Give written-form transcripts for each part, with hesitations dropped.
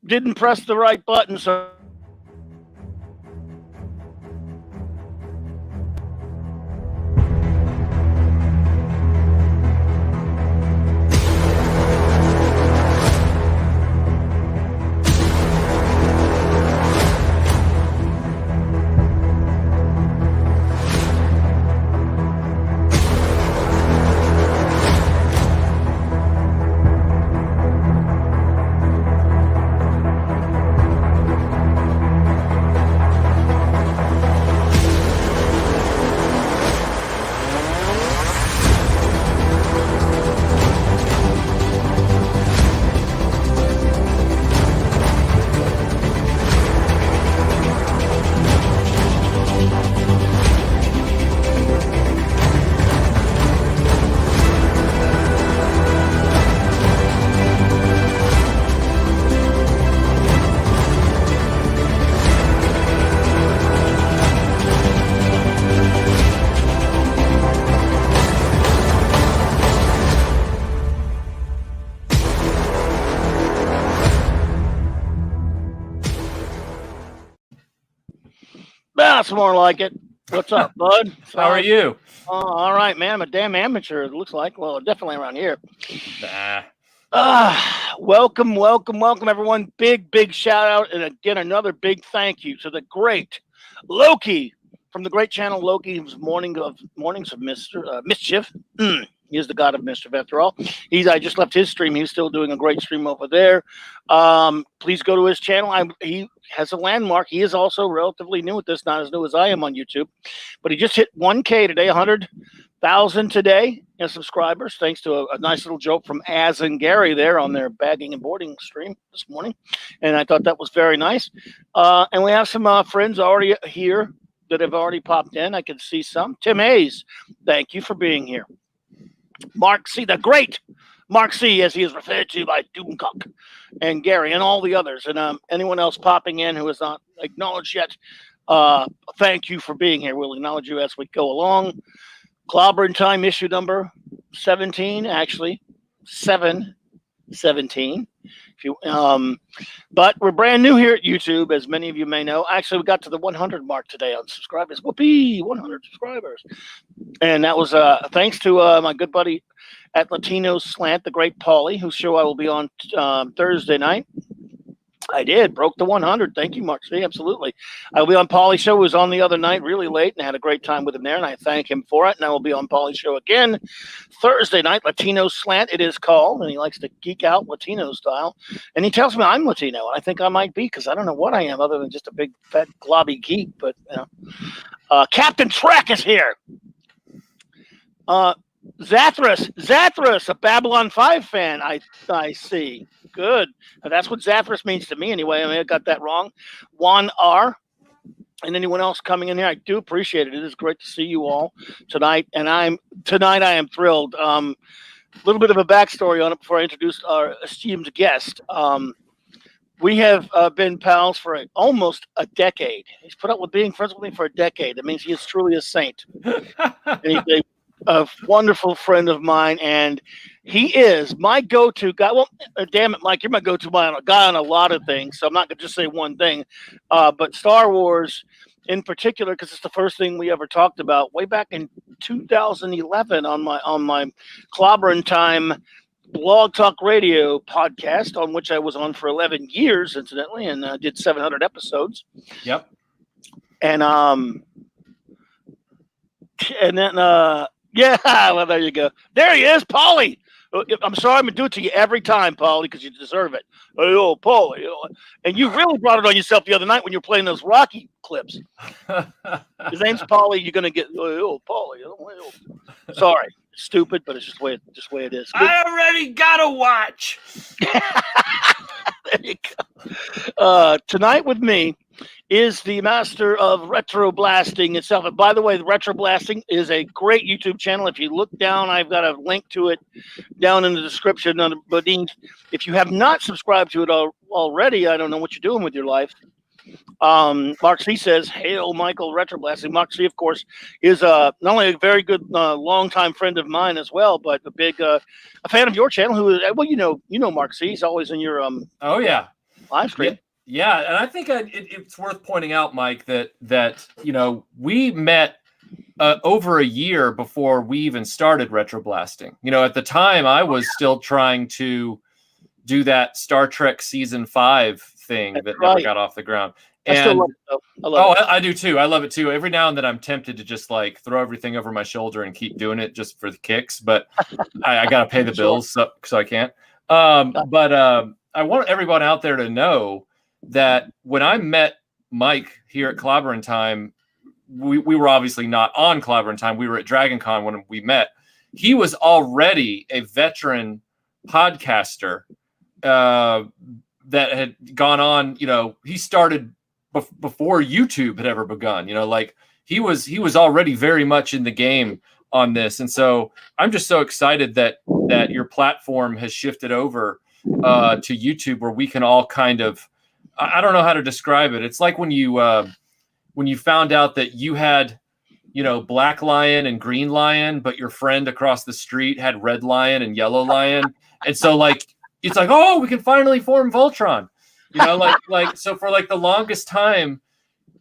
didn't press the right button, so that's more like it. What's up, bud? How are you? All right, man. I'm a damn amateur, it looks like. Well, definitely around here. Nah. Welcome, everyone. Big shout out, and again, another big thank you to the great Loki from the great channel Loki's Mornings of Mischief. He is the god of mischief, after all. I just left his stream. He's still doing a great stream over there. Please go to his channel. He has a landmark. He is also relatively new at this, not as new as I am on YouTube. But he just hit 1K today, 100,000 today in subscribers, thanks to a nice little joke from Az and Gary there on their bagging and boarding stream this morning. And I thought that was very nice. And we have some friends already here that have already popped in. I can see some. Tim Hayes, thank you for being here. Mark C, the great Mark C, as he is referred to by Doomcock, and Gary, and all the others, and anyone else popping in who is not acknowledged yet. Thank you for being here. We'll acknowledge you as we go along. Clobberin time issue number 17, actually 717. But we're brand new here at YouTube, as many of you may know. Actually, we got to the 100 mark today on subscribers. Whoopee, 100 subscribers. And that was thanks to my good buddy at Latino Slant, the great Paulie, whose show I will be on Thursday night. I broke the 100. Thank you, Mark C. Absolutely. I'll be on Paulie's show. It was on the other night, really late, and I had a great time with him there, and I thank him for it. And I will be on Paulie's show again Thursday night, Latino Slant, it is called, and he likes to geek out Latino style. And he tells me I'm Latino, and I think I might be, because I don't know what I am other than just a big, fat, globby geek. But, Captain Trek is here. Zathras, a Babylon 5 fan, I see. Good. Now, that's what Zathras means to me anyway. I got that wrong. Juan R. And anyone else coming in here, I do appreciate it. It is great to see you all tonight. And I am thrilled. A little bit of a backstory on it before I introduce our esteemed guest. We have been pals for almost a decade. He's put up with being friends with me for a decade. That means he is truly a saint. And he's a wonderful friend of mine, and he is my go-to guy. Well, damn it, Mike, you're my go-to guy on a lot of things, so I'm not going to just say one thing. But Star Wars in particular, because it's the first thing we ever talked about way back in 2011 on my Clobberin Time Blog Talk Radio podcast, on which I was on for 11 years, incidentally, and did 700 episodes. Yep. And then yeah, well, there you go. There he is, Paulie. I'm sorry, I'm going to do it to you every time, Paulie, because you deserve it. Hey, oh, Paulie. And you really brought it on yourself the other night when you were playing those Rocky clips. His name's Paulie. You're going to get, oh, Paulie. Oh. Sorry. Stupid, but it's just the way it is. Good. I already got a watch. There you go. Tonight with me is the master of Retroblasting itself. And by the way, the Retroblasting is a great YouTube channel. If you look down, I've got a link to it down in the description. But if you have not subscribed to it already, I don't know what you're doing with your life. Mark C says, "Hail, Michael Retroblasting." Mark C, of course, is not only a very good longtime friend of mine as well, but a big a fan of your channel. Who, well, you know, Mark C. He's always in your Oh yeah. live stream. Yeah, and I think it's worth pointing out, Mike, that we met over a year before we even started Retroblasting. At the time, I was still trying to do that Star Trek season 5 thing that never got off the ground. I still love it, though. I love it. I do too. I love it too. Every now and then I'm tempted to just like throw everything over my shoulder and keep doing it just for the kicks, but I got to pay the bills, so I can't. But I want everyone out there to know that when I met Mike here at Clobberin Time, we were obviously not on Clobberin Time. We were at Dragon Con when we met. He was already a veteran podcaster that had gone on. He started before YouTube had ever begun. Like he was already very much in the game on this, and so I'm just so excited that your platform has shifted over to YouTube, where we can all kind of, I don't know how to describe it. It's like when you found out that you had, Black Lion and Green Lion, but your friend across the street had Red Lion and Yellow Lion. And so like, it's like, oh, we can finally form Voltron, so for like the longest time,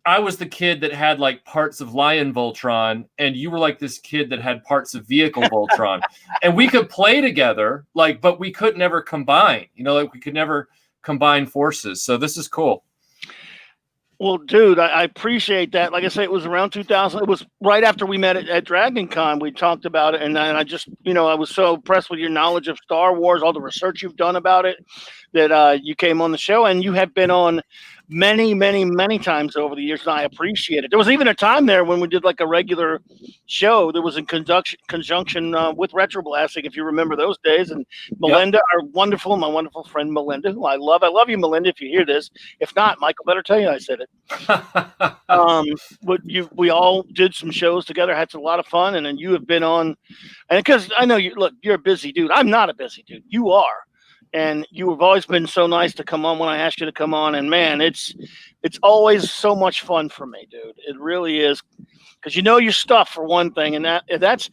I was the kid that had like parts of Lion Voltron, and you were like this kid that had parts of Vehicle Voltron, and we could play together, but we could never combine, we could never combine forces. So this is cool. Well, dude, I appreciate that. Like I say, it was around 2000. It was right after we met at Dragon Con. We talked about it, and I just, I was so impressed with your knowledge of Star Wars, all the research you've done about it, that you came on the show, and you have been on many, many, many times over the years, and I appreciate it. There was even a time there when we did like a regular show that was in conjunction with Retroblasting, if you remember those days. And Melinda, my wonderful friend Melinda, who I love you, Melinda, if you hear this. If not, Michael better tell you I said it. But we all did some shows together, had a lot of fun, and then you have been on, and because I know you're a busy dude. I'm not a busy dude. You are. And you have always been so nice to come on when I asked you to come on. And man, it's always so much fun for me, dude. It really is, because your stuff for one thing, and that's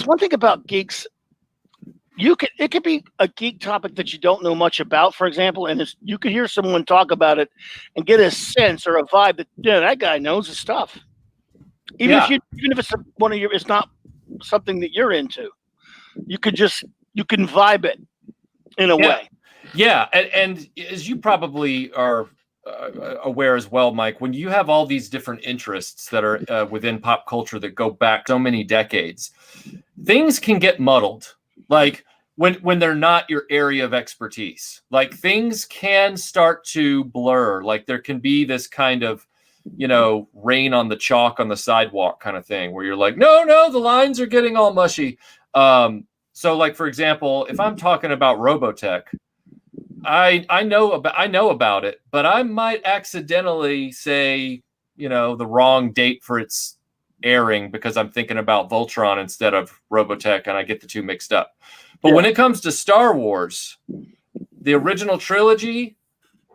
one thing about geeks. It could be a geek topic that you don't know much about, for example, and you could hear someone talk about it and get a sense or a vibe that that guy knows his stuff. Even if it's it's not something that you're into, you can vibe it in a way. Yeah. And as you probably are aware as well, Mike, when you have all these different interests that are within pop culture that go back so many decades, things can get muddled. Like when they're not your area of expertise, like things can start to blur. Like there can be this kind of, rain on the chalk on the sidewalk kind of thing where you're like, no, the lines are getting all mushy. So like, for example, if I'm talking about Robotech, I know about it, but I might accidentally say, the wrong date for its airing because I'm thinking about Voltron instead of Robotech, and I get the two mixed up. But when it comes to Star Wars, the original trilogy,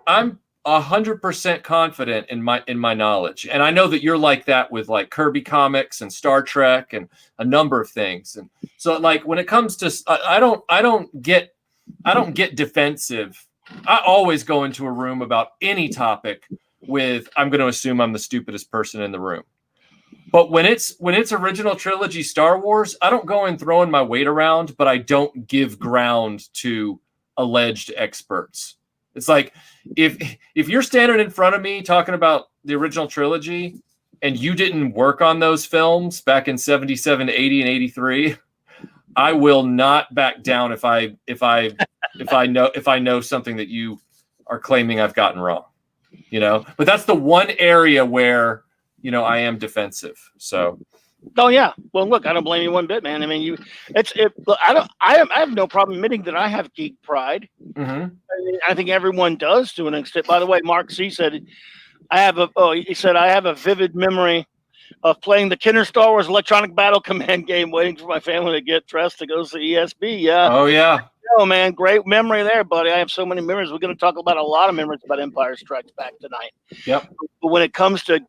I'm 100% confident in my knowledge. And I know that you're like that with like Kirby comics and Star Trek and a number of things. And so like when it comes to, I don't get defensive. I always go into a room about any topic with, I'm going to assume I'm the stupidest person in the room. But when it's original trilogy Star Wars, I don't go in throwing my weight around, but I don't give ground to alleged experts. It's like if you're standing in front of me talking about the original trilogy and you didn't work on those films back in 77, 80, and 83, I will not back down if I know something that you are claiming I've gotten wrong. But that's the one area where I am defensive. So. Oh yeah. Well, look, I don't blame you one bit, man. I mean, look, I have no problem admitting that I have geek pride. Mm-hmm. I think everyone does to an extent. By the way, Mark C said, I have a vivid memory of playing the Kenner Star Wars Electronic Battle Command game, waiting for my family to get dressed to go see ESB. Yeah. Oh yeah. Oh man, great memory there, buddy. I have so many memories. We're going to talk about a lot of memories about Empire Strikes Back tonight. Yep. But when it comes to,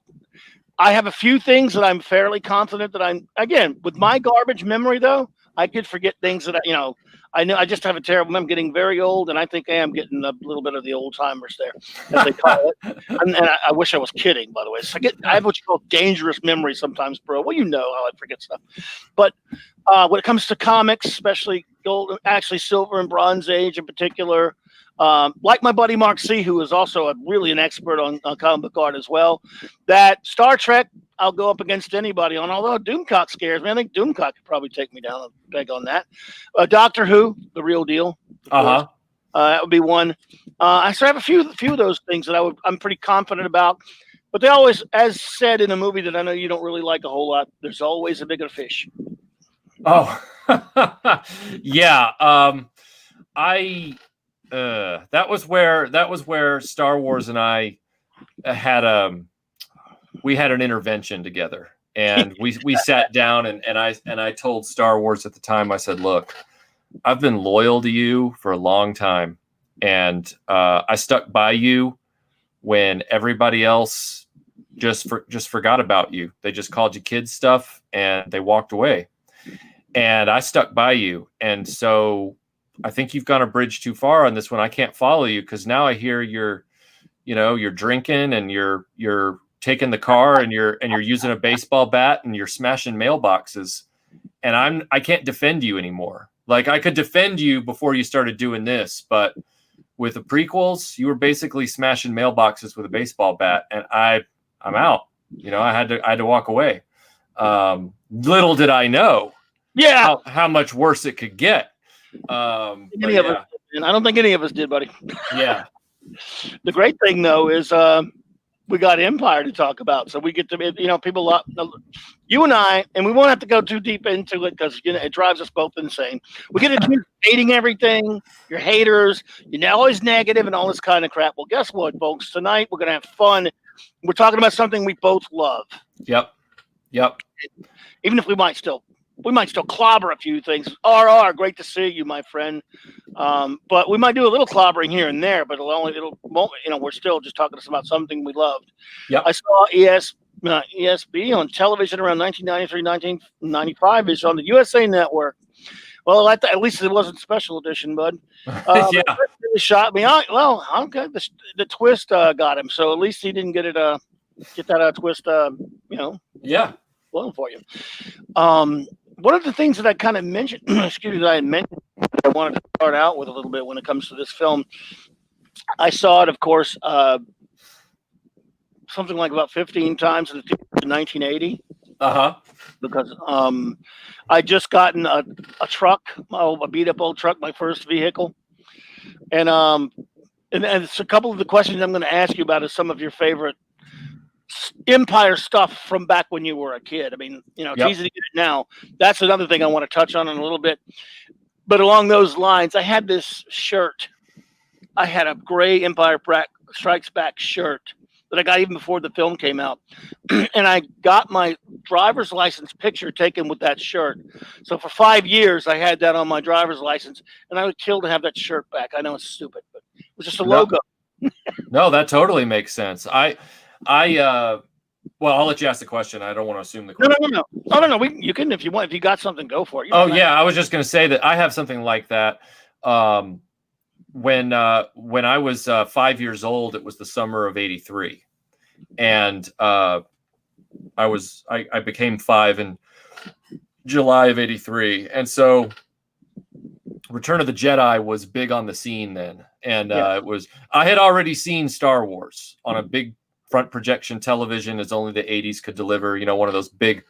I have a few things that I'm fairly confident that again, with my garbage memory though, I could forget things that I know I just have a terrible. I'm getting very old, and I think I am getting a little bit of the old timers there, as they call it. And I wish I was kidding, by the way. So I have what you call dangerous memory sometimes, bro. Well, you know how I forget stuff. But when it comes to comics, especially gold, actually silver and bronze age in particular, like my buddy Mark C, who is also really an expert on comic book art as well, that Star Trek, I'll go up against anybody on. Although Doomcock scares me, I think Doomcock could probably take me down a peg on that. Doctor Who, the real deal. That would be one. I have a few of those things that I'm pretty confident about. But they always, as said in a movie that I know you don't really like a whole lot, there's always a bigger fish. Oh, yeah. That was where Star Wars and I had we had an intervention together, and we sat down and I told Star Wars at the time, I said, look, I've been loyal to you for a long time, and I stuck by you when everybody else just forgot about you. They just called you kid stuff and they walked away. And I stuck by you. And so I think you've gone a bridge too far on this one. I can't follow you because now I hear you're drinking and you're taking the car and you're using a baseball bat and you're smashing mailboxes. And I can't defend you anymore. Like, I could defend you before you started doing this, but with the prequels, you were basically smashing mailboxes with a baseball bat, and I'm out. I had to walk away. Little did I know, how much worse it could get. I don't think any of us did, buddy. Yeah. The great thing though is we got Empire to talk about, so we get to people. You and I, and we won't have to go too deep into it because it drives us both insane. We get into hating everything. You're haters. You're always negative and all this kind of crap. Well, guess what, folks? Tonight we're gonna have fun. We're talking about something we both love. Yep. Even if we might still clobber a few things. RR, great to see you, my friend. But we might do a little clobbering here and there, but we're still just talking about something we loved. Yep. I saw ESB on television around 1993, 1995 ish on the USA Network. Well, at least it wasn't special edition, bud. Yeah. It really shot me. Okay, the twist got him, so at least he didn't get that twist. Yeah. Blowing for you. One of the things that I kind of mentioned, I wanted to start out with a little bit when it comes to this film. I saw it, of course, something like about 15 times in 1980. Because I just gotten a truck, a beat up old truck, my first vehicle, and it's a couple of the questions I'm going to ask you about is some of your favorite Empire stuff from back when you were a kid. I mean, it's easy to get it now. That's another thing I want to touch on in a little bit. But along those lines, I had this shirt. I had a gray Empire Strikes Back shirt that I got even before the film came out. And I got my driver's license picture taken with that shirt. So for 5 years, I had that on my driver's license. And I would kill to have that shirt back. I know it's stupid, but it was just a logo. No, that totally makes sense. Well, I'll let you ask the question. I don't want to assume the question. No. Oh, no. You can, if you want. If you got something, go for it. I was just going to say that I have something like that. When I was 5 years old, it was the summer of '83, and I became 5 in July of '83, and so Return of the Jedi was big on the scene then, and I had already seen Star Wars on a big front projection television as only the 80s could deliver, one of those big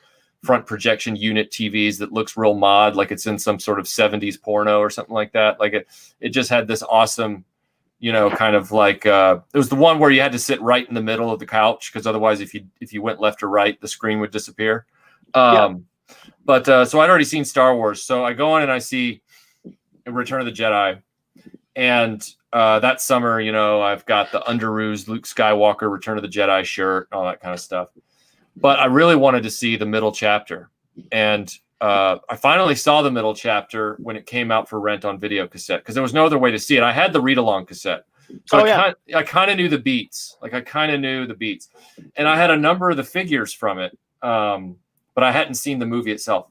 front projection unit TVs that looks real mod, like it's in some sort of 70s porno or something like that. Like it just had this awesome, kind of like, it was the one where you had to sit right in the middle of the couch because otherwise if you went left or right, the screen would disappear. But so I'd already seen Star Wars. So I go in and I see Return of the Jedi, and that summer, I've got the Underoos Luke Skywalker Return of the Jedi shirt, all that kind of stuff. But I really wanted to see the middle chapter. And I finally saw the middle chapter when it came out for rent on video cassette because there was no other way to see it. I had the read-along cassette. So I kind of knew the beats. And I had a number of the figures from it, but I hadn't seen the movie itself.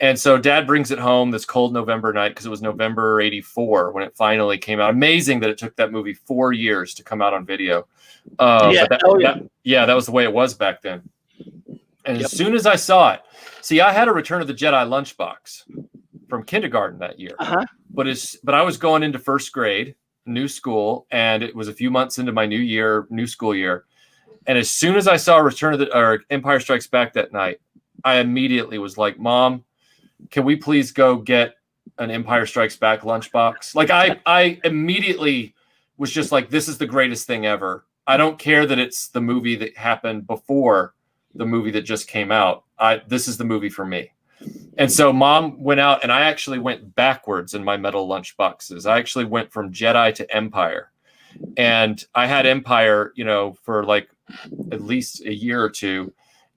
And so Dad brings it home this cold November night, because it was November '84 when it finally came out. Amazing that it took that movie 4 years to come out on video. Yeah. But that was the way it was back then. And as soon as I saw it, see, I had a Return of the Jedi lunchbox from kindergarten that year. But I was going into first grade, new school, and it was a few months into my new school year. And as soon as I saw Empire Strikes Back that night, I immediately was like, Mom, can we please go get an Empire Strikes Back lunchbox? Like I immediately was just like, this is the greatest thing ever. I don't care that it's the movie that happened before the movie that just came out. This is the movie for me. And so Mom went out, and I actually went backwards in my metal lunchboxes. I actually went from Jedi to Empire. And I had Empire, for like at least a year or two.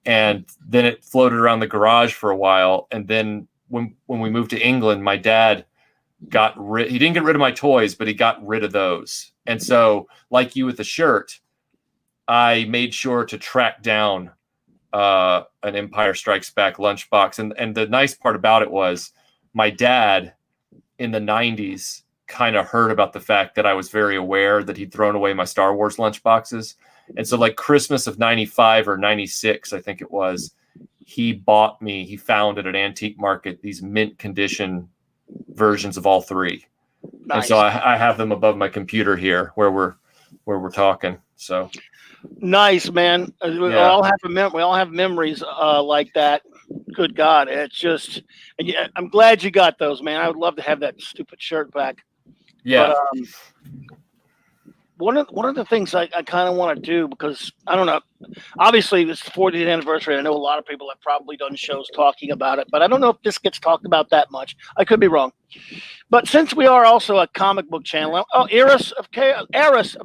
And then it floated around the garage for a while. And then when we moved to England, my dad he didn't get rid of my toys, but he got rid of those. And so, like you with the shirt, I made sure to track down an Empire Strikes Back lunchbox. And the nice part about it was my dad in the 90s kind of heard about the fact that I was very aware that he'd thrown away my Star Wars lunchboxes. And so like Christmas of 95 or 96, I think it was, he found at an antique market these mint condition versions of all three. Nice. And so I have them above my computer here where we're talking. So nice, man. We all have memories like that. Good God. It's just, I'm glad you got those, man. I would love to have that stupid shirt back. Yeah. But, one of the things I kind of want to do, because I don't know, obviously this is the 40th anniversary. I know a lot of people have probably done shows talking about it, but I don't know if this gets talked about that much. I could be wrong. But since we are also a comic book channel, Eris of Chaos,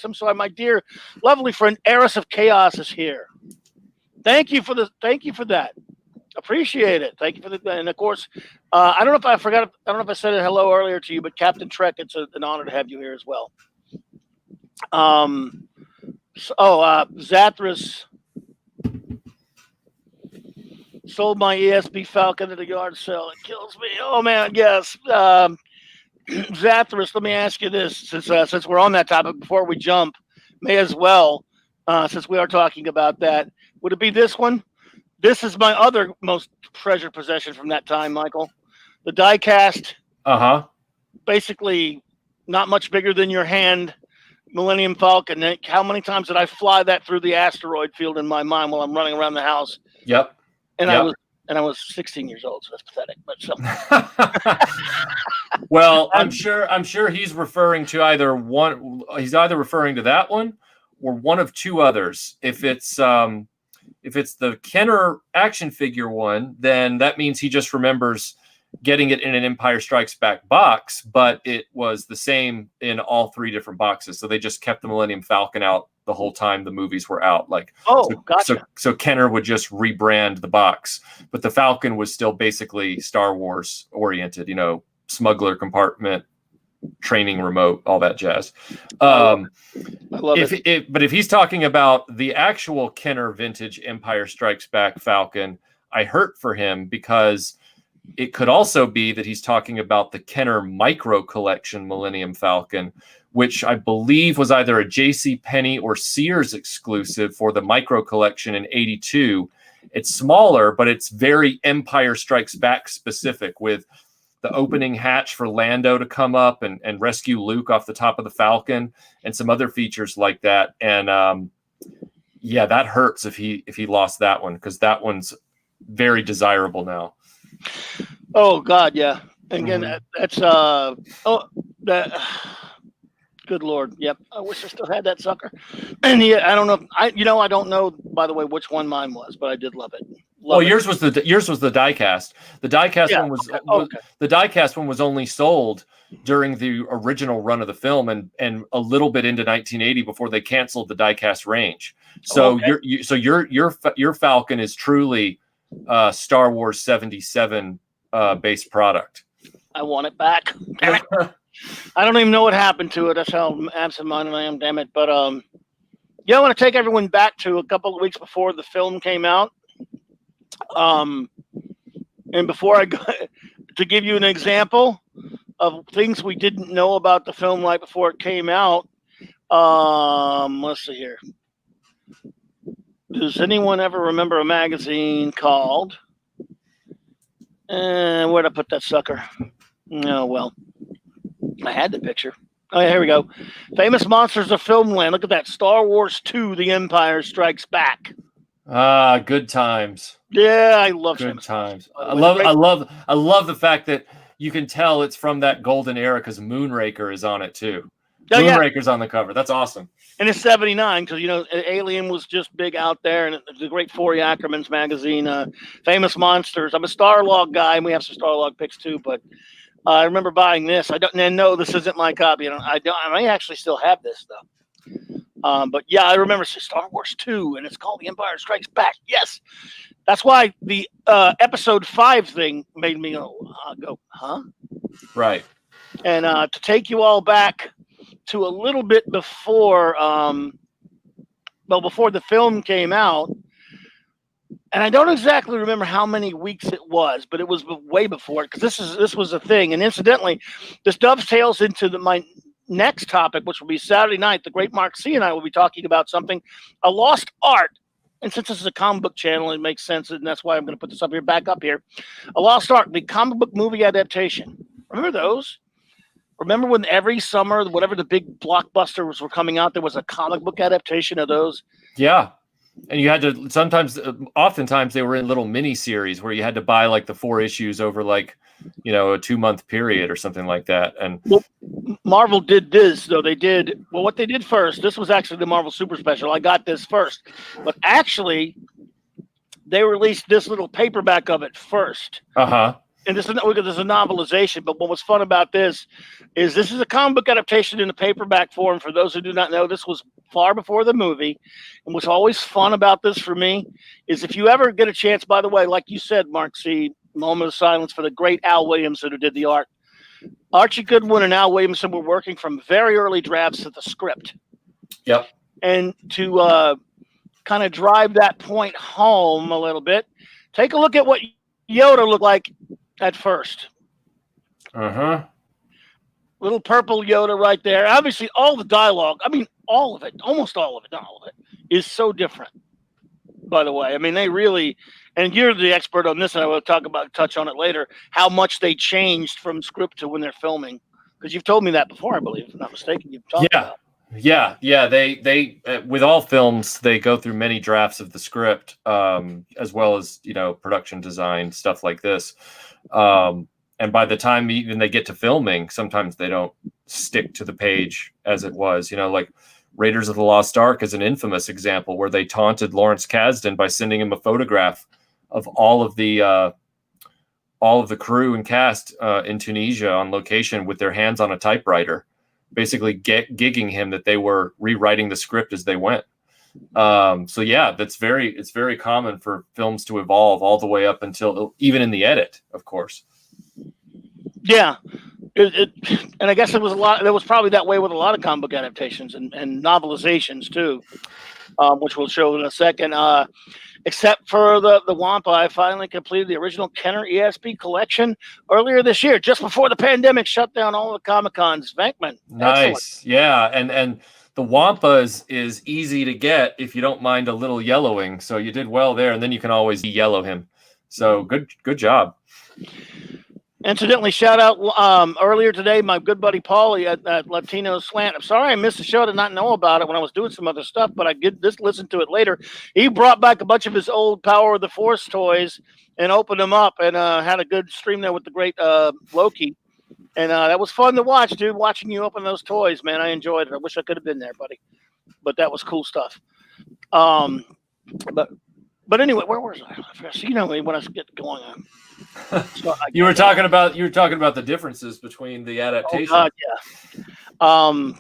I'm sorry, my dear, lovely friend Eris of Chaos is here. Thank you for that. Appreciate it. Thank you for that. And of course, I don't know if I said it hello earlier to you, but Captain Trek, it's an honor to have you here as well. Zathras sold my ESB Falcon at a yard sale. It kills me. Oh man, yes. Zathras, let me ask you this, since we're on that topic, before we jump, may as well, since we are talking about that. Would it be this one? This is my other most treasured possession from that time, Michael. The die-cast. Basically, not much bigger than your hand. Millennium Falcon. How many times did I fly that through the asteroid field in my mind while I'm running around the house? Yep. And I was 16 years old, so that's pathetic. But well, I'm sure he's referring to either one. He's either referring to that one or one of two others. If it's the Kenner action figure one, then that means he just remembers getting it in an Empire Strikes Back box, but it was the same in all three different boxes. So they just kept the Millennium Falcon out the whole time the movies were out. Gotcha. So Kenner would just rebrand the box, but the Falcon was still basically Star Wars oriented, smuggler compartment, training remote, all that jazz. I love it. But if he's talking about the actual Kenner vintage Empire Strikes Back Falcon, I hurt for him, because it could also be that he's talking about the Kenner Micro Collection Millennium Falcon, which I believe was either a J.C. Penney or Sears exclusive for the Micro Collection in '82. It's smaller, but it's very Empire Strikes Back specific, with the opening hatch for Lando to come up and rescue Luke off the top of the Falcon, and some other features like that. And that hurts if he lost that one, because that one's very desirable now. Oh God, yeah. Again, that's good Lord. Yep. I wish I still had that sucker. And I don't know. I don't know, by the way, which one mine was, but I did love it. Yours was the diecast. The diecast one was the diecast one was only sold during the original run of the film and a little bit into 1980 before they canceled the diecast range. So your Falcon is truly Star Wars 77 base product. I want it back. I don't even know what happened to it. That's how absent-minded I am, damn it. But I want to take everyone back to a couple of weeks before the film came out. And before I go, to give you an example of things we didn't know about the film right before it came out, let's see here. Does anyone ever remember a magazine called? Where'd I put that sucker? Oh, well, I had the picture. Oh, yeah, here we go. Famous Monsters of Filmland. Look at that. Star Wars 2, The Empire Strikes Back. Ah, good times. Yeah, I love Good times. I Great. love the fact that you can tell it's from that golden era because Moonraker is on it too. Oh, yeah. Moonraker's on the cover. That's awesome. And it's 79 because, you know, Alien was just big out there. And the great Forey Ackerman's magazine, Famous Monsters. I'm a Starlog guy, and we have some Starlog picks too. But I remember buying this. I don't know this isn't my copy. I may actually still have this, though. But, yeah, I remember Star Wars 2, and it's called The Empire Strikes Back. Yes. That's why the episode 5 thing made me go, huh? Right. And to take you all back to a little bit before, before the film came out, and I don't exactly remember how many weeks it was, but it was way before it, because this was a thing. And incidentally, this dovetails into my next topic, which will be Saturday night. The great Mark C. and I will be talking about something, a lost art. And since this is a comic book channel, it makes sense, and that's why I'm going to put this back up here. A lost art, the comic book movie adaptation. Remember those? Remember when every summer, whatever the big blockbusters were coming out, there was a comic book adaptation of those? Yeah. And you had to oftentimes they were in little mini series where you had to buy like the 4 issues over like, you know, a 2-month period or something like that. And Marvel did this, though. What they did first, this was actually the Marvel Super Special. I got this first. But actually, they released this little paperback of it first. Uh-huh. And this is a novelization, but what was fun about this is a comic book adaptation in the paperback form. For those who do not know, this was far before the movie. And what's always fun about this for me is if you ever get a chance, by the way, like you said, Mark C., moment of silence for the great Al Williamson who did the art. Archie Goodwin and Al Williamson were working from very early drafts of the script. Yep. And to kind of drive that point home a little bit, take a look at what Yoda looked like at first. Uh-huh. Little purple Yoda right there. Obviously, all the dialogue, I mean, all of it, almost all of it, not all of it, is so different, by the way. I mean, they really, and you're the expert on this, and I will touch on it later, how much they changed from script to when they're filming. Because you've told me that before, I believe, if I'm not mistaken. You've talked about it. Yeah. They with all films, they go through many drafts of the script, as well as, you know, production design, stuff like this. And by the time even they get to filming, sometimes they don't stick to the page as it was. You know, like Raiders of the Lost Ark is an infamous example where they taunted Lawrence Kasdan by sending him a photograph of all of the crew and cast in Tunisia on location with their hands on a typewriter, basically gigging him that they were rewriting the script as they went. So yeah, it's very common for films to evolve all the way up until even in the edit, of course. Yeah. And I guess it was probably that way with a lot of comic book adaptations and novelizations too, which we'll show in a second. Except for the Wampa, I finally completed the original Kenner ESP collection earlier this year, just before the pandemic shut down all the Comic-Cons. Venkman. Nice. Excellent. Yeah. And the Wampa is easy to get if you don't mind a little yellowing. So you did well there, and then you can always yellow him. So good job. Incidentally, shout out earlier today, my good buddy Paulie at Latino Slant. I'm sorry I missed the show. I did not know about it when I was doing some other stuff, but I did listen to it later. He brought back a bunch of his old Power of the Force toys and opened them up and had a good stream there with the great Loki. And that was fun to watch, dude, watching you open those toys, man. I enjoyed it. I wish I could have been there, buddy. But that was cool stuff. But anyway, where was I? You know me when I get going on. So you were talking about the differences between the adaptation. Oh God, yeah.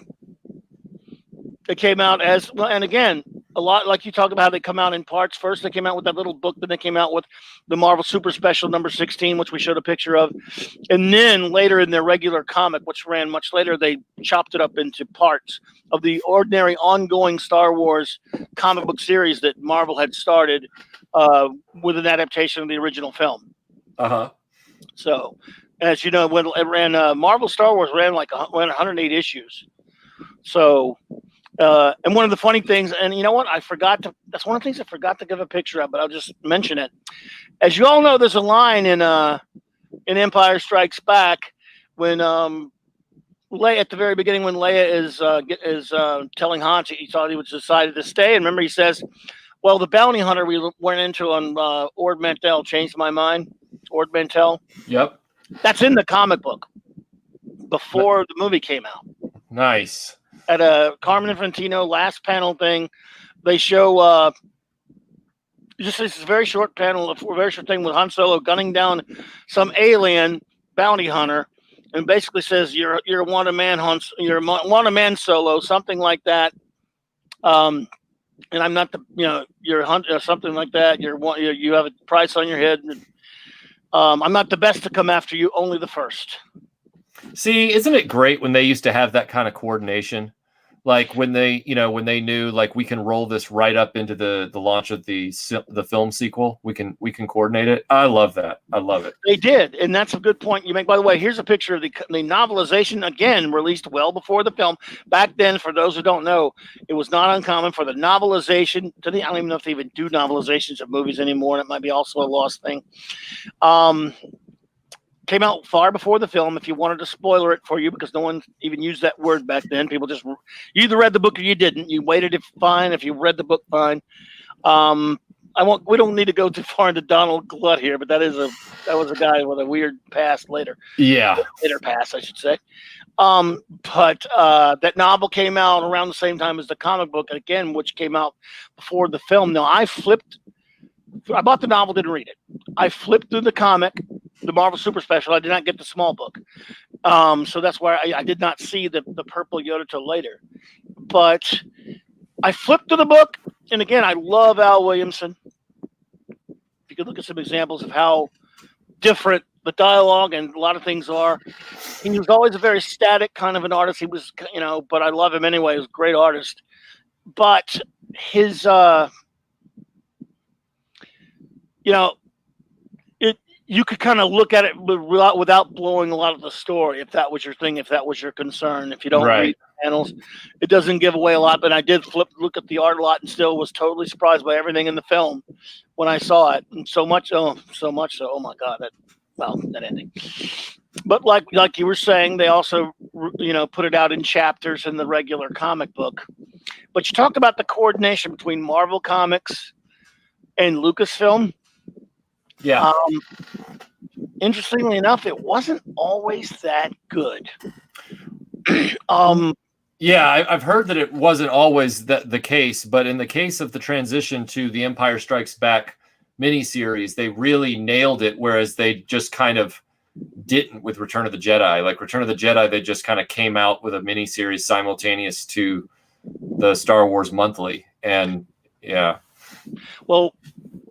They came out as well, and again, a lot like you talked about how they come out in parts. First, they came out with that little book, then they came out with the Marvel Super Special number 16, which we showed a picture of, and then later in their regular comic, which ran much later, they chopped it up into parts of the ordinary ongoing Star Wars comic book series that Marvel had started with an adaptation of the original film. Uh-huh. So, as you know, when it ran, Marvel Star Wars ran like 108 issues. So, and one of the funny things, and you know what, that's one of the things I forgot to give a picture of, but I'll just mention it. As you all know, there's a line in Empire Strikes Back when Leia, at the very beginning, when Leia is telling Han he thought he was decided to stay, and remember he says, "Well, the bounty hunter we went into on Ord Mantell changed my mind." Ord Mantell. Yep. That's in the comic book before the movie came out. Nice. At a Carmen Infantino last panel thing, they show just this very short panel, a very short thing with Han Solo gunning down some alien bounty hunter, and basically says you're one a man Solo, something like that. And I'm not you're hunter, something like that. You have a price on your head. I'm not the best to come after you, only the first. See, isn't it great when they used to have that kind of coordination? Like when they knew like we can roll this right up into the launch of the film sequel. We can coordinate it. I love that. I love it. They did, and that's a good point you make. By the way, here's a picture of the novelization, again released well before the film. Back then, for those who don't know, it was not uncommon for the novelization. I don't even know if they even do novelizations of movies anymore. And it might be also a lost thing. Came out far before the film. If you wanted to spoiler it for you, because no one even used that word back then, people just, you either read the book or you didn't. You waited, if fine. If you read the book, fine. We don't need to go too far into Donald Glut here, but that was a guy with a weird past later. Yeah, later past, I should say. But that novel came out around the same time as the comic book, again, which came out before the film. Now I bought the novel, didn't read it. I flipped through the comic, the Marvel Super Special. I did not get the small book. So that's why I did not see the purple Yoda till later. But I flipped to the book, and again, I love Al Williamson. If you could look at some examples of how different the dialogue and a lot of things are. He was always a very static kind of an artist. He was, but I love him anyway. He was a great artist. But his, you could kind of look at it without blowing a lot of the story, if that was your thing, if that was your concern. If you don't read the panels, it doesn't give away a lot. But I did look at the art a lot and still was totally surprised by everything in the film when I saw it. And so much so, oh my God, that ending. But like you were saying, they also, put it out in chapters in the regular comic book. But you talk about the coordination between Marvel Comics and Lucasfilm. Yeah. Interestingly enough, it wasn't always that good. Yeah, I've heard that it wasn't always the case, but in the case of the transition to the Empire Strikes Back miniseries, they really nailed it, whereas they just kind of didn't with Return of the Jedi. Like Return of the Jedi, they just kind of came out with a miniseries simultaneous to the Star Wars Monthly, and yeah. Well,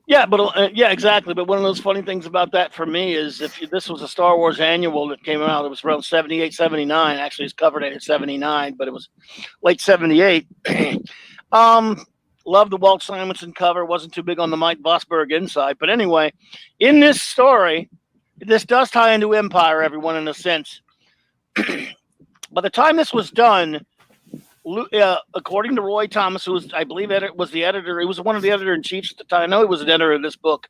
yeah, but yeah, exactly. But one of those funny things about that for me is this was a Star Wars annual that came out. It was around 78, 79. Actually, it's covered at 79, but it was late 78. Love the Walt Simonson cover. Wasn't too big on the Mike Vosberg inside. But anyway, in this story, this does tie into Empire, everyone, in a sense. By the time this was done, according to Roy Thomas, who was, I believe, was the editor. He was one of the editor-in-chiefs at the time. I know he was an editor of this book.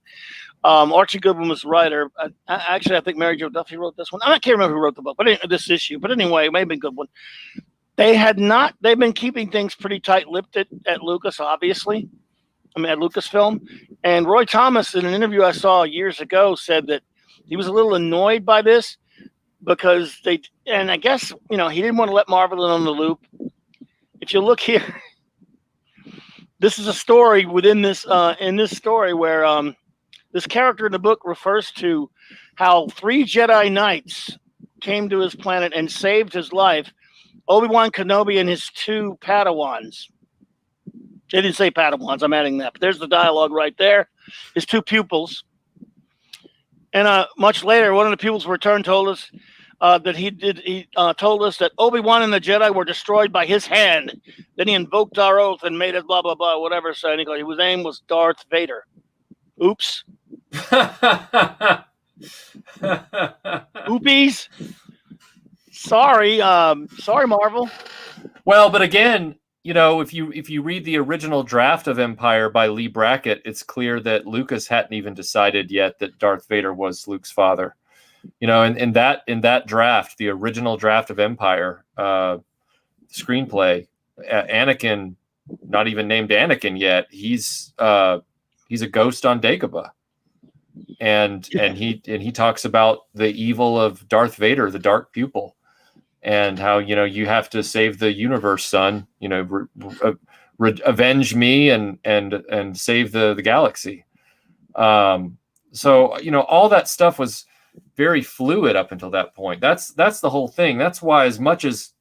Archie Goodwin was the writer. Actually, I think Mary Jo Duffy wrote this one. I can't remember who wrote the book, but this issue. But anyway, it may have been Goodwin. They've been keeping things pretty tight-lipped at Lucas, obviously. At Lucasfilm. And Roy Thomas, in an interview I saw years ago, said that he was a little annoyed by this because and I guess, he didn't want to let Marvel in on the loop. If you look here, this is a story within this, in this story where this character in the book refers to how 3 Jedi Knights came to his planet and saved his life. Obi-Wan Kenobi and his 2 Padawans. They didn't say Padawans, I'm adding that. But there's the dialogue right there. His 2 pupils. And much later, one of the pupils returned told us that he told us that Obi-Wan and the Jedi were destroyed by his hand. Then he invoked our oath and made it blah, blah, blah, whatever. So his name was Darth Vader. Oops. Oopies. Sorry, sorry, Marvel. Well, but again, if you read the original draft of Empire by Lee Brackett, it's clear that Lucas hadn't even decided yet that Darth Vader was Luke's father. In that draft, the original draft of Empire screenplay, Anakin, not even named Anakin yet, he's a ghost on Dagobah, and he talks about the evil of Darth Vader, the Dark Pupil. And how you have to save the universe, son. Avenge me and save the galaxy. So all that stuff was very fluid up until that point. That's the whole thing. That's why as much as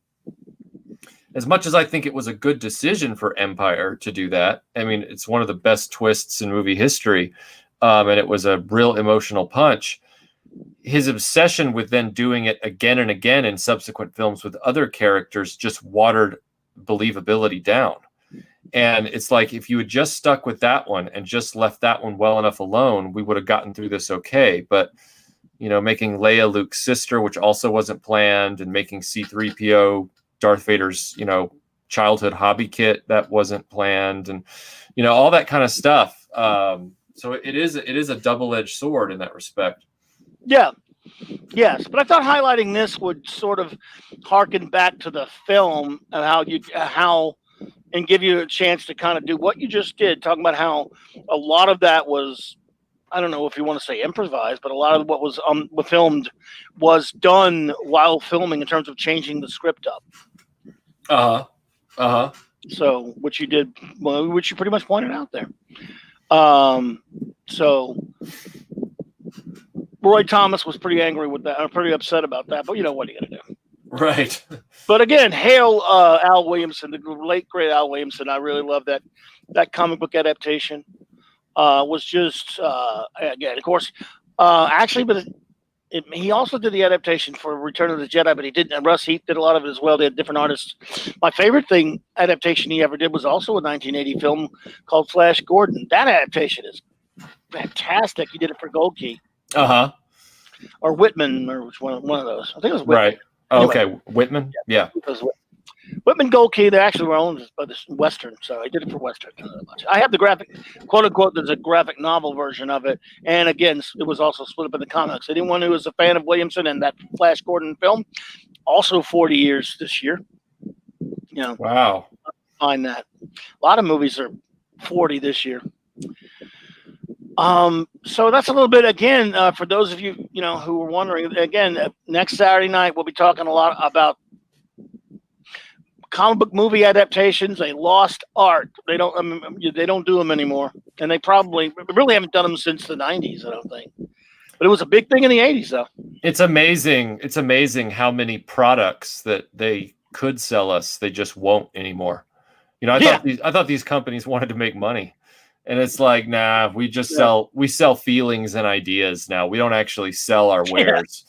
I think it was a good decision for Empire to do that. I mean, it's one of the best twists in movie history, and it was a real emotional punch. His obsession with then doing it again and again in subsequent films with other characters just watered believability down. And it's like, if you had just stuck with that one and just left that one well enough alone, we would have gotten through this okay. But, making Leia Luke's sister, which also wasn't planned, and making C-3PO Darth Vader's, childhood hobby kit, that wasn't planned, and, all that kind of stuff. So it is a double-edged sword in that respect. Yeah. Yes, but I thought highlighting this would sort of harken back to the film and and give you a chance to kind of do what you just did, talking about how a lot of that was, I don't know if you want to say improvised, but a lot of what was filmed was done while filming in terms of changing the script up. So, which you did, which you pretty much pointed out there. So Roy Thomas was pretty angry with that. I'm pretty upset about that, but what are you going to do? Right. But again, hail Al Williamson, the late great Al Williamson. I really love that comic book adaptation. Was just again, of course, actually, but he also did the adaptation for Return of the Jedi, but he didn't. And Russ Heath did a lot of it as well. They had different artists. My favorite adaptation he ever did was also a 1980 film called Flash Gordon. That adaptation is fantastic. He did it for Gold Key. Or Whitman, or which one of those? I think it was Whitman. Right. Oh, okay, Whitman. Yeah. Whitman Gold Key. They actually were owned by this Western, so I did it for Western. I have the graphic, quote unquote. There's a graphic novel version of it, and again, it was also split up in the comics. Anyone who is a fan of Williamson and that Flash Gordon film, also 40 years this year. Wow. Find that a lot of movies are 40 this year. So that's a little bit again for those of you who were wondering. Again, next Saturday night we'll be talking a lot about comic book movie adaptations. A lost art. They don't do them anymore, and they probably really haven't done them since the 90s. I don't think, but it was a big thing in the 80s, though. It's amazing. It's amazing how many products that they could sell us they just won't anymore. I thought these companies wanted to make money. And it's like, nah, we just sell feelings and ideas now. We don't actually sell our wares,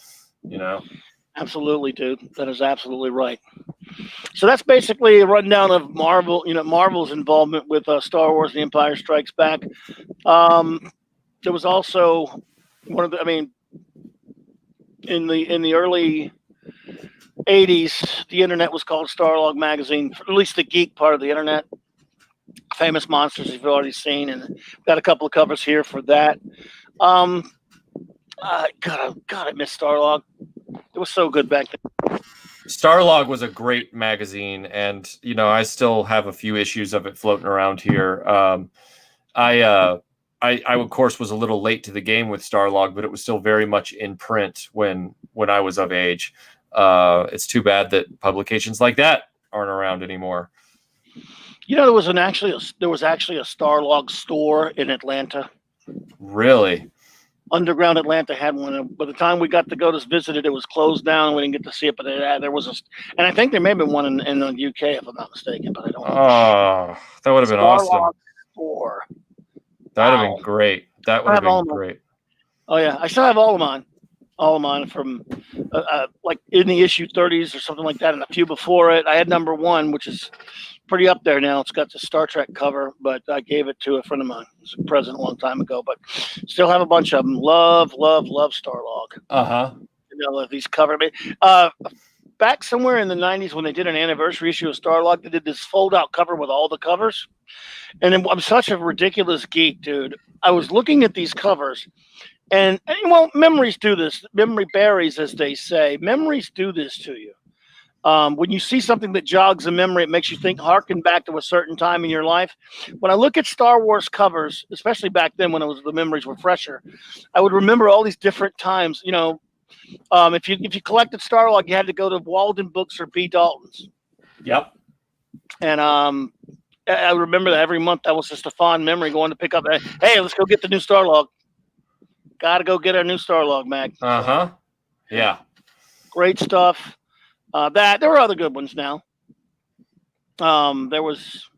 Absolutely, dude. That is absolutely right. So that's basically a rundown of Marvel, Marvel's involvement with Star Wars: The Empire Strikes Back. There was also in the early 80s, the internet was called Starlog magazine, at least the geek part of the internet. Famous Monsters you've already seen, and got a couple of covers here for that. God, I miss Starlog. It was so good back then. Starlog was a great magazine, and I still have a few issues of it floating around here. I of course was a little late to the game with Starlog, but it was still very much in print when I was of age. It's too bad that publications like that aren't around anymore. There was actually a Starlog store in Atlanta. Really? Underground Atlanta had one. By the time we got to go to visit it, it was closed down. We didn't get to see it, but there was and I think there may have been one in the UK, if I'm not mistaken, but I don't know. Oh, that would have been awesome. Store. That would have been great. That would have been great. Oh yeah, I still have all of mine from like in the issue 30s or something like that, and a few before it. I had number 1, which is pretty up there now. It's got the Star Trek cover, but I gave it to a friend of mine. It was a present a long time ago, but still have a bunch of them. Love Starlog. You know, these cover. Back somewhere in the 90s when they did an anniversary issue of Starlog, they did this fold-out cover with all the covers. And I'm such a ridiculous geek, dude. I was looking at these covers, and well, memories do this. Memory berries, as they say. Memories do this to you. When you see something that jogs a memory, it makes you think, harken back to a certain time in your life. When I look at Star Wars covers, especially back then when the memories were fresher, I would remember all these different times. You know, if you collected Starlog, you had to go to Walden Books or B. Dalton's. Yep. And I remember that every month. That was just a fond memory going to pick up. Hey, let's go get the new Starlog. Got to go get our new Starlog, Mag. Yeah. Great stuff. There were other good ones now. There was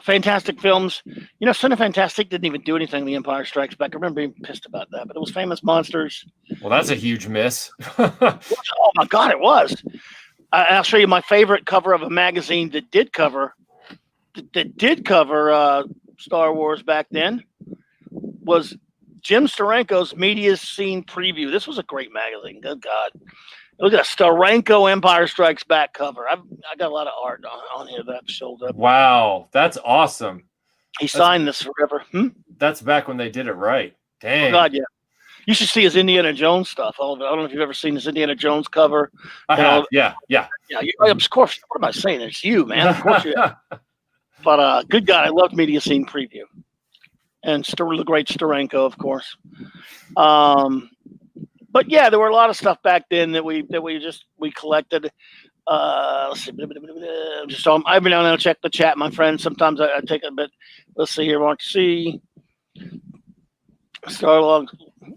Fantastic Films. You know, Son of Fantastic didn't even do anything in The Empire Strikes Back. I remember being pissed about that, but it was Famous Monsters. Well, that's a huge miss. Oh my God, it was. I'll show you my favorite cover of a magazine that did cover Star Wars back then. Was Jim Steranko's Media Scene Preview. This was a great magazine. Good God. Look at a Steranko Empire Strikes Back cover. I got a lot of art on here that I've showed up. Wow, that's awesome. He signed this forever. That's back when they did it right. Dang. Oh God, yeah. You should see his Indiana Jones stuff. All of it. I don't know if you've ever seen his Indiana Jones cover. I have. Yeah. Of course. What am I saying? It's you, man. Of course you have. But good God, I loved Media Scene Preview. And the great Steranko, of course. But yeah, there were a lot of stuff back then that we collected. Let's see. Every now and then I check the chat, my friends. Sometimes I take a bit. Let's see here. I want to see Starlog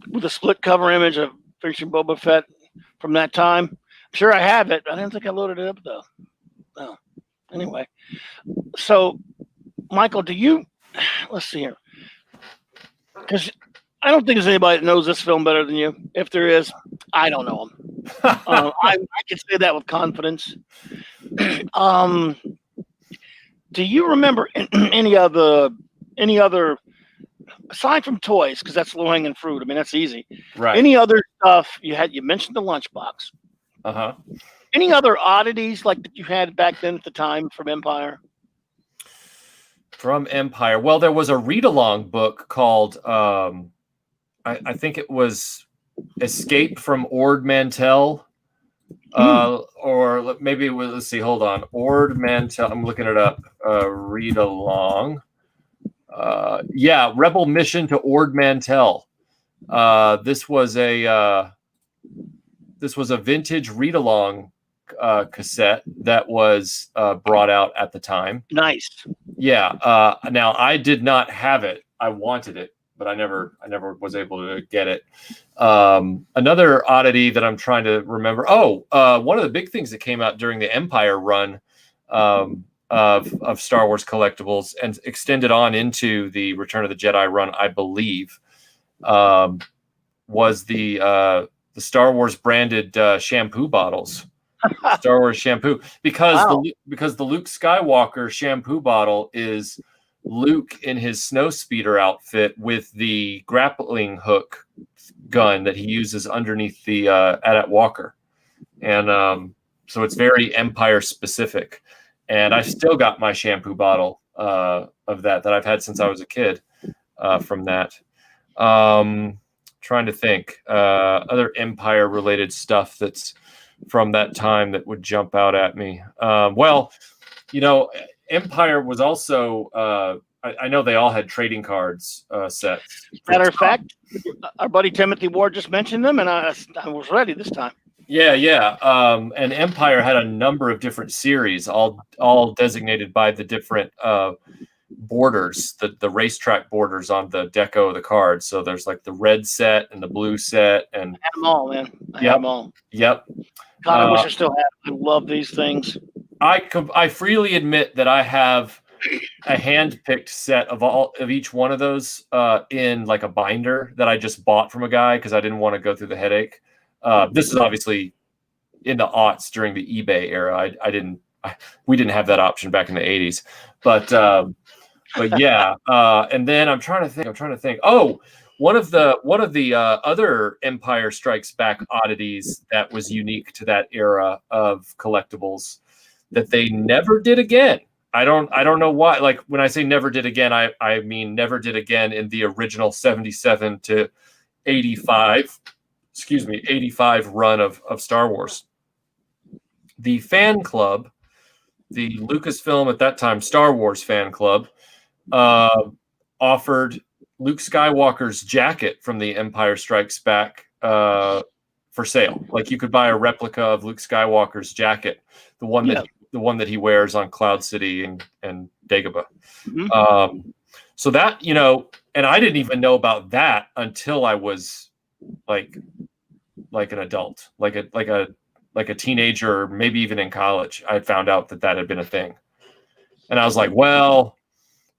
with a split cover image of Featuring Boba Fett from that time. I'm sure I have it. I didn't think I loaded it up though. Oh, anyway. So, Michael, let's see here. Because I don't think there's anybody that knows this film better than you. If there is, I don't know him. I can say that with confidence. Do you remember any other, aside from toys, because that's low-hanging fruit? I mean, that's easy. Right. Any other stuff you had? You mentioned the lunchbox. Any other oddities like that you had back then at the time from Empire? From Empire. Well, there was a read-along book called, I think it was Escape from Ord Mantell. Or maybe it was, let's see, hold on. Ord Mantell. I'm looking it up. Read-along. Rebel Mission to Ord Mantell. This was a vintage read-along cassette that was brought out at the time. Nice. Yeah. Now I did not have it. I wanted it, but I never was able to get it. Another oddity that I'm trying to remember. One of the big things that came out during the Empire run of Star Wars collectibles and extended on into the Return of the Jedi run, I believe, was the Star Wars branded shampoo bottles. Star Wars shampoo, because the Luke Skywalker shampoo bottle is Luke in his snowspeeder outfit with the grappling hook gun that he uses underneath the Adat Walker, and so it's very Empire specific. And I still got my shampoo bottle of that I've had since I was a kid. From that, trying to think other Empire related stuff that's from that time that would jump out at me. Well, Empire was also, I know they all had trading cards sets. Matter of fact, our buddy Timothy Ward just mentioned them, and I was ready this time. Yeah. And Empire had a number of different series, all designated by the different borders, the racetrack borders on the deco of the cards. So there's like the red set and the blue set, and I had them all, man. I had them all. Yep. God, I wish I still had. I love these things. I freely admit that I have a hand-picked set of each one of those in like a binder that I just bought from a guy because I didn't want to go through the headache. This is obviously in the aughts during the eBay era. I didn't we didn't have that option back in the 80s, but yeah. And then I'm trying to think. Oh, one of the other Empire Strikes Back oddities that was unique to that era of collectibles that they never did again. I don't know why. Like, when I say never did again, I mean never did again in the original 77 to 85 run of Star Wars. The fan club, the Lucasfilm at that time Star Wars fan club, offered Luke Skywalker's jacket from the Empire Strikes Back for sale. Like, you could buy a replica of Luke Skywalker's jacket, the one that he wears on Cloud City and Dagobah. Mm-hmm. So that, you know, and I didn't even know about that until I was like an adult, like a teenager, or maybe even in college. I found out that had been a thing, and I was like, well,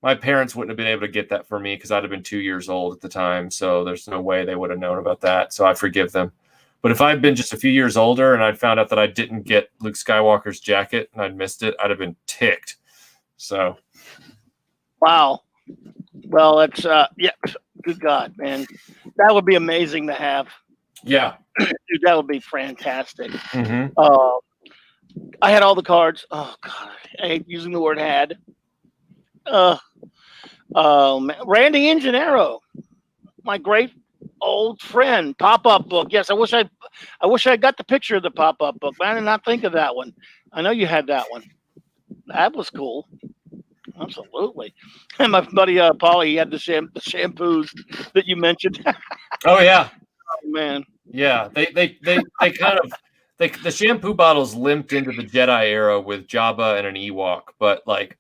my parents wouldn't have been able to get that for me because I'd have been 2 years old at the time. So there's no way they would have known about that. So I forgive them. But if I'd been just a few years older and I'd found out that I didn't get Luke Skywalker's jacket and I'd missed it, I'd have been ticked. So. Wow. Well, it's yeah. Good God, man, that would be amazing to have. Yeah. Dude, that would be fantastic. Mm-hmm. I had all the cards. Oh God, I hate using the word had. Randy Ingenero, my great old friend, pop-up book. Yes, I wish I got the picture of the pop-up book, but I did not think of that one. I know you had that one. That was cool. Absolutely. And my buddy Paulie, he had the shampoos that you mentioned. Oh yeah. Oh man. Yeah, they kind of the shampoo bottles limped into the Jedi era with Jabba and an Ewok, but like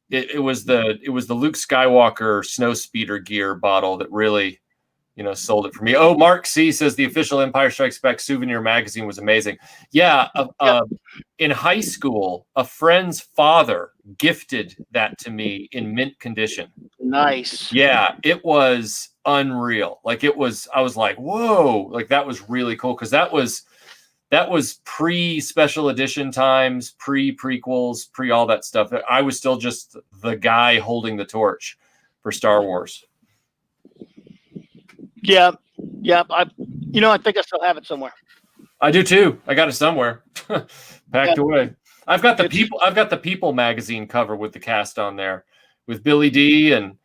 it was the Luke Skywalker snow speeder gear bottle that really, you know, sold it for me. Oh, Mark C says the official Empire Strikes Back souvenir magazine was amazing. Yeah, in high school, a friend's father gifted that to me in mint condition. Nice. Yeah, it was unreal. Like, I was like, whoa, like that was really cool, because that was pre-special edition times, pre-prequels, pre all that stuff. I was still just the guy holding the torch for Star Wars. Yeah. I think I still have it somewhere. I do too. I got it somewhere, packed away. I've got the People magazine cover with the cast on there, with Billy D and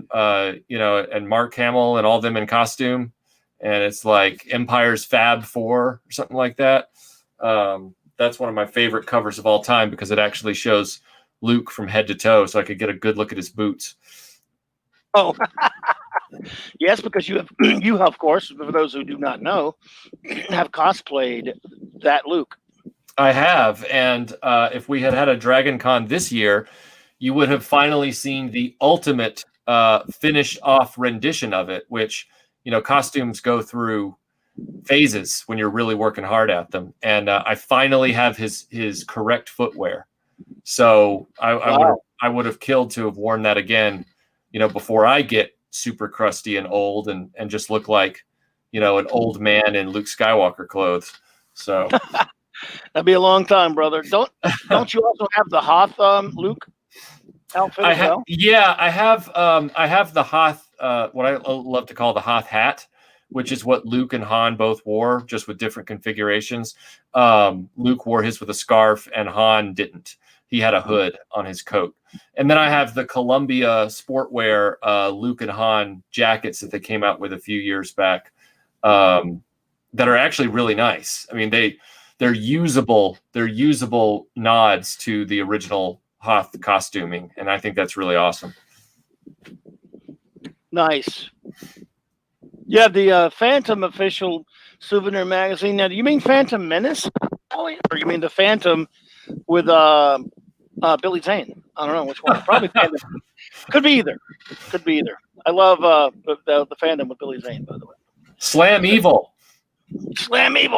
Mark Hamill and all them in costume. And it's like Empire's Fab Four or something like that. That's one of my favorite covers of all time, because it actually shows Luke from head to toe, so I could get a good look at his boots. Oh, yes, because you have, of course, for those who do not know, have cosplayed that Luke. I have, and if we had a Dragon Con this year, you would have finally seen the ultimate finished off rendition of it, which, you know, costumes go through phases when you're really working hard at them. And I finally have his correct footwear. So I would have killed to have worn that again, you know, before I get super crusty and old and just look like, you know, an old man in Luke Skywalker clothes. So that'd be a long time, brother. Don't you also have the Hoth Luke outfit as well? Yeah, I have the Hoth, what I love to call the Hoth hat, which is what Luke and Han both wore, just with different configurations. Luke wore his with a scarf and Han didn't. He had a hood on his coat. And then I have the Columbia sportwear Luke and Han jackets that they came out with a few years back, that are actually really nice. I mean, they're usable nods to the original Hoth costuming, and I think that's really awesome. Nice. Yeah, the Phantom official souvenir magazine. Now, do you mean Phantom Menace, or you mean the Phantom with Billy Zane? I don't know which one. Probably Phantom. Could be either. I love the Phantom with Billy Zane, by the way. Slam Evil.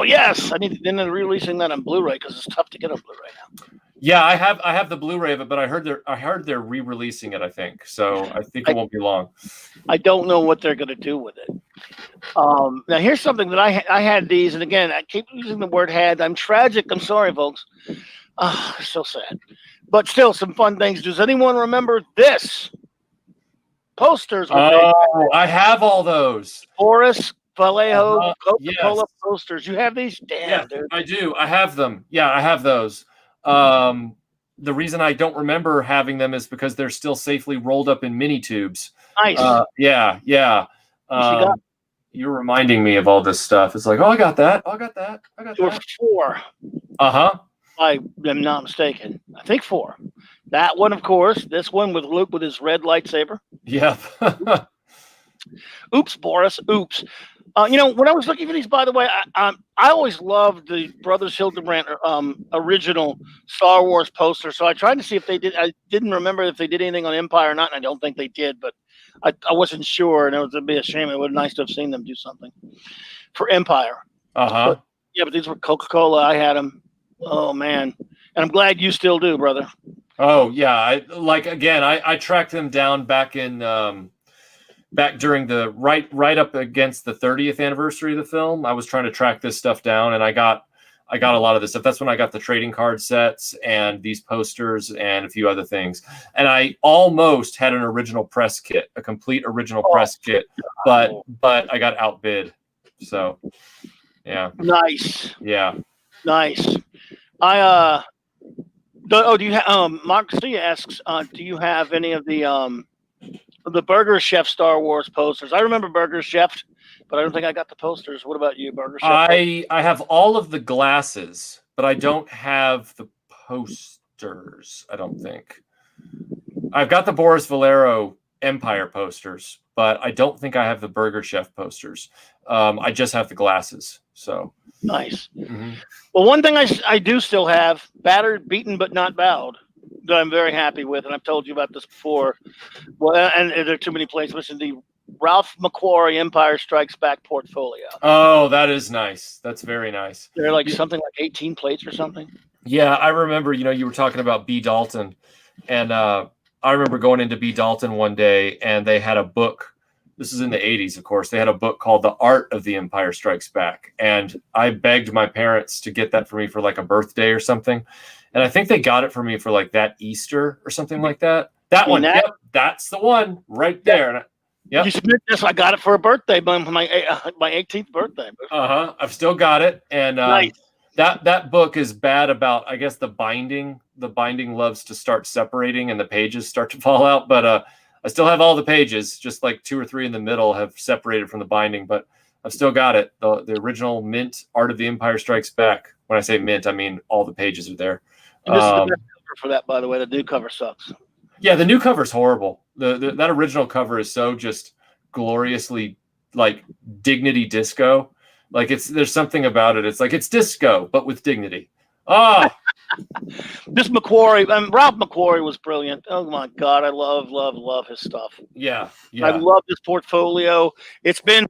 Yes, they're releasing that on Blu-ray because it's tough to get on Blu-ray now. Yeah, I have the Blu-ray of it, but I heard they're re-releasing it, I think. So I think it won't be long. I don't know what they're going to do with it. Now here's something that I had these, and again, I keep using the word had. I'm tragic. I'm sorry, folks. So sad. But still, some fun things. Does anyone remember this? Posters were big. Oh, I have all those. Boris Vallejo Yes. Coca-Cola posters. You have these? Damn, Yeah, dude. I do. I have them. Yeah, I have those. The reason I don't remember having them is because they're still safely rolled up in mini tubes. Nice. Yeah. You're reminding me of all this stuff. It's like, oh, I got that. Oh, I got that. I got There were that. 4. Uh-huh. I am not mistaken. I think 4. That one, of course. This one with Luke with his red lightsaber. Yeah. Oops, Boris. Oops. When I was looking for these, by the way, I always loved the Brothers Hildebrand original Star Wars poster. So I tried to see if they did. I didn't remember if they did anything on Empire or not, and I don't think they did. But I wasn't sure, and it would be a shame. It would be nice to have seen them do something for Empire. Uh-huh. But these were Coca-Cola. I had them. Oh man, and I'm glad you still do, brother. Oh yeah. I tracked them down back in back during the right up against the 30th anniversary of the film. I was trying to track this stuff down, and I got a lot of this stuff. That's when I got the trading card sets and these posters and a few other things. And I almost had an original press kit, a complete original press kit, but I got outbid. So yeah. Nice. Yeah. Nice. Do you have Mark C asks, do you have any of the Burger Chef Star Wars posters? I remember Burger Chef, but I don't think I got the posters. What about you, Burger Chef? I have all of the glasses, but I don't have the posters, I don't think. I've got the Boris Vallejo Empire posters, but I don't think I have the Burger Chef posters. I just have the glasses. So nice. Mm-hmm. Well, one thing I do still have, battered, beaten, but not bowed, that I'm very happy with, and I've told you about this before. Well, and there are too many places. In the Ralph McQuarrie Empire Strikes Back portfolio. Oh, that is nice. That's very nice. They're like something like 18 plates or something. Yeah, I remember, you were talking about B. Dalton, and I remember going into B. Dalton one day, and they had a book. This is in the 80s, of course. They had a book called The Art of the Empire Strikes Back, and I begged my parents to get that for me for like a birthday or something. And I think they got it for me for like that Easter or something like that. That one. Yep, that's the one right there. Yeah. You submit this. I got it for a birthday, my 18th birthday. I've still got it, and nice. That book is bad about, I guess, the binding. The binding loves to start separating, and the pages start to fall out. But I still have all the pages. Just like 2 or 3 in the middle have separated from the binding, but I've still got it. The original mint Art of the Empire Strikes Back. When I say mint, I mean all the pages are there. And this is the best cover for that, by the way. The new cover sucks. Yeah, the new cover's horrible. That original cover is so just gloriously like dignity disco. Like there's something about it. It's like it's disco, but with dignity. Oh, this McQuarrie, Ralph McQuarrie was brilliant. Oh my God, I love his stuff. Yeah. I love this portfolio. It's been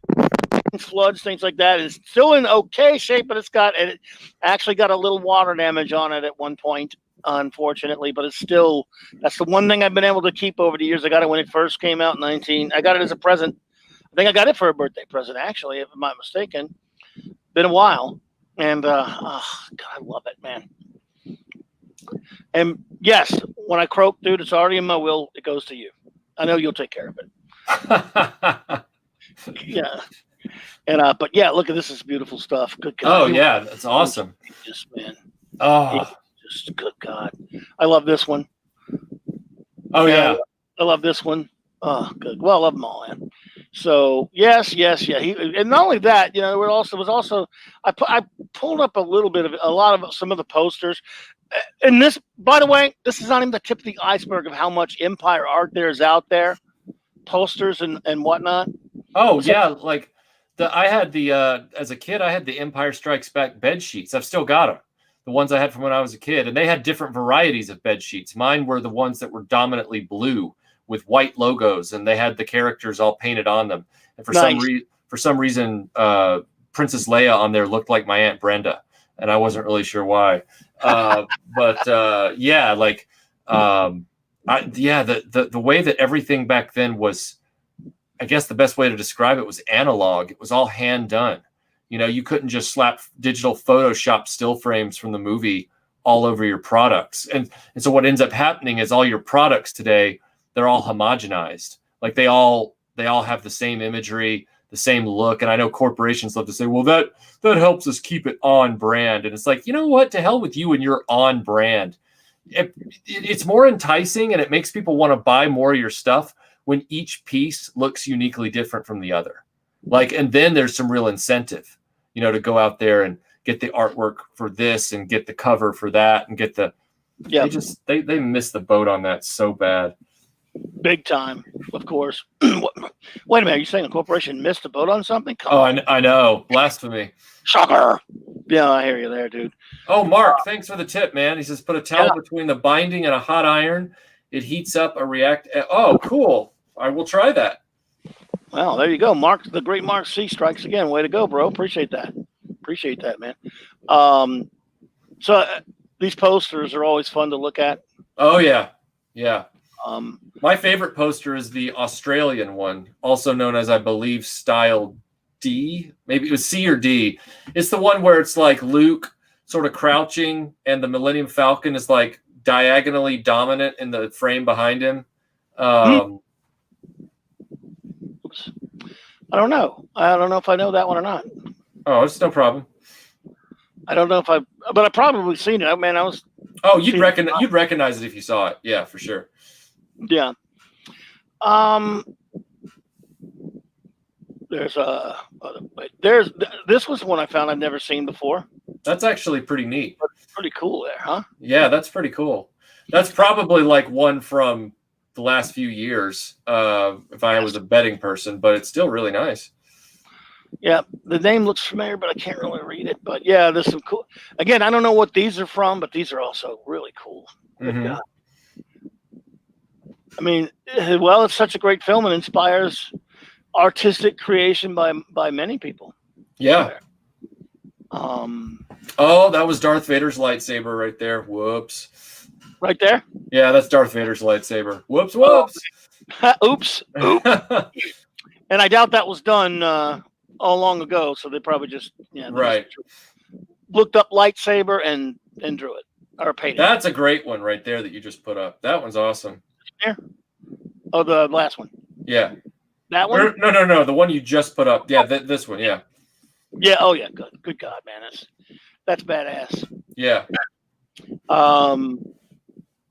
floods, things like that. It's still in okay shape, but it actually got a little water damage on it at one point, unfortunately. But it's still, that's the one thing I've been able to keep over the years. I got it when it first came out in I got it as a present. I think I got it for a birthday present, actually, if I'm not mistaken. Been a while, and God, I love it, man. And yes, when I croak, dude, it's already in my will. It goes to you. I know you'll take care of it. Yeah. And but yeah, look at this is beautiful stuff. Good God. Oh yeah, that's awesome. Just man. Oh, just good God. I love this one. Oh yeah. I love this one. Oh, good. Well, I love them all, man. So yes, yeah. And not only that, I pulled up a lot of some of the posters. And this, by the way, this is not even the tip of the iceberg of how much Empire art there is out there, posters and whatnot. Oh yeah, like I had as a kid, I had the Empire Strikes Back bed sheets. I've still got them, the ones I had from when I was a kid, and they had different varieties of bed sheets. Mine were the ones that were dominantly blue with white logos, and they had the characters all painted on them. And for some reason, Princess Leia on there looked like my Aunt Brenda, and I wasn't really sure why. Yeah, like the way that everything back then was, I guess the best way to describe it was analog. It was all hand done. You couldn't just slap digital Photoshop still frames from the movie all over your products. And so what ends up happening is all your products today, they're all homogenized. Like they all have the same imagery, the same look. And I know corporations love to say, well, that helps us keep it on brand. And it's like, you know what? To hell with you and your on brand. It's more enticing and it makes people want to buy more of your stuff when each piece looks uniquely different from the other. Like, and then there's some real incentive, you know, to go out there and get the artwork for this and get the cover for that and get the, they missed the boat on that so bad. Big time, of course. Wait a minute, are you saying the corporation missed the boat on something? Come on. I know. Blasphemy. Shocker. Yeah, I hear you there, dude. Oh, Mark, thanks for the tip, man. He says, put a towel between the binding and a hot iron. It heats up a react. Oh, cool. I will try that. Well, there you go. Mark, the great Mark C strikes again. Way to go, bro. Appreciate that. Appreciate that, man. So these posters are always fun to look at. Oh, yeah. Yeah. My favorite poster is the Australian one, also known as, I believe, Style D. Maybe it was C or D. It's the one where it's like Luke sort of crouching and the Millennium Falcon is like diagonally dominant in the frame behind him. Oops. I don't know. I don't know if I know that one or not. Oh, it's no problem. I don't know if but I've probably seen it. Man, I was. Oh, you'd recognize it if you saw it. Yeah, for sure. Yeah. This was one I found I've never seen before. That's actually pretty neat. Pretty cool there, huh? Yeah, that's pretty cool. That's probably like one from the last few years, if I was a betting person, but it's still really nice. Yeah, the name looks familiar, but I can't really read it. But yeah, there's some cool. Again, I don't know what these are from, but these are also really cool. Mm-hmm. I mean, well, it's such a great film and inspires artistic creation by many people. Yeah. Oh, that was Darth Vader's lightsaber right there. Whoops. Right there? Yeah, that's Darth Vader's lightsaber. Whoops, whoops. Oops. And I doubt that was done all long ago, so they probably just right. Looked up lightsaber and drew it or painted. That's a great one right there that you just put up. That one's awesome. Here? Oh, the last one. Yeah. That one? No. The one you just put up. Yeah, this one. Yeah. Yeah. Oh, yeah. Good God, man. That's badass. Yeah.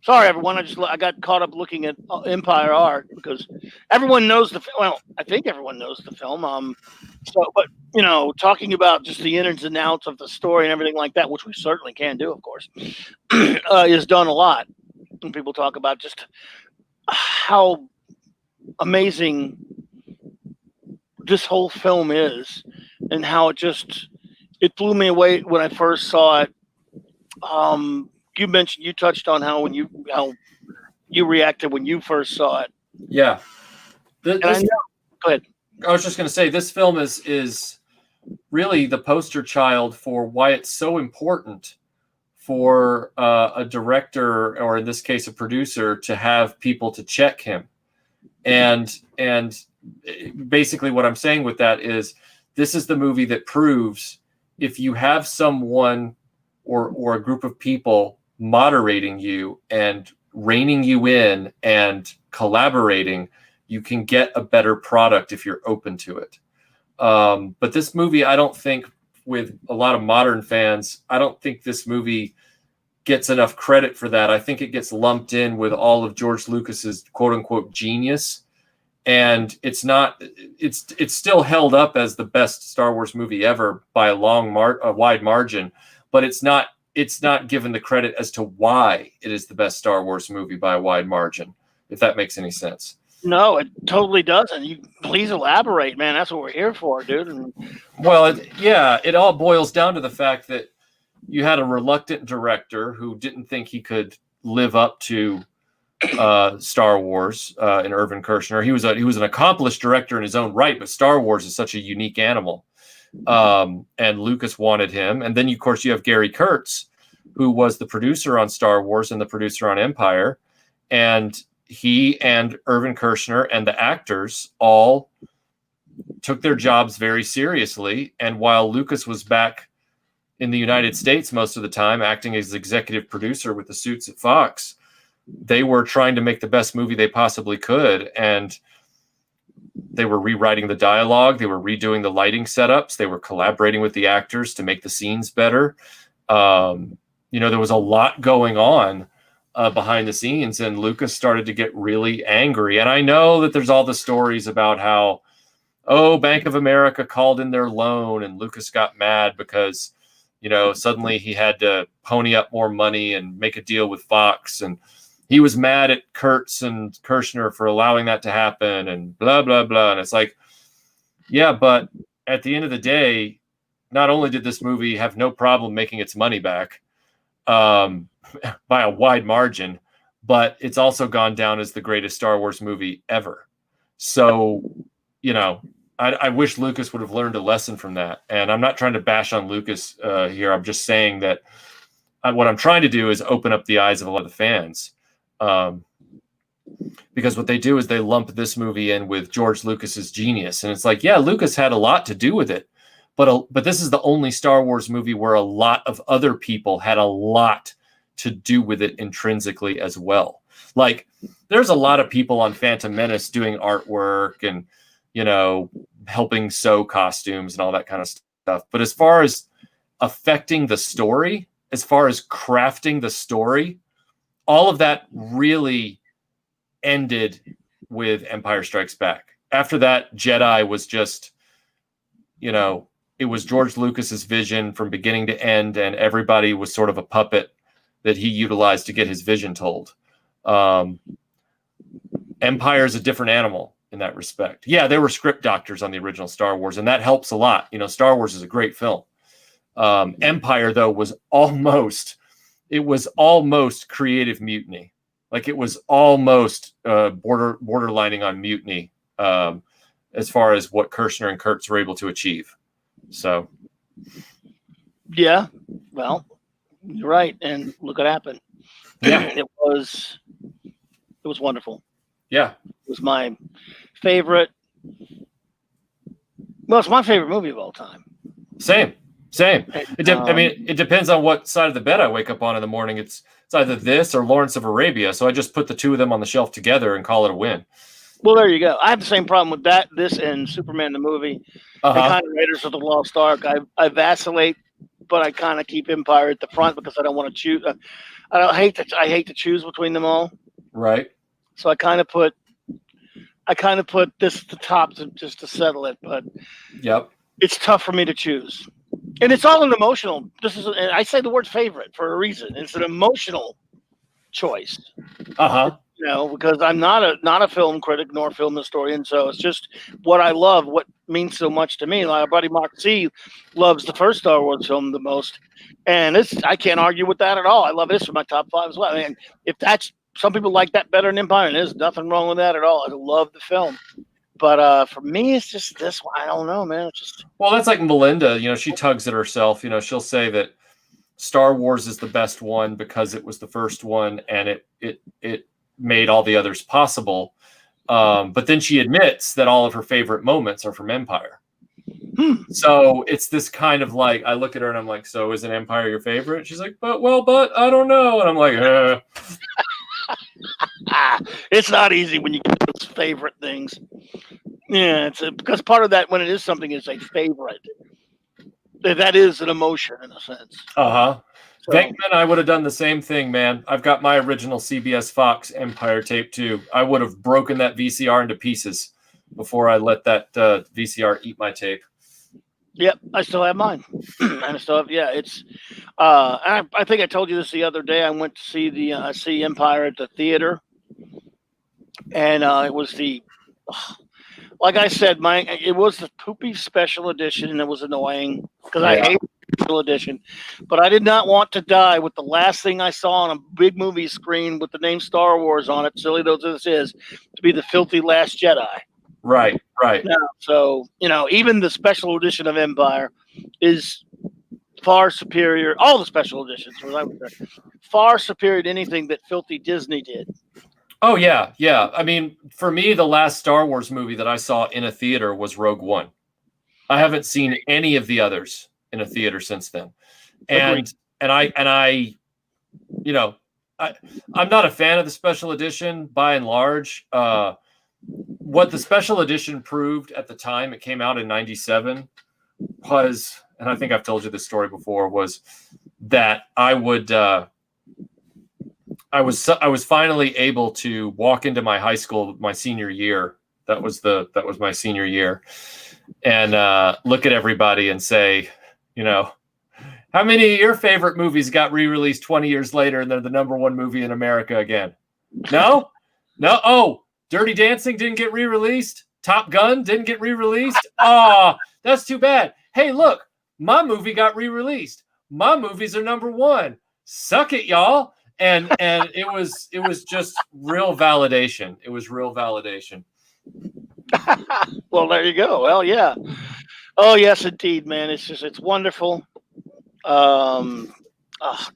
Sorry, everyone. I got caught up looking at Empire art because everyone knows the film. Well, I think everyone knows the film. But you know, talking about just the ins and outs of the story and everything like that, which we certainly can do, of course, is done a lot. When people talk about just how amazing this whole film is, and how it blew me away when I first saw it. You touched on how you reacted when you first saw it. Yeah. Go ahead. I was just going to say this film is really the poster child for why it's so important for a director, or in this case, a producer, to have people to check him. And basically what I'm saying with that is this is the movie that proves if you have someone or a group of people moderating you and reining you in and collaborating, you can get a better product if you're open to it. But this movie, I don't think, with a lot of modern fans, I don't think this movie gets enough credit for that. I think it gets lumped in with all of George Lucas's quote unquote genius. And it's still held up as the best Star Wars movie ever by a wide margin, but it's not given the credit as to why it is the best Star Wars movie by a wide margin, if that makes any sense. No, it totally doesn't. You please elaborate, man. That's what we're here for, dude. Well, it all boils down to the fact that you had a reluctant director who didn't think he could live up to Star Wars in Irvin Kershner. He was an accomplished director in his own right, but Star Wars is such a unique animal. And Lucas wanted him. And then, of course, you have Gary Kurtz, who was the producer on Star Wars and the producer on Empire. And he and Irvin Kershner and the actors all took their jobs very seriously. And while Lucas was back in the United States most of the time, acting as executive producer with the suits at Fox. They were trying to make the best movie they possibly could, and they were rewriting the dialogue. They were redoing the lighting setups. They were collaborating with the actors to make the scenes better. There was a lot going on behind the scenes, and Lucas started to get really angry. And I know that there's all the stories about how, Bank of America called in their loan, and Lucas got mad because, suddenly he had to pony up more money and make a deal with Fox, and he was mad at Kurtz and Kirshner for allowing that to happen, and blah, blah, blah. And it's like, yeah, but at the end of the day, not only did this movie have no problem making its money back by a wide margin, but it's also gone down as the greatest Star Wars movie ever. So, I wish Lucas would have learned a lesson from that. And I'm not trying to bash on Lucas here. I'm just saying that what I'm trying to do is open up the eyes of a lot of the fans. Because what they do is they lump this movie in with George Lucas's genius. And it's like, yeah, Lucas had a lot to do with it. But this is the only Star Wars movie where a lot of other people had a lot to do with it intrinsically as well. Like, there's a lot of people on Phantom Menace doing artwork and, helping sew costumes and all that kind of stuff. But as far as affecting the story, as far as crafting the story, all of that really ended with Empire Strikes Back. After that, Jedi was just, it was George Lucas's vision from beginning to end, and everybody was sort of a puppet that he utilized to get his vision told. Empire is a different animal in that respect. Yeah, there were script doctors on the original Star Wars, and that helps a lot. Star Wars is a great film. Empire, though, was almost creative mutiny. Like, it was almost borderlining on mutiny as far as what Kirshner and Kurtz were able to achieve. So, yeah, well, you're right, and look what happened. Yeah, it was wonderful. Yeah, it was my favorite. Well, it's my favorite movie of all time. Same. It depends on what side of the bed I wake up on in the morning. It's either this or Lawrence of Arabia. So I just put the two of them on the shelf together and call it a win. Well, there you go. I have the same problem with this and Superman the movie. And kind of Raiders of the Lost Ark. I vacillate, but I kind of keep Empire at the front because I don't want to choose. I hate to choose between them all. Right. So I kind of put this at the top just to settle it. But yep, it's tough for me to choose. And it's all an emotional. And I say the word favorite for a reason. It's an emotional choice. Because I'm not a film critic nor film historian, so it's just what I love, what means so much to me. Like our buddy Mark C loves the first Star Wars film the most, and I can't argue with that at all. I love this for my top 5 as well. And if that's some people like that better than Empire, and there's nothing wrong with that at all. I love the film. But for me, it's just this one. I don't know, man. It's just that's like Melinda. She tugs at herself. She'll say that Star Wars is the best one because it was the first one, and it made all the others possible. But then she admits that all of her favorite moments are from Empire. So it's this kind of like, I look at her and I'm like, so isn't Empire your favorite? She's like, but I don't know. And I'm like, It's not easy when you get those favorite things. Yeah, because part of that, when it is something is a favorite, that is an emotion in a sense. So, Venkman, I would have done the same thing, man. I've got my original CBS Fox Empire tape too. I would have broken that VCR into pieces before I let that VCR eat my tape. Yep, I still have mine. And I still have, it's. I think I told you this the other day. I went to see Empire at the theater, and it was like I said, it was the poopy special edition, and it was annoying because I hate the special edition. But I did not want to die with the last thing I saw on a big movie screen with the name Star Wars on it, silly though this is, to be the filthy Last Jedi. Right. Yeah, so, even the special edition of Empire is far superior. All the special editions, far superior to anything that filthy Disney did. Oh, yeah. I mean, for me, the last Star Wars movie that I saw in a theater was Rogue One. I haven't seen any of the others in a theater since then. And I, you know, I'm not a fan of the special edition by and large. What the special edition proved at the time it came out in '97 was, and I think I've told you this story before, was that I was finally able to walk into my high school my senior year. That was my senior year, and look at everybody and say, you know, how many of your favorite movies got re-released 20 years later and they're the #1 movie in America again? No? Oh, Dirty Dancing didn't get re-released? Top Gun didn't get re-released? Oh, that's too bad. Hey, look, my movie got re-released. My movies are #1. Suck it, y'all. And it was just real validation. It was real validation. Well, there you go. Well, yeah. Oh, yes, indeed, man. It's wonderful. Oh,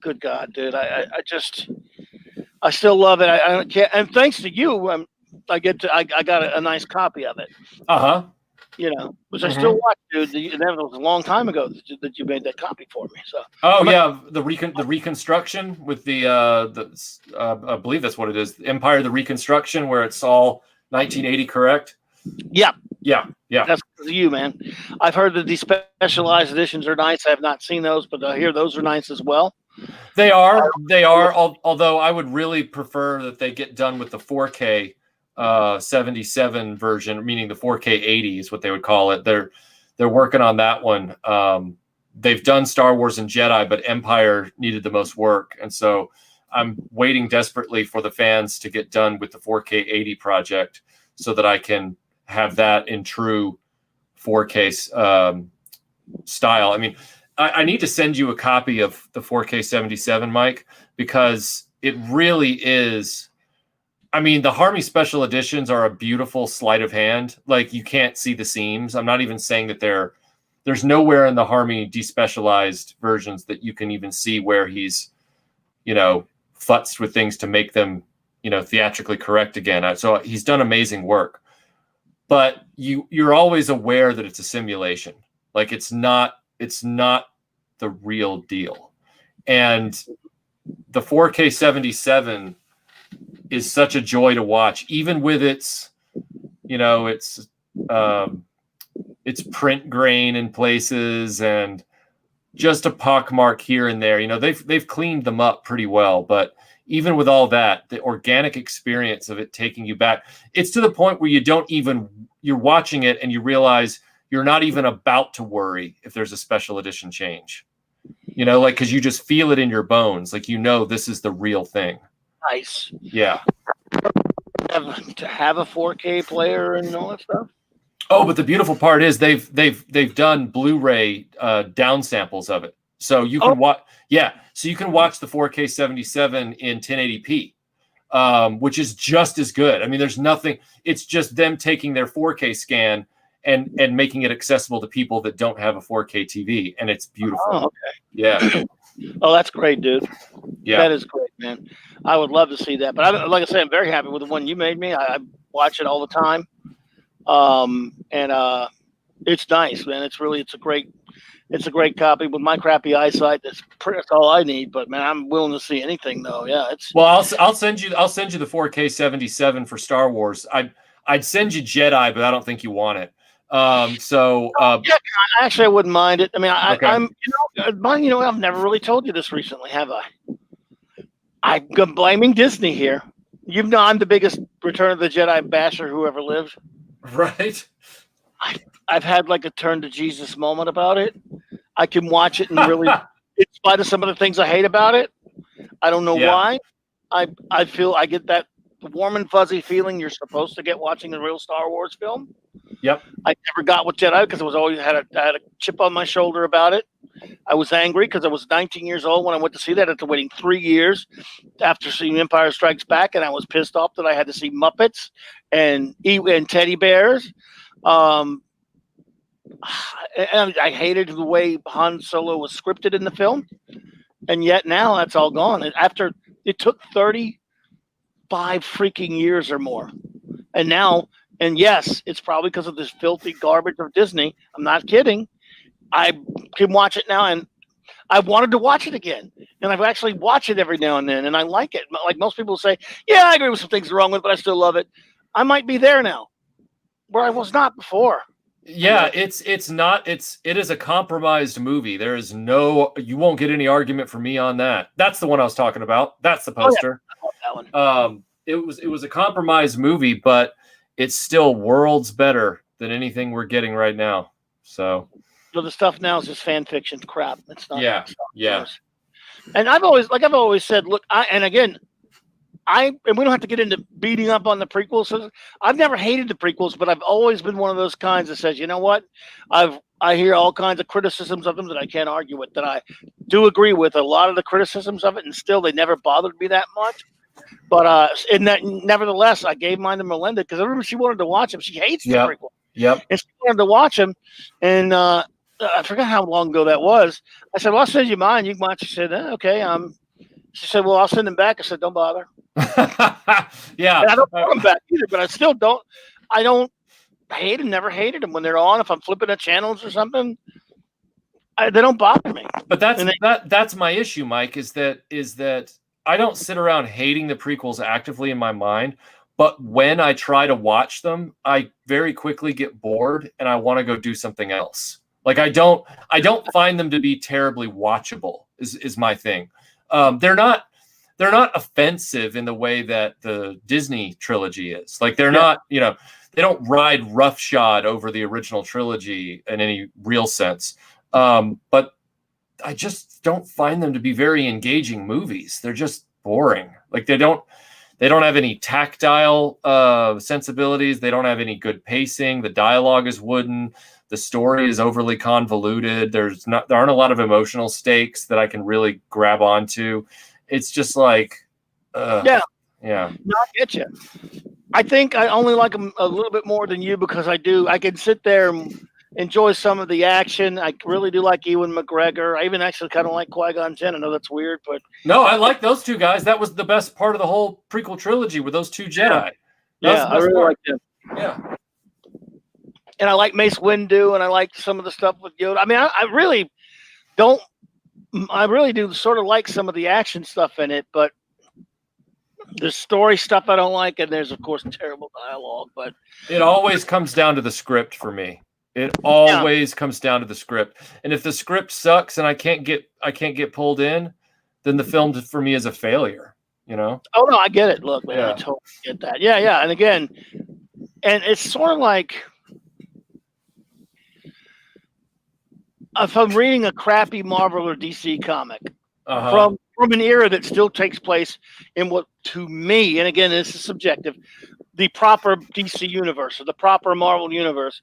good God, dude. I still love it. I can't, and thanks to you, I got a nice copy of it. You know, which I still watch, dude. That was a long time ago that you made that copy for me. So. The reconstruction with the I believe that's what it is. Empire the Reconstruction, where it's all 1980 correct. Yeah. That's you, man. I've heard that these specialized editions are nice. I have not seen those, but I hear those are nice as well. They are. Although I would really prefer that they get done with the 4K 77 version, meaning the 4K 80 is what they would call it. They're working on that one. They've done Star Wars and Jedi, but Empire needed the most work, and so I'm waiting desperately for the fans to get done with the 4K 80 project so that I can have that in true 4K style. I mean, I need to send you a copy of the 4K 77, Mike, because it really is. I mean, the Harmy special editions are a beautiful sleight of hand. Like, you can't see the seams. I'm not even saying that there's nowhere in the Harmy despecialized versions that you can even see where he's, you know, futzed with things to make them, you know, theatrically correct again. So he's done amazing work. But you're always aware that it's a simulation. Like, it's not the real deal. And the 4K 77 is such a joy to watch, even with its, you know, its print grain in places and just a pockmark here and there. You know, they've cleaned them up pretty well, but even with all that, the organic experience of it taking you back, it's to the point where you're watching it and you realize you're not even about to worry if there's a special edition change, you know, like, cause you just feel it in your bones. Like, you know, this is the real thing. Nice. Yeah. To have a 4K player and all that stuff. Oh, but the beautiful part is they've done Blu-ray down samples of it. So you can watch, so you can watch the 4K 77 in 1080p, which is just as good. I mean, there's nothing. It's just them taking their 4K scan and making it accessible to people that don't have a 4K TV, and it's beautiful. Oh, okay. Yeah. Oh, that's great, dude. Yeah, that is great, man. I would love to see that, but like I said, I'm very happy with the one you made me. I watch it all the time, and it's nice, man. It's a great copy. With my crappy eyesight, that's all I need. But man, I'm willing to see anything, though. Yeah, it's. Well, I'll send you the 4K 77 for Star Wars. I'd send you Jedi, but I don't think you want it. Yeah, actually, I wouldn't mind it. I mean, Okay. I'm, I've never really told you this recently, have I? I'm blaming Disney here. You know, I'm the biggest Return of the Jedi basher who ever lived. Right. I've had like a turn to Jesus moment about it. I can watch it and really, in spite of some of the things I hate about it, I don't know why. I feel I get that warm and fuzzy feeling you're supposed to get watching a real Star Wars film. Yep. I never got with Jedi because I had a chip on my shoulder about it. I was angry because I was 19 years old when I went to see that after waiting 3 years after seeing Empire Strikes Back, and I was pissed off that I had to see Muppets and teddy bears. And I hated the way Han Solo was scripted in the film, and yet now that's all gone. And after it took 35 freaking years or more, and now. And yes, it's probably because of this filthy garbage of Disney. I'm not kidding. I can watch it now, and I wanted to watch it again, and I've actually watched it every now and then, and I like it. Like most people say, yeah, I agree with some things wrong with it, but I still love it. I might be there now, where I was not before. Yeah, it is a compromised movie. There is you won't get any argument from me on that. That's the one I was talking about. That's the poster. Oh, yeah. I love that one. It was a compromised movie, but it's still worlds better than anything we're getting right now. So the stuff now is just fan fiction crap. It's not. Yeah. And I've always said, look, and we don't have to get into beating up on the prequels. So I've never hated the prequels, but I've always been one of those kinds that says, you know what? I hear all kinds of criticisms of them that I can't argue with, that I do agree with a lot of the criticisms of it, and still they never bothered me that much. But nevertheless, I gave mine to Melinda because I remember she wanted to watch them. She hates the prequel. Yep. And she wanted to watch them, and I forgot how long ago that was. I said, well, I'll send you mine. You can watch. She said, okay. She said, well, I'll send them back. I said, don't bother. Yeah. And I don't want them back either, but I don't hate them, never hated them when they're on. If I'm flipping the channels or something, they don't bother me. But that's my issue, Mike, is that I don't sit around hating the prequels actively in my mind, but when I try to watch them, I very quickly get bored and I want to go do something else. Like I don't find them to be terribly watchable is my thing. They're not offensive in the way that the Disney trilogy is. Like they're not, they don't ride roughshod over the original trilogy in any real sense. But I just don't find them to be very engaging movies. They're just boring. Like they don't have any tactile sensibilities. They don't have any good pacing. The dialogue is wooden. The story is overly convoluted. There aren't a lot of emotional stakes that I can really grab onto. It's just like, yeah. No, I get you. I think I only like them a little bit more than you because I can sit there and enjoy some of the action. I really do like Ewan McGregor. I even actually kind of like Qui-Gon Jinn. I know that's weird, but no, I like those two guys. That was the best part of the whole prequel trilogy with those two Jedi. Yeah, I really like them. Yeah. And I like Mace Windu, and I like some of the stuff with Yoda. I mean, I really do sort of like some of the action stuff in it, but the story stuff I don't like, and there's of course terrible dialogue. But it always comes down to the script for me. It always comes down to the script, and if the script sucks and I can't get pulled in, then the film for me is a failure. Oh no, I get it. Look, man, I totally get that. Yeah, and again, and it's sort of like, if I'm reading a crappy Marvel or DC comic from an era that still takes place in what, to me, and again, this is subjective, the proper DC universe or the proper Marvel universe,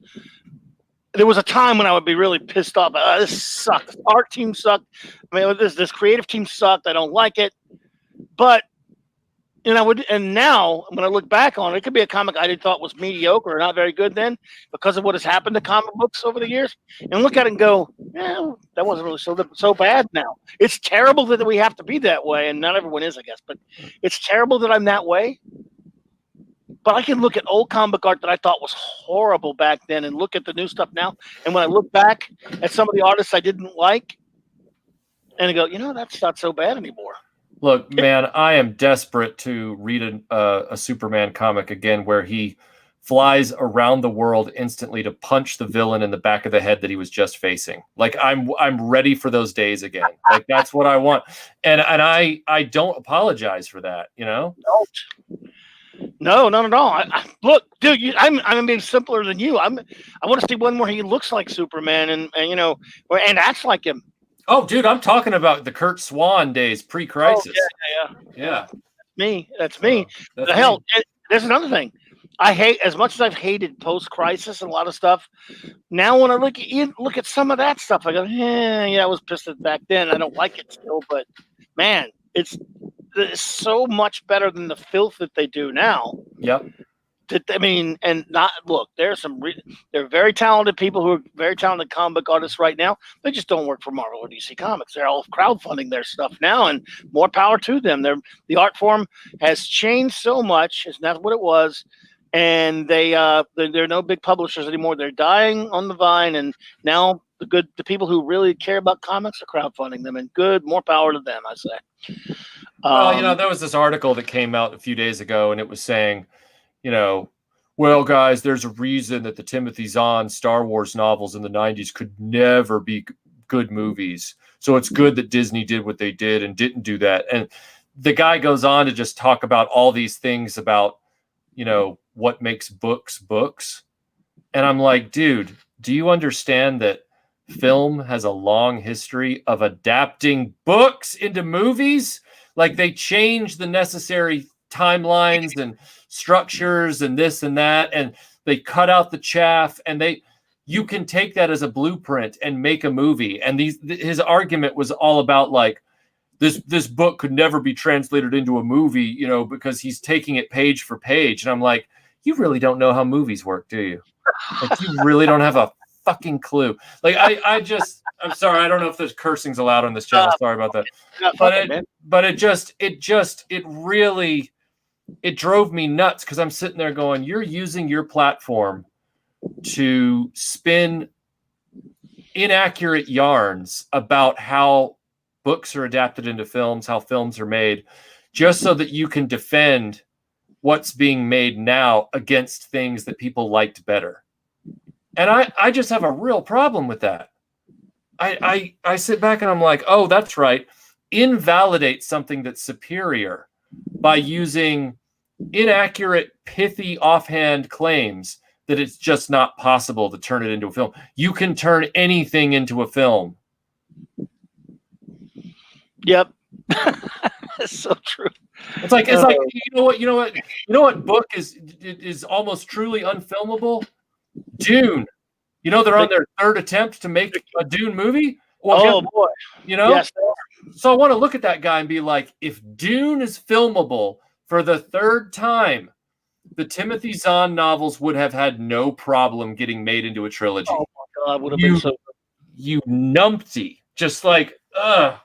there was a time when I would be really pissed off. This sucks. Art team sucked. I mean, this creative team sucked. I don't like it. But and now when I look back on it, it could be a comic I thought was mediocre or not very good then because of what has happened to comic books over the years, and look at it and go, that wasn't really so bad now. It's terrible that we have to be that way, and not everyone is, I guess, but it's terrible that I'm that way. But I can look at old comic art that I thought was horrible back then and look at the new stuff now, and when I look back at some of the artists I didn't like, and I go, that's not so bad anymore. Look, man, I am desperate to read a Superman comic again where he flies around the world instantly to punch the villain in the back of the head that he was just facing. Like I'm ready for those days again. Like that's what I want, and I don't apologize for that. No, not at all. Look, dude, I'm being simpler than you. I want to see one where he looks like Superman and acts like him. Oh, dude, I'm talking about the Kurt Swan days pre-crisis. Oh, yeah. That's me. That's hell, me. There's another thing. I hate, as much as I've hated post-crisis and a lot of stuff. Now, when I look at some of that stuff, I go, I was pissed at back then. I don't like it still, but man, it's so much better than the filth that they do now. Yep. They're very talented people who are very talented comic book artists right now. They just don't work for Marvel or DC Comics. They're all crowdfunding their stuff now, and more power to them. The art form has changed so much. It's not what it was, and they're no big publishers anymore. They're dying on the vine, and now the people who really care about comics are crowdfunding them, and more power to them, I say. Well, there was this article that came out a few days ago, and it was saying, well, guys, there's a reason that the Timothy Zahn Star Wars novels in the 90s could never be good movies. So it's good that Disney did what they did and didn't do that. And the guy goes on to just talk about all these things about, what makes books. And I'm like, dude, do you understand that film has a long history of adapting books into movies? Like, they change the necessary timelines and structures and this and that, and they cut out the chaff, and you can take that as a blueprint and make a movie. And his argument was all about like, this book could never be translated into a movie, because he's taking it page for page. And I'm like, you really don't know how movies work, do you? Like, you really don't have a fucking clue. Like, I'm sorry, I don't know if there's cursing's allowed on this channel. Sorry about that. But it really drove me nuts, because I'm sitting there going, you're using your platform to spin inaccurate yarns about how books are adapted into films, how films are made, just so that you can defend what's being made now against things that people liked better. And I just have a real problem with that. I sit back and I'm like, oh, that's right. Invalidate something that's superior by using inaccurate, pithy, offhand claims that it's just not possible to turn it into a film. You can turn anything into a film. Yep. That's so true. It's like you know what book is almost truly unfilmable? Dune. They're on their third attempt to make a Dune movie. Well, boy. Yes. So I want to look at that guy and be like, if Dune is filmable for the third time, the Timothy Zahn novels would have had no problem getting made into a trilogy. Oh my God, would have been so. You numpty. Just like, ugh.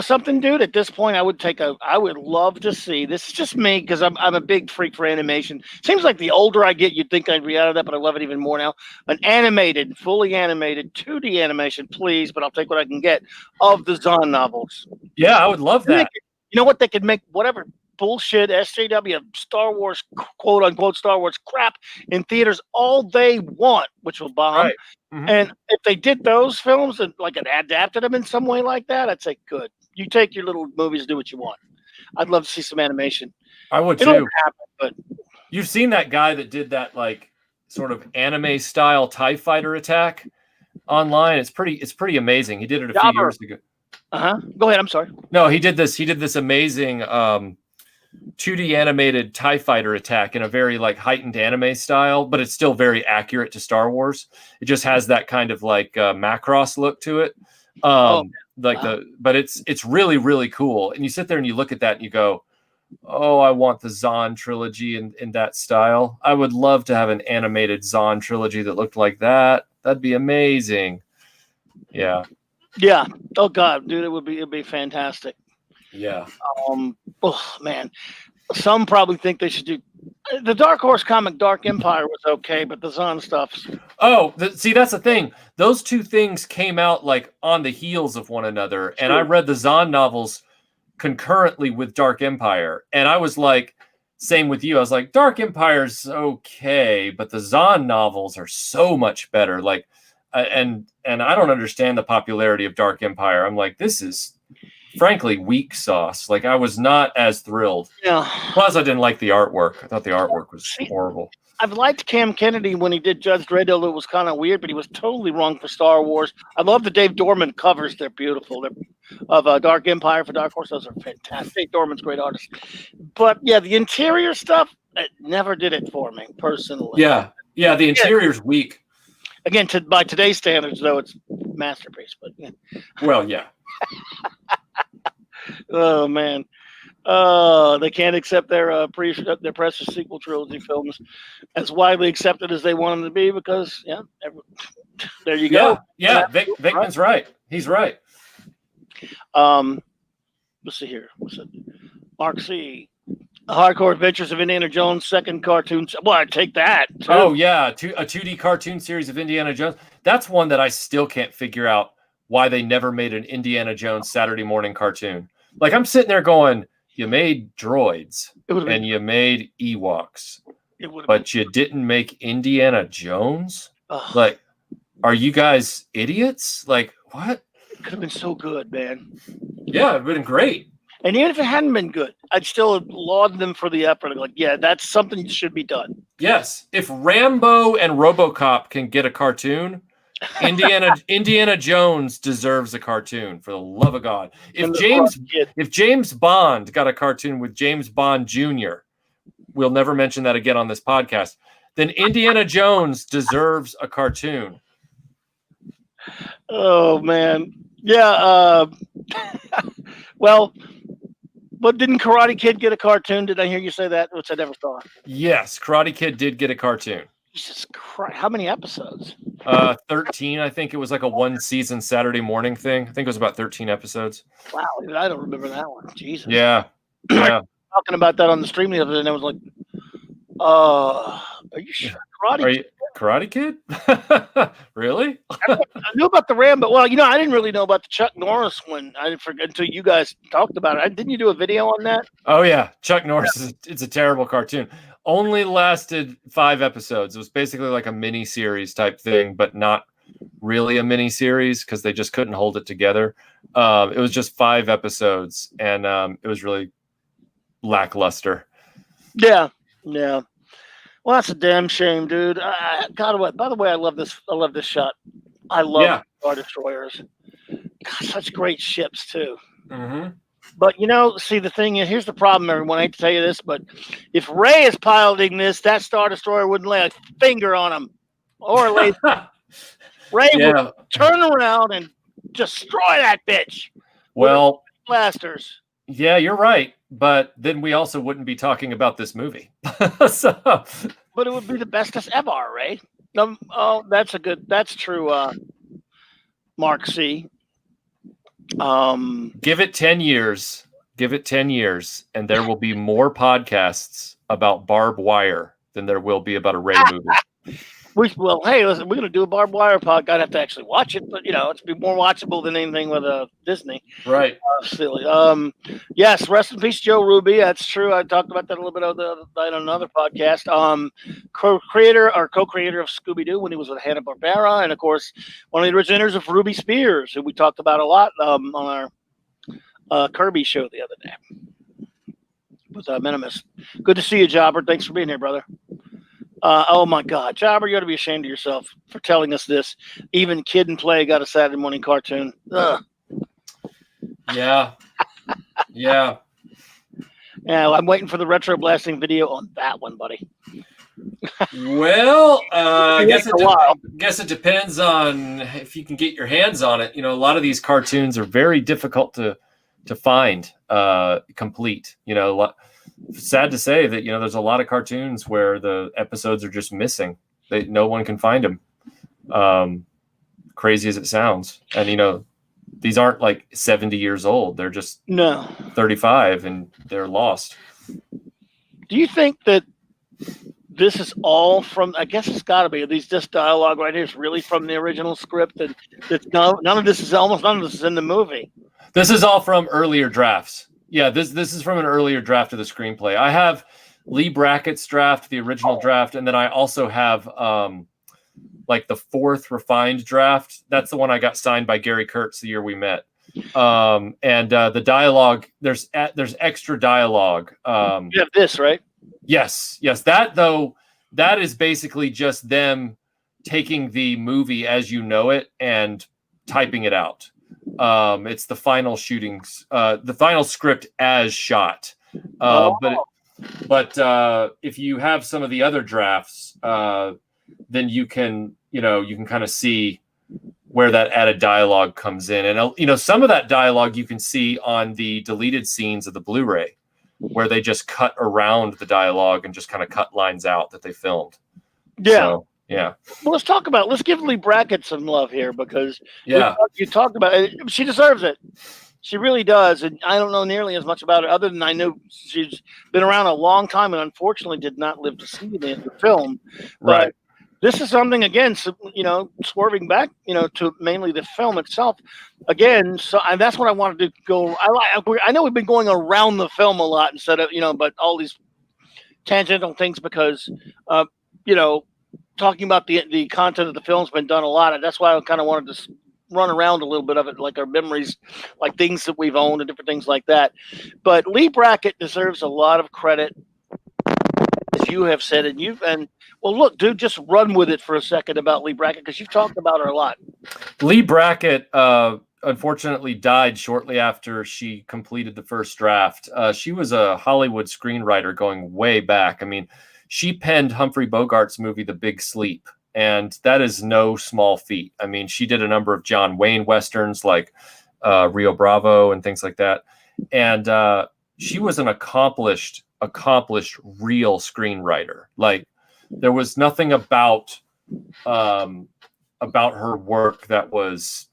Something, dude, at this point, I would love to see, this is just me, because I'm a big freak for animation. Seems like the older I get, you'd think I'd be out of that, but I love it even more now. An animated, fully animated 2D animation, please, but I'll take what I can get, of the Zahn novels. Yeah, I would love that. You know what? They could make whatever bullshit SJW Star Wars, quote unquote Star Wars crap in theaters all they want, which will bomb. Right. Mm-hmm. And if they did those films and like adapted them in some way like that, I'd say, good. You take your little movies, do what you want. I'd love to see some animation. I would It'll too. happen, but you've seen that guy that did that like sort of anime style TIE fighter attack online. It's pretty amazing. He did it a few years ago. Go ahead. I'm sorry. No, he did this amazing 2D animated TIE fighter attack in a very like heightened anime style, but it's still very accurate to Star Wars. It just has that kind of like Macross look to it. But it's really, really cool. And you sit there and you look at that and you go, oh, I want the Zahn trilogy in that style. I would love to have an animated Zahn trilogy that looked like that. That'd be amazing. Yeah. Yeah. Oh God, dude, it'd be fantastic. Yeah. Oh man, some probably think they should do the Dark Horse comic. Dark Empire was okay, but the Zahn stuff. Oh, see, that's the thing. Those two things came out like on the heels of one another, and I read the Zahn novels concurrently with Dark Empire, and I was like, same with you. I was like, Dark Empire's okay, but the Zahn novels are so much better. Like, and I don't understand the popularity of Dark Empire. I'm like, this is frankly weak sauce. Like, I was not as thrilled. Yeah. Plus, I didn't like the artwork. I thought the artwork was horrible. I've liked Cam Kennedy when he did Judge Dredd. It was kind of weird, but he was totally wrong for Star Wars. I love the Dave Dorman covers. They're beautiful. They're of Dark Empire for Dark Horse. Those are fantastic. Dave Dorman's a great artist. But yeah, the interior stuff, it never did it for me personally. Yeah. Yeah, the interior's weak. Again, by today's standards, though, it's masterpiece. But yeah. Well, yeah. Oh man, they can't accept their precious sequel trilogy films as widely accepted as they want them to be because there you go. Yeah, Vickman's right. He's right. Let's see here. What's it? Mark C. Hardcore Adventures of Indiana Jones, second cartoon. Well, I'd take that. Too. Oh yeah, a 2D cartoon series of Indiana Jones. That's one that I still can't figure out why they never made an Indiana Jones Saturday morning cartoon. Like I'm sitting there going, you made droids and you made Ewoks, but you didn't make Indiana Jones? Ugh. Like, are you guys idiots? Like, what? It could have been so good, man. Yeah, it'd been great. And even if it hadn't been good, I'd still laud them for the effort. Like, yeah, that's something that should be done. Yes. If Rambo and RoboCop can get a Cartoon, Indiana Jones deserves a cartoon, for the love of God. If James Bond got a cartoon with James Bond Jr., we'll never mention that again on this podcast, then Indiana Jones deserves a cartoon. Oh man. Yeah, well, but didn't Karate Kid get a cartoon? Did I hear you say that? Which I never thought. Yes, Karate Kid did get a cartoon. Jesus Christ. How many episodes? 13. I think it was like a 1-season Saturday morning thing. I think it was about 13 episodes. Wow, I don't remember that one. Jesus. Yeah. Yeah. Talking about that on the stream the other day, and I was like, are you sure? Karate Kid? Really? I knew about the Rambo. Well, I didn't really know about the Chuck Norris one. I didn't forget until you guys talked about it. Didn't you do a video on that? Oh yeah, Chuck Norris. It's a terrible cartoon. Only lasted 5 episodes. It was basically like a mini series type thing, but not really a mini series because they just couldn't hold it together. It was just 5 episodes, and it was really lackluster. Yeah. Well, that's a damn shame, dude. God, what? By the way, I love this. I love this shot. I love Star Destroyers. God, such great ships too. Mm-hmm. But see, the thing is, here's the problem, everyone. I hate to tell you this, but if Ray is piloting this, that Star Destroyer wouldn't lay a finger on him, or Ray would turn around and destroy that bitch. Well, blasters. Yeah, you're right. But then we also wouldn't be talking about this movie. But it would be the bestest ever, Ray. That's true. Mark C. Give it 10 years. Give it 10 years, and there will be more podcasts about barbed wire than there will be about a Ray movie. Hey, listen, we're going to do a barbed wire podcast. I'd have to actually watch it, but it's be more watchable than anything with Disney. Right. Silly. Yes, rest in peace, Joe Ruby. That's true. I talked about that a little bit the other night on another podcast. Co-creator of Scooby-Doo when he was with Hanna-Barbera, and of course, one of the originators of Ruby Spears, who we talked about a lot on our Kirby show the other day with Minimus. Good to see you, Jobber. Thanks for being here, brother. Oh my God, Jobber, you ought to be ashamed of yourself for telling us this. Even Kid and Play got a Saturday morning cartoon. Ugh. Yeah. Yeah. Yeah, I'm waiting for the Retroblasting video on that one, buddy. Well, I guess it depends on if you can get your hands on it. A lot of these cartoons are very difficult to find complete. Sad to say that there's a lot of cartoons where the episodes are just missing. No one can find them. Crazy as it sounds, and these aren't like 70 years old. They're just 35, and they're lost. Do you think that this is all from? I guess it's got to be. This dialogue right here is really from the original script, and none of this is in the movie. This is all from earlier drafts. Yeah, this is from an earlier draft of the screenplay. I have Lee Brackett's draft, the original draft, and then I also have like the 4th refined draft. That's the one I got signed by Gary Kurtz the year we met. And the dialogue, there's extra dialogue. You have this, right? Yes. That is basically just them taking the movie as you know it and typing it out. It's the final the final script as shot. But if you have some of the other drafts, then you can kind of see where that added dialogue comes in. And, some of that dialogue you can see on the deleted scenes of the Blu-ray where they just cut around the dialogue and just kind of cut lines out that they filmed. Yeah. So, yeah. Well, let's give Lee Brackett some love here because you talked about it. She deserves it. She really does, and I don't know nearly as much about her, other than I know she's been around a long time, and unfortunately did not live to see the film. But Right. this is something again, so, swerving back, to mainly the film itself. Again, so and that's what I wanted to go. I know we've been going around the film a lot instead of but all these tangential things because, talking about the content of the film's been done a lot, and that's why I kind of wanted to run around a little bit of it, like our memories, like things that we've owned and different things like that. But Lee Brackett deserves a lot of credit, as you have said, and well, look, dude, just run with it for a second about Lee Brackett because you've talked about her a lot. Lee Brackett unfortunately died shortly after she completed the first draft. She was a Hollywood screenwriter going way back. I mean, she penned Humphrey Bogart's movie The Big Sleep, and that is no small feat. I mean, she did a number of John Wayne westerns like Rio Bravo and things like that. And she was an accomplished real screenwriter. Like, there was nothing about her work that was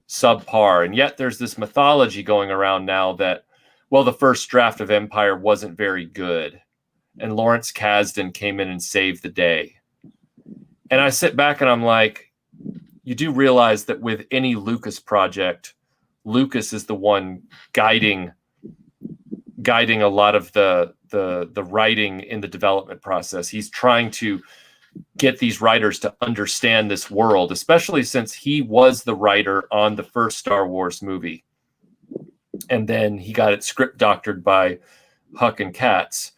subpar. And yet there's this mythology going around now that, well, the first draft of Empire wasn't very good, and Lawrence Kasdan came in and saved the day. And I sit back and I'm like, you do realize that with any Lucas project, Lucas is the one guiding a lot of the writing in the development process. He's trying to get these writers to understand this world, especially since he was the writer on the first Star Wars movie. And then he got it script doctored by Huck and Katz.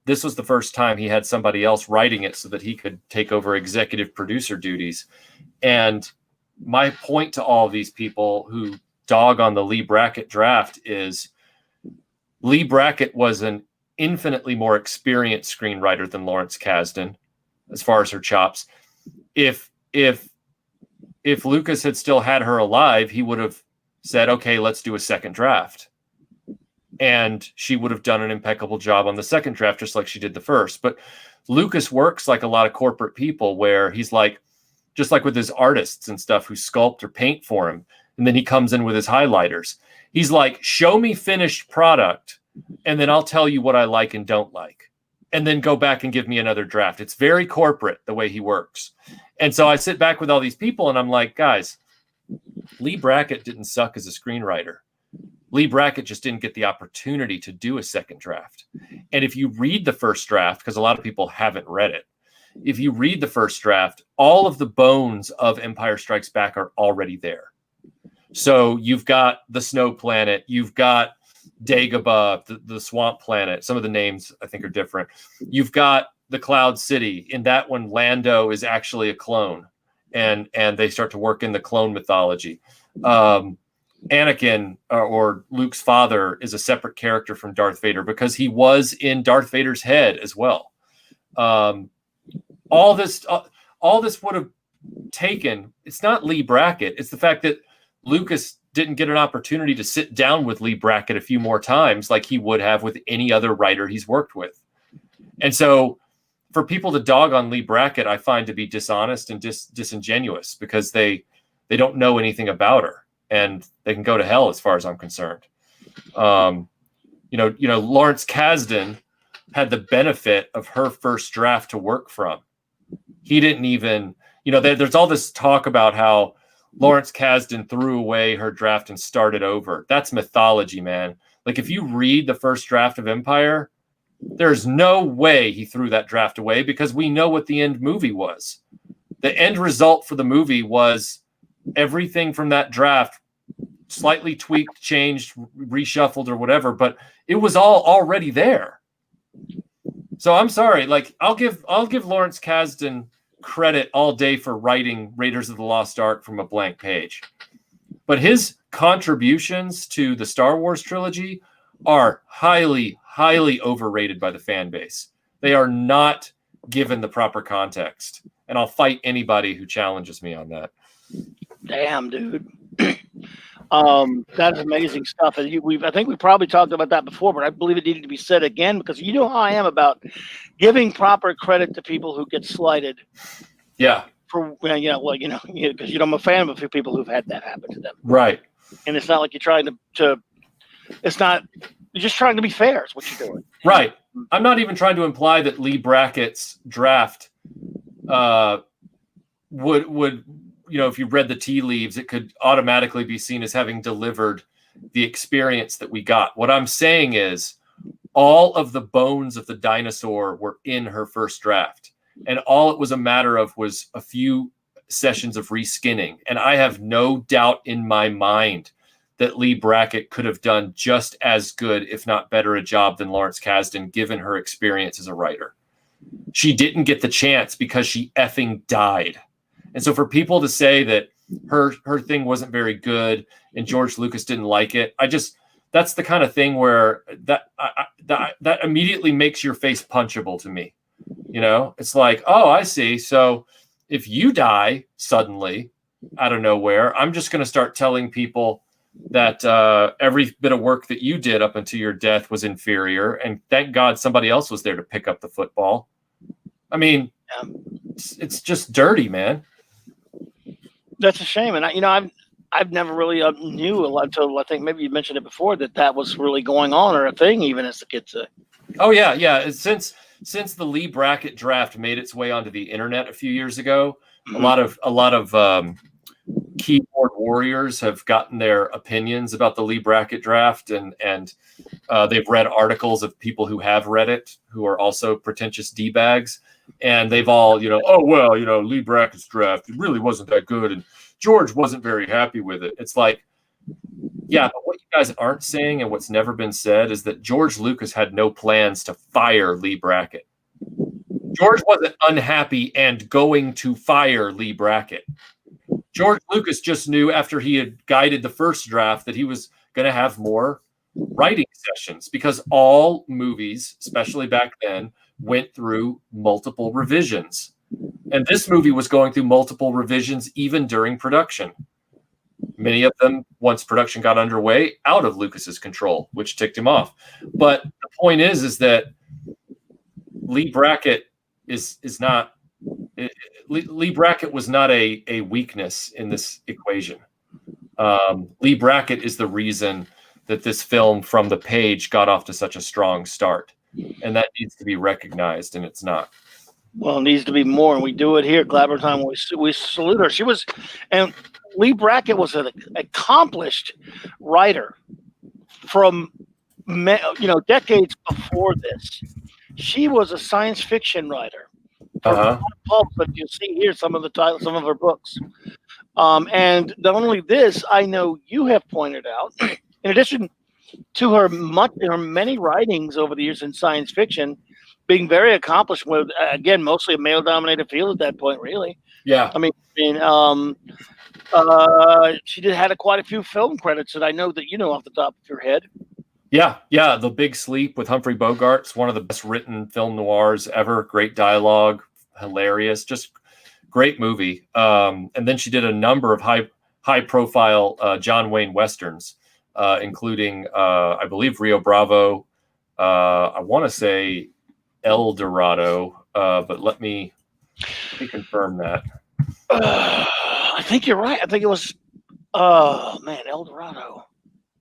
This was the first time he had somebody else writing it so that he could take over executive producer duties. And my point to all these people who dog on the Lee Brackett draft is Lee Brackett was an infinitely more experienced screenwriter than Lawrence Kasdan as far as her chops. If Lucas had still had her alive, he would have said, okay, let's do a second draft. And she would have done an impeccable job on the second draft, just like she did the first. But Lucas works like a lot of corporate people, where he's like, just like with his artists and stuff who sculpt or paint for him. And then he comes in with his highlighters. He's like, show me finished product, and then I'll tell you what I like and don't like. And then go back and give me another draft. It's very corporate the way he works. And so I sit back with all these people and I'm like, guys, Lee Brackett didn't suck as a screenwriter. Lee Brackett just didn't get the opportunity to do a second draft. And if you read the first draft, because a lot of people haven't read it, if you read the first draft, all of the bones of Empire Strikes Back are already there. So you've got the snow planet, you've got Dagobah, the swamp planet. Some of the names I think are different. You've got the Cloud City. In that one, Lando is actually a clone, and they start to work in the clone mythology. Anakin or Luke's father is a separate character from Darth Vader because he was in Darth Vader's head as well. All this would have taken. It's not Lee Brackett. It's the fact that Lucas didn't get an opportunity to sit down with Lee Brackett a few more times like he would have with any other writer he's worked with. And so for people to dog on Lee Brackett, I find to be dishonest and disingenuous because they don't know anything about her, and they can go to hell as far as I'm concerned. Lawrence Kasdan had the benefit of her first draft to work from. He didn't even, there's all this talk about how Lawrence Kasdan threw away her draft and started over. That's mythology, man. Like, if you read the first draft of Empire, there's no way he threw that draft away because we know what the end movie was. The end result for the movie was everything from that draft slightly tweaked, changed, reshuffled, or whatever, but it was all already there. So I'm sorry. Like, I'll give Lawrence Kasdan credit all day for writing Raiders of the Lost Ark from a blank page. But his contributions to the Star Wars trilogy are highly, highly overrated by the fan base. They are not given the proper context. And I'll fight anybody who challenges me on that. Damn, dude. That's amazing stuff. And I think we probably talked about that before, but I believe it needed to be said again because you know how I am about giving proper credit to people who get slighted. Yeah. Because I'm a fan of a few people who've had that happen to them. Right. And it's not like you're trying to it's not, you're just trying to be fair is what you're doing. Right. I'm not even trying to imply that Lee Brackett's draft would if you read the tea leaves, it could automatically be seen as having delivered the experience that we got. What I'm saying is all of the bones of the dinosaur were in her first draft. And all it was a matter of was a few sessions of reskinning. And I have no doubt in my mind that Lee Brackett could have done just as good, if not better, a job than Lawrence Kasdan, given her experience as a writer. She didn't get the chance because she effing died. And so for people to say that her thing wasn't very good and George Lucas didn't like it, that's the kind of thing where that immediately makes your face punchable to me. It's like, oh, I see. So if you die suddenly out of nowhere, I'm just going to start telling people that every bit of work that you did up until your death was inferior. And thank God somebody else was there to pick up the football. I mean, it's just dirty, man. That's a shame. And I've never really knew a lot until I think maybe you mentioned it before that was really going on or a thing, even as the kids say. Oh yeah. Since the Lee Brackett draft made its way onto the internet a few years ago, a lot of keyboard warriors have gotten their opinions about the Lee Brackett draft, and they've read articles of people who have read it, who are also pretentious D-bags, and they've all, Lee Brackett's draft, it really wasn't that good, and George wasn't very happy with it. It's like, yeah, but what you guys aren't saying and what's never been said is that George Lucas had no plans to fire Lee Brackett. George wasn't unhappy and going to fire Lee Brackett. George Lucas just knew after he had guided the first draft that he was going to have more writing sessions, because all movies, especially back then, went through multiple revisions. And this movie was going through multiple revisions even during production. Many of them, once production got underway, out of Lucas's control, which ticked him off. But the point is that Lee Brackett is not... Lee Brackett was not a weakness in this equation. Lee Brackett is the reason that this film from the page got off to such a strong start. And that needs to be recognized, and it's not. Well, it needs to be more, and we do it here at Clobberin Time. We salute her. And Lee Brackett was an accomplished writer from decades before this. She was a science fiction writer. But you'll see here some of the titles, some of her books. And not only this, I know you have pointed out, in addition to her many writings over the years in science fiction, being very accomplished with, again, mostly a male-dominated field at that point, really. Yeah. I mean, she had quite a few film credits that I know that you know off the top of your head. Yeah. The Big Sleep with Humphrey Bogart's one of the best written film noirs ever. Great dialogue, hilarious, just great movie. And then she did a number of high profile John Wayne westerns, including I believe Rio Bravo. I want to say El Dorado, but let me confirm that. I think you're right. I think it was El Dorado.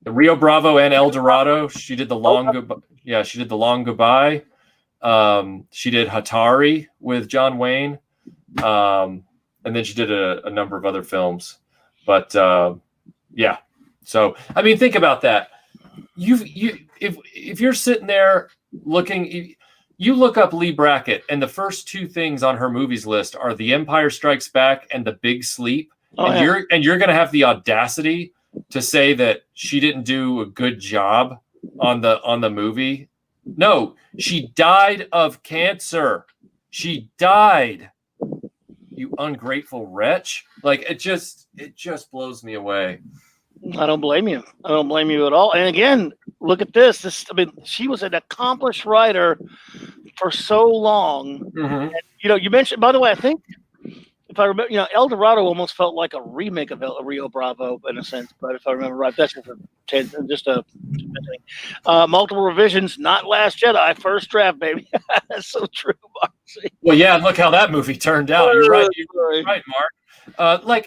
Rio Bravo and El Dorado. She did the long goodbye. Yeah, she did the long goodbye. She did Hatari with John Wayne, and then she did a number of other films. But yeah, so I mean, think about that. If you're sitting there looking, you look up Lee Brackett, and the first two things on her movies list are The Empire Strikes Back and The Big Sleep, you're going to have the audacity to say that she didn't do a good job on the movie. No, she died of cancer. She died. You ungrateful wretch. Like, it just blows me away. I don't blame you. I don't blame you at all. And again, look at this. She was an accomplished writer for so long. Mm-hmm. And, you mentioned, by the way, I think if I remember, El Dorado almost felt like a remake of Rio Bravo in a sense, but if I remember right, that's just a multiple revisions, not Last Jedi, first draft, baby. That's so true, Marcy. Well, yeah, look how that movie turned out. You're right, Mark.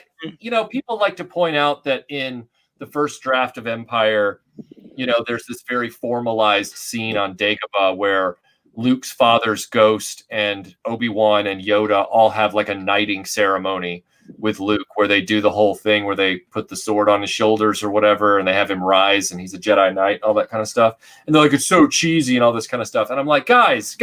People like to point out that in the first draft of Empire, there's this very formalized scene on Dagobah where Luke's father's ghost and Obi-Wan and Yoda all have like a knighting ceremony with Luke, where they do the whole thing where they put the sword on his shoulders or whatever, and they have him rise and he's a Jedi Knight, all that kind of stuff. And they're like, it's so cheesy and all this kind of stuff. And I'm like, guys,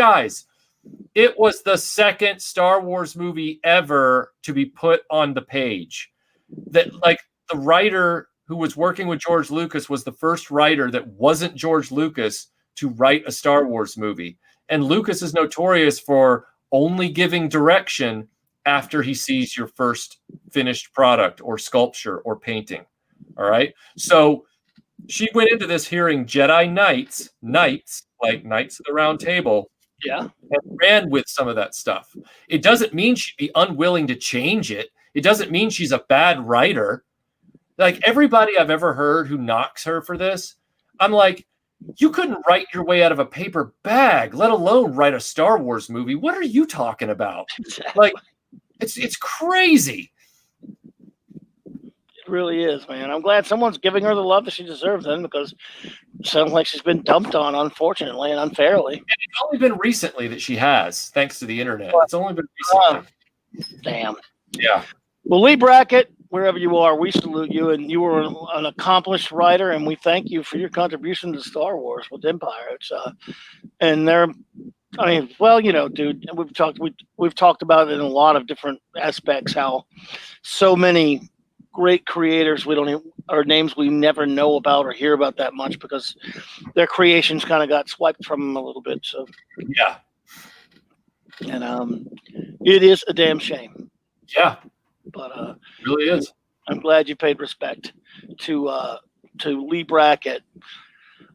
it was the second Star Wars movie ever to be put on the page. That, like, the writer who was working with George Lucas was the first writer that wasn't George Lucas to write a Star Wars movie. And Lucas is notorious for only giving direction after he sees your first finished product or sculpture or painting. All right. So she went into this hearing Jedi Knights, like Knights of the Round Table. Yeah. And ran with some of that stuff. It doesn't mean she'd be unwilling to change it. It doesn't mean she's a bad writer. Like, everybody I've ever heard who knocks her for this, I'm like, you couldn't write your way out of a paper bag, let alone write a Star Wars movie. What are you talking about? Exactly. Like, it's crazy. It really is, man. I'm glad someone's giving her the love that she deserves, then, because it sounds like she's been dumped on, unfortunately and unfairly. And it's only been recently that she has, thanks to the internet. It's only been recently. Damn. Yeah. Well, Lee Brackett, wherever you are, we salute you, and you were an accomplished writer, and we thank you for your contribution to Star Wars with Empire. It's and they're, I mean, well, dude, we've talked about it in a lot of different aspects, how so many great creators or names we never know about or hear about that much because their creations kind of got swiped from them a little bit. So yeah, and it is a damn shame. Yeah, but it really is. I'm glad you paid respect to Lee Brackett.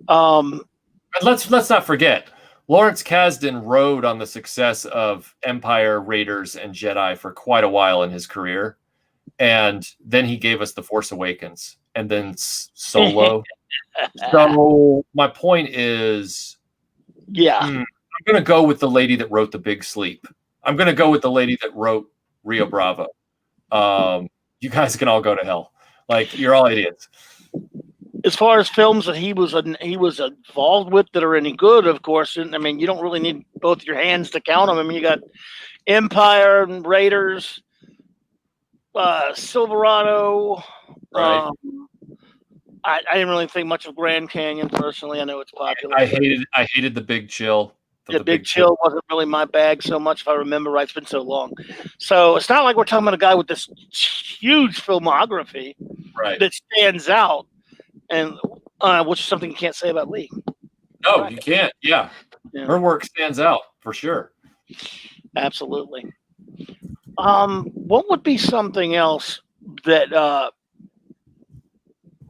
Let's not forget, Lawrence Kasdan rode on the success of Empire, Raiders, and Jedi for quite a while in his career. And then he gave us The Force Awakens and then Solo. So my point is, I'm going to go with the lady that wrote The Big Sleep. I'm going to go with the lady that wrote Rio Bravo. You guys can all go to hell. Like, you're all idiots. As far as films that he was involved with that are any good, of course, I mean, you don't really need both your hands to count them. I mean, you got Empire and Raiders, Silverado. Right. I didn't really think much of Grand Canyon personally. I know it's popular. I hated The Big Chill. The Big Chill wasn't really my bag so much, if I remember right. It's been so long. So it's not like we're talking about a guy with this huge filmography that stands out, and which is something you can't say about Lee. No, you can't. Yeah. Her work stands out for sure. Absolutely. What would be something else that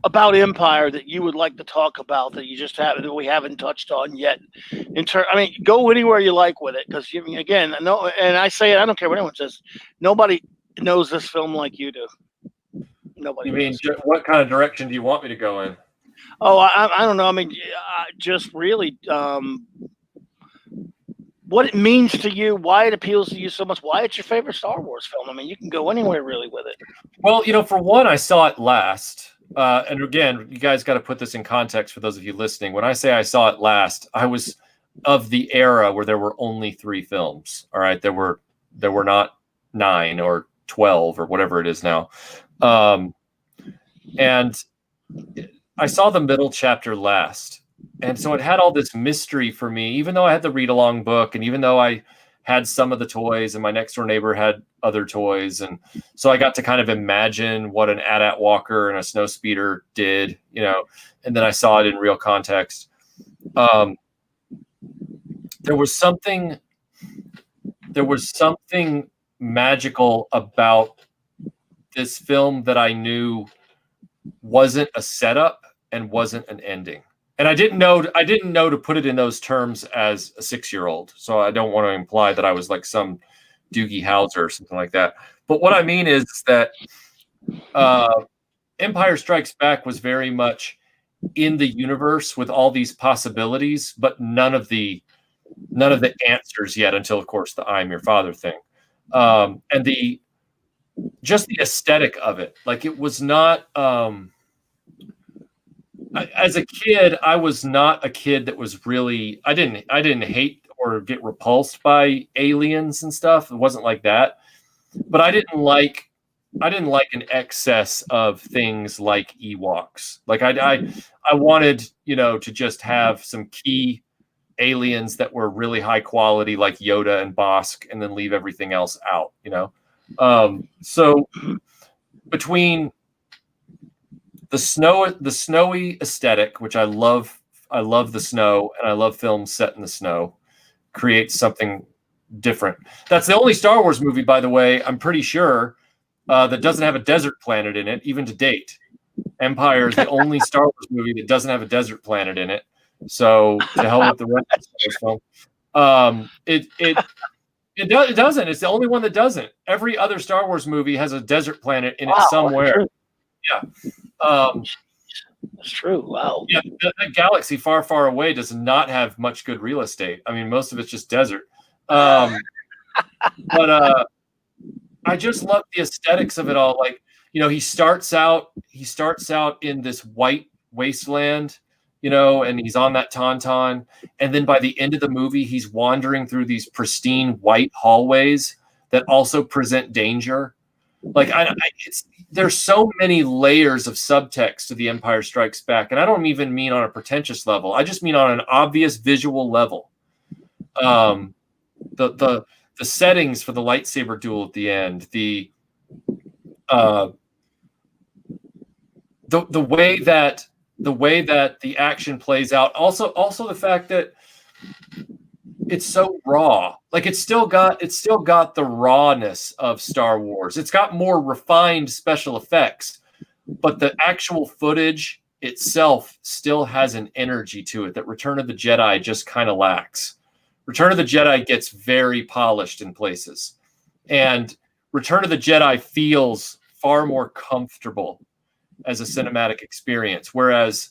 about Empire that you would like to talk about that we haven't touched on yet? I mean, go anywhere you like with it, because again, no, and I say it, I don't care what anyone says. Nobody knows this film like you do. Nobody. You mean what kind of direction do you want me to go in? Oh, I don't know. I mean, just really what it means to you, why it appeals to you so much, why it's your favorite Star Wars film. I mean, you can go anywhere really with it. Well, for one, I saw it last. And again, you guys got to put this in context for those of you listening. When I say I saw it last, I was of the era where there were only 3 films. All right. There were not 9 or 12 or whatever it is now. And I saw the middle chapter last. And so it had all this mystery for me, even though I had the read along book and even though I had some of the toys and my next door neighbor had other toys. And so I got to kind of imagine what an AT-AT walker and a snow speeder did, and then I saw it in real context. There was something magical about this film that I knew wasn't a setup and wasn't an ending. And I didn't know to put it in those terms as a 6-year-old. So I don't want to imply that I was like some Doogie Howser or something like that. But what I mean is that Empire Strikes Back was very much in the universe with all these possibilities, but none of the answers yet until, of course, the I'm your father thing. And just the aesthetic of it. Like, it was not as a kid, I was not a kid that was really. I didn't hate or get repulsed by aliens and stuff. It wasn't like that. But I didn't like an excess of things like Ewoks. Like I wanted, to just have some key aliens that were really high quality, like Yoda and Bosk, and then leave everything else out. So between the snowy aesthetic, which I love the snow, and I love films set in the snow, creates something different. That's the only Star Wars movie, by the way, I'm pretty sure, that doesn't have a desert planet in it, even to date. Empire is the only Star Wars movie that doesn't have a desert planet in it. So to hell with the rest of the Star Wars film. It doesn't. It's the only one that doesn't. Every other Star Wars movie has a desert planet in it somewhere. Yeah. That's true. Wow. Yeah, that galaxy far, far away does not have much good real estate. I mean, most of it's just desert. But I just love the aesthetics of it all. Like, he starts out in this white wasteland, and he's on that tauntaun, and then by the end of the movie, he's wandering through these pristine white hallways that also present danger. Like, there's so many layers of subtext to The Empire Strikes Back, and I don't even mean on a pretentious level. I just mean on an obvious visual level. The settings for the lightsaber duel at the end, the way that the action plays out, also the fact that it's so raw. Like, it's still got the rawness of Star Wars. It's got more refined special effects, but the actual footage itself still has an energy to it that Return of the Jedi just kind of lacks. Return of the Jedi gets very polished in places, and Return of the Jedi feels far more comfortable as a cinematic experience, whereas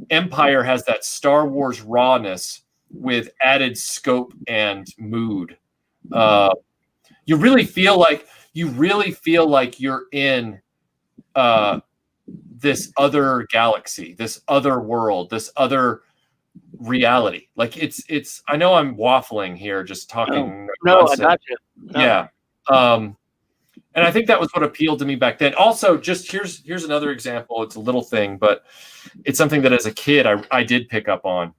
Empire has that Star Wars rawness with added scope and mood. You really feel like you're in this other galaxy, this other world, this other reality. Like, it's I know I'm waffling here, just talking. No, I got you. No. Yeah. And I think that was what appealed to me back then. Also, just here's another example. It's a little thing, but it's something that as a kid I did pick up on.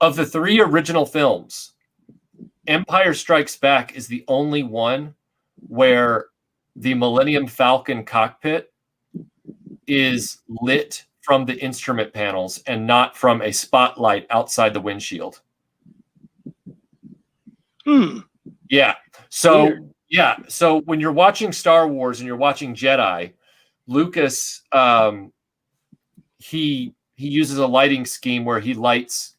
Of the 3 original films, Empire Strikes Back is the only one where the Millennium Falcon cockpit is lit from the instrument panels and not from a spotlight outside the windshield. Yeah. So Weird. Yeah. So when you're watching Star Wars and you're watching Jedi, Lucas, he uses a lighting scheme where he lights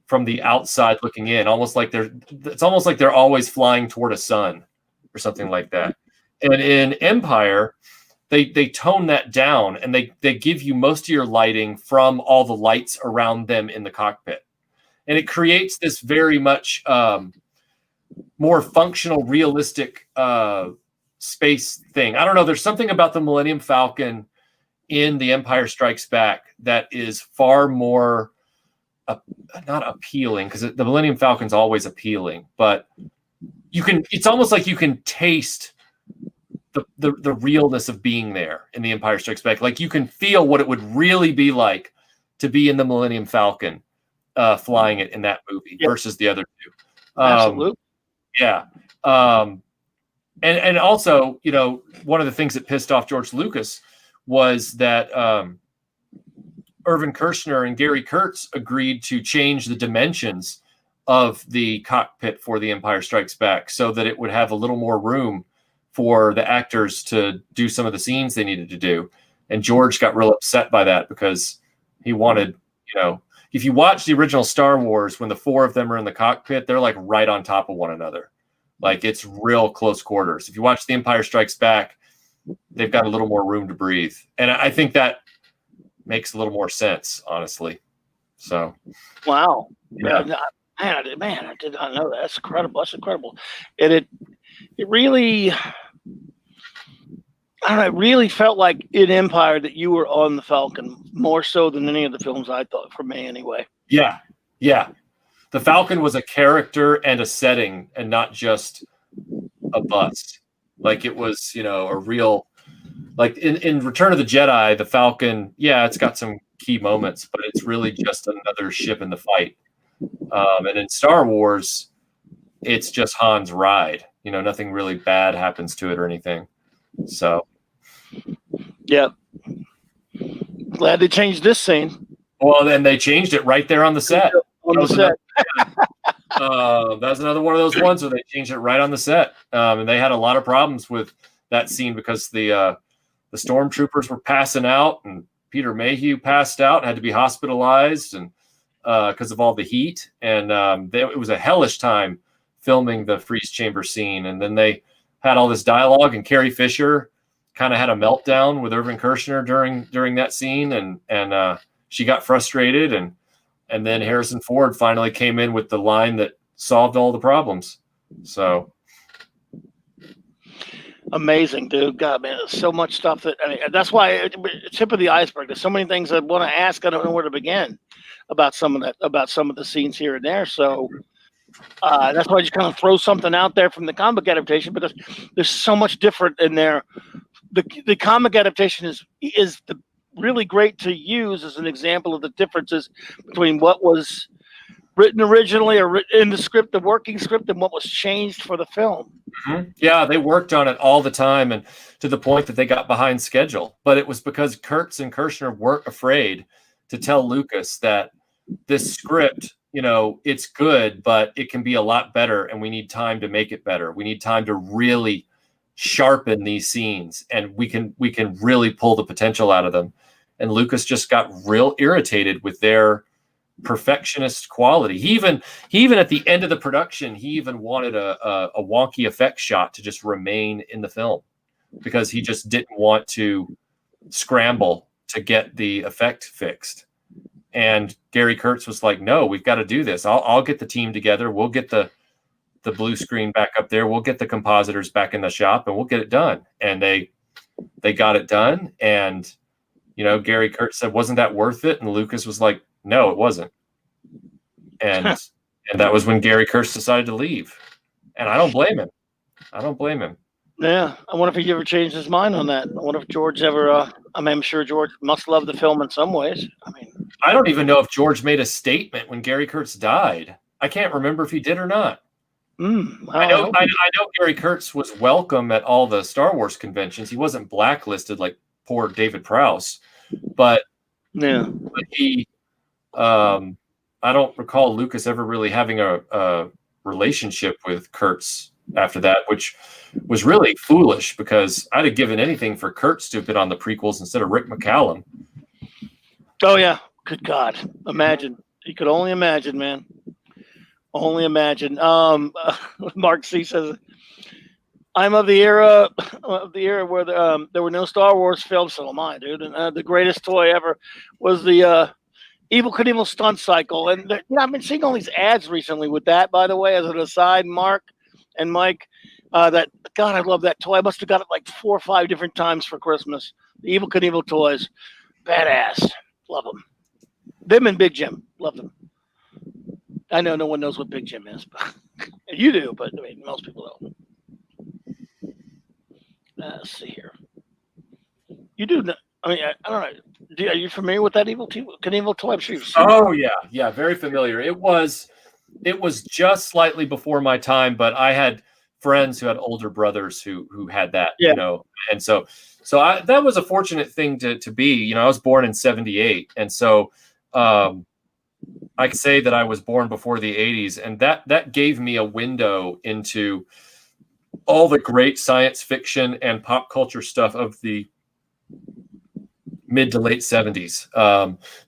from the outside looking in, it's almost like they're always flying toward a sun or something like that. And in Empire, they tone that down, and they give you most of your lighting from all the lights around them in the cockpit. And it creates this very much more functional, realistic space thing. I don't know. There's something about the Millennium Falcon in The Empire Strikes Back that is far more not appealing, because the Millennium Falcon's always appealing, but it's almost like you can taste the realness of being there in The Empire Strikes Back. Like, you can feel what it would really be like to be in the Millennium Falcon, flying it in that movie versus the other two. Absolutely. Yeah. And also, one of the things that pissed off George Lucas was that Irvin Kershner and Gary Kurtz agreed to change the dimensions of the cockpit for The Empire Strikes Back so that it would have a little more room for the actors to do some of the scenes they needed to do. And George got real upset by that, because he wanted, if you watch the original Star Wars, when the 4 of them are in the cockpit, they're like right on top of one another. Like, it's real close quarters. If you watch The Empire Strikes Back, they've got a little more room to breathe. And I think that makes a little more sense, honestly. So. Wow. Yeah. Man, I did not know that. That's incredible. That's incredible. And it really, I don't know, it really felt like in Empire that you were on the Falcon more so than any of the films, I thought, for me anyway. Yeah. The Falcon was a character and a setting, and not just a bust. Like it was, a real, like in Return of the Jedi, the Falcon, it's got some key moments, but it's really just another ship in the fight. And in Star Wars, it's just Han's ride. Nothing really bad happens to it or anything. So, yeah. Glad they changed this scene. Well, then they changed it right there on the set. That's another one of those ones where they changed it right on the set. And they had a lot of problems with that scene because the stormtroopers were passing out, and Peter Mayhew passed out, had to be hospitalized, and because of all the heat. And it was a hellish time filming the freeze chamber scene. And then they had all this dialogue, and Carrie Fisher kind of had a meltdown with Irvin Kershner during that scene, and she got frustrated, and then Harrison Ford finally came in with the line that solved all the problems. So amazing, dude. God, man, there's so much stuff that's why tip of the iceberg. There's so many things I want to ask. I don't know where to begin about some of the scenes here and there. So that's why I just kind of throw something out there from the comic adaptation, because there's so much different in there. The comic adaptation is really great to use as an example of the differences between what was written originally or in the script, the working script, and what was changed for the film. Mm-hmm. Yeah, they worked on it all the time, and to the point that they got behind schedule. But it was because Kurtz and Kershner weren't afraid to tell Lucas that this script, it's good, but it can be a lot better, and we need time to make it better. We need time to really sharpen these scenes, and we can really pull the potential out of them. And Lucas just got real irritated with their perfectionist quality. He even at the end of the production, he even wanted a wonky effect shot to just remain in the film, because he just didn't want to scramble to get the effect fixed. And Gary Kurtz was like, no, we've got to do this. I'll get the team together. We'll get the blue screen back up there. We'll get the compositors back in the shop, and we'll get it done. And they got it done. And, Gary Kurtz said, wasn't that worth it? And Lucas was like, no, it wasn't. And and that was when Gary Kurtz decided to leave. And I don't blame him. Yeah. I wonder if he ever changed his mind on that. I wonder if George ever, I'm sure George must love the film in some ways. I don't even know if George made a statement when Gary Kurtz died. I can't remember if he did or not. I know Gary Kurtz was welcome at all the Star Wars conventions. He wasn't blacklisted like poor David Prowse, but he, I don't recall Lucas ever really having a relationship with Kurtz after that, which was really foolish, because I'd have given anything for Kurtz to have been on the prequels instead of Rick McCallum. Oh yeah, good God! Imagine, you could only imagine, man. Only imagine. Mark C says, "I'm of the era where there were no Star Wars films." So am I, dude. And the greatest toy ever was the Evel Knievel stunt cycle. And I've been seeing all these ads recently with that. By the way, as an aside, Mark and Mike, God, I love that toy. I must have got it like 4 or 5 different times for Christmas. The Evel Knievel toys, badass. Love them. Them and Big Jim, love them. I know no one knows what Big Jim is, but you do, but most people don't. Let's see here. You do know, I don't know. Are you familiar with that Evel Knievel toy? I'm sure you've seen it. Yeah, very familiar. It was just slightly before my time, but I had friends who had older brothers who had that, and so that was a fortunate thing to be. I was born in 78, and so I could say that I was born before the 80s, and that gave me a window into all the great science fiction and pop culture stuff of the mid to late 70s,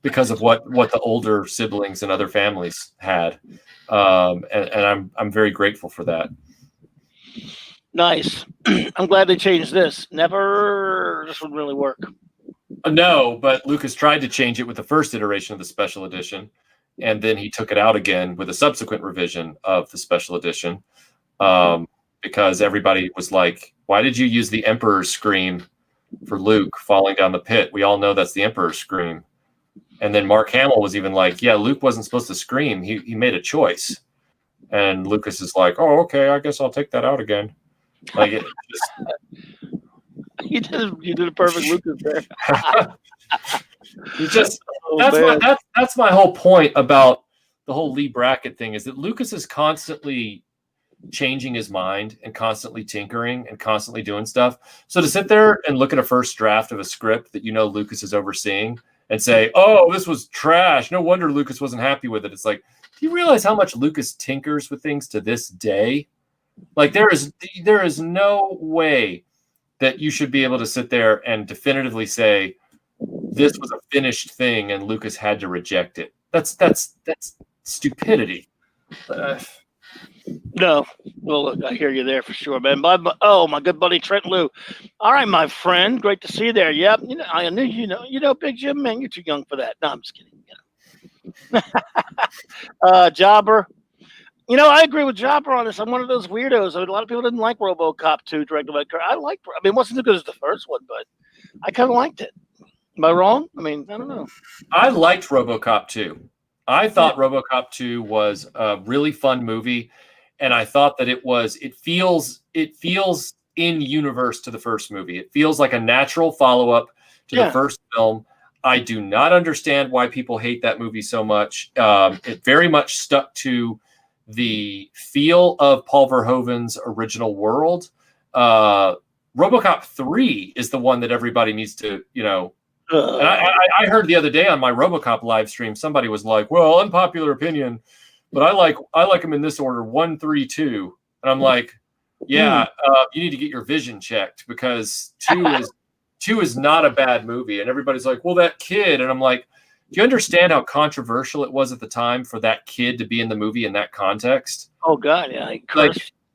because of what the older siblings and other families had, and I'm very grateful for that. Nice. I'm glad they changed this. This would really work. No, but Lucas tried to change it with the first iteration of the special edition, and then he took it out again with a subsequent revision of the special edition, because everybody was like, why did you use the Emperor's scream for Luke falling down the pit. We all know that's the Emperor's scream. And then Mark Hamill was even like, yeah, Luke wasn't supposed to scream. He made a choice. And Lucas is like, oh, okay, I guess I'll take that out again. Like it just You did a perfect Lucas there. you just that's my whole point about the whole Lee Brackett thing, is that Lucas is constantly changing his mind and constantly tinkering and constantly doing stuff. So to sit there and look at a first draft of a script that Lucas is overseeing and say, oh, this was trash, no wonder Lucas wasn't happy with it. It's like, do you realize how much Lucas tinkers with things to this day? Like there is no way that you should be able to sit there and definitively say this was a finished thing and Lucas had to reject it. That's stupidity. No, well, look, I hear you there for sure, man. My good buddy Trent Lou. All right, my friend, great to see you there. Yep, I knew Big Jim, man, you're too young for that. No, I'm just kidding. Jobber. I agree with Jobber on this. I'm one of those weirdos. A lot of people didn't like RoboCop 2 directed by Kurt. It wasn't as good as the first one, but I kind of liked it. Am I wrong? I mean, I don't know. I liked RoboCop 2. I thought RoboCop 2 was a really fun movie, and I thought that it feels in universe to the first movie. It feels like a natural follow-up to the first film. I do not understand why people hate that movie so much. It very much stuck to the feel of Paul Verhoeven's original world. RoboCop 3 is the one that everybody needs to, and I heard the other day on my RoboCop live stream, somebody was like, well, unpopular opinion, but I like them in this order, 1, 3, 2. And I'm like, yeah, you need to get your vision checked, because 2 is not a bad movie. And everybody's like, well, that kid. And I'm like, do you understand how controversial it was at the time for that kid to be in the movie in that context? Oh God, yeah.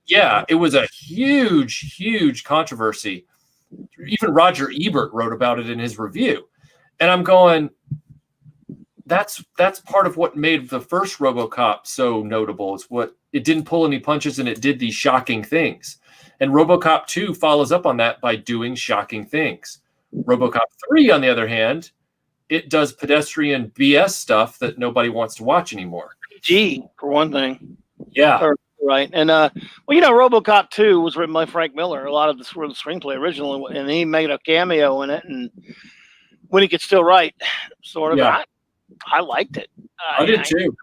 Yeah, it was a huge, huge controversy. Even Roger Ebert wrote about it in his review. And I'm going, that's part of what made the first RoboCop so notable. It's what it didn't pull any punches and it did these shocking things. And RoboCop 2 follows up on that by doing shocking things. RoboCop 3, on the other hand, it does pedestrian BS stuff that nobody wants to watch anymore. PG, for one thing. Yeah. Right. And, RoboCop 2 was written by Frank Miller. A lot of this was the screenplay originally, and he made a cameo in it. And when he could still write, sort of. Yeah. I liked it. I did too.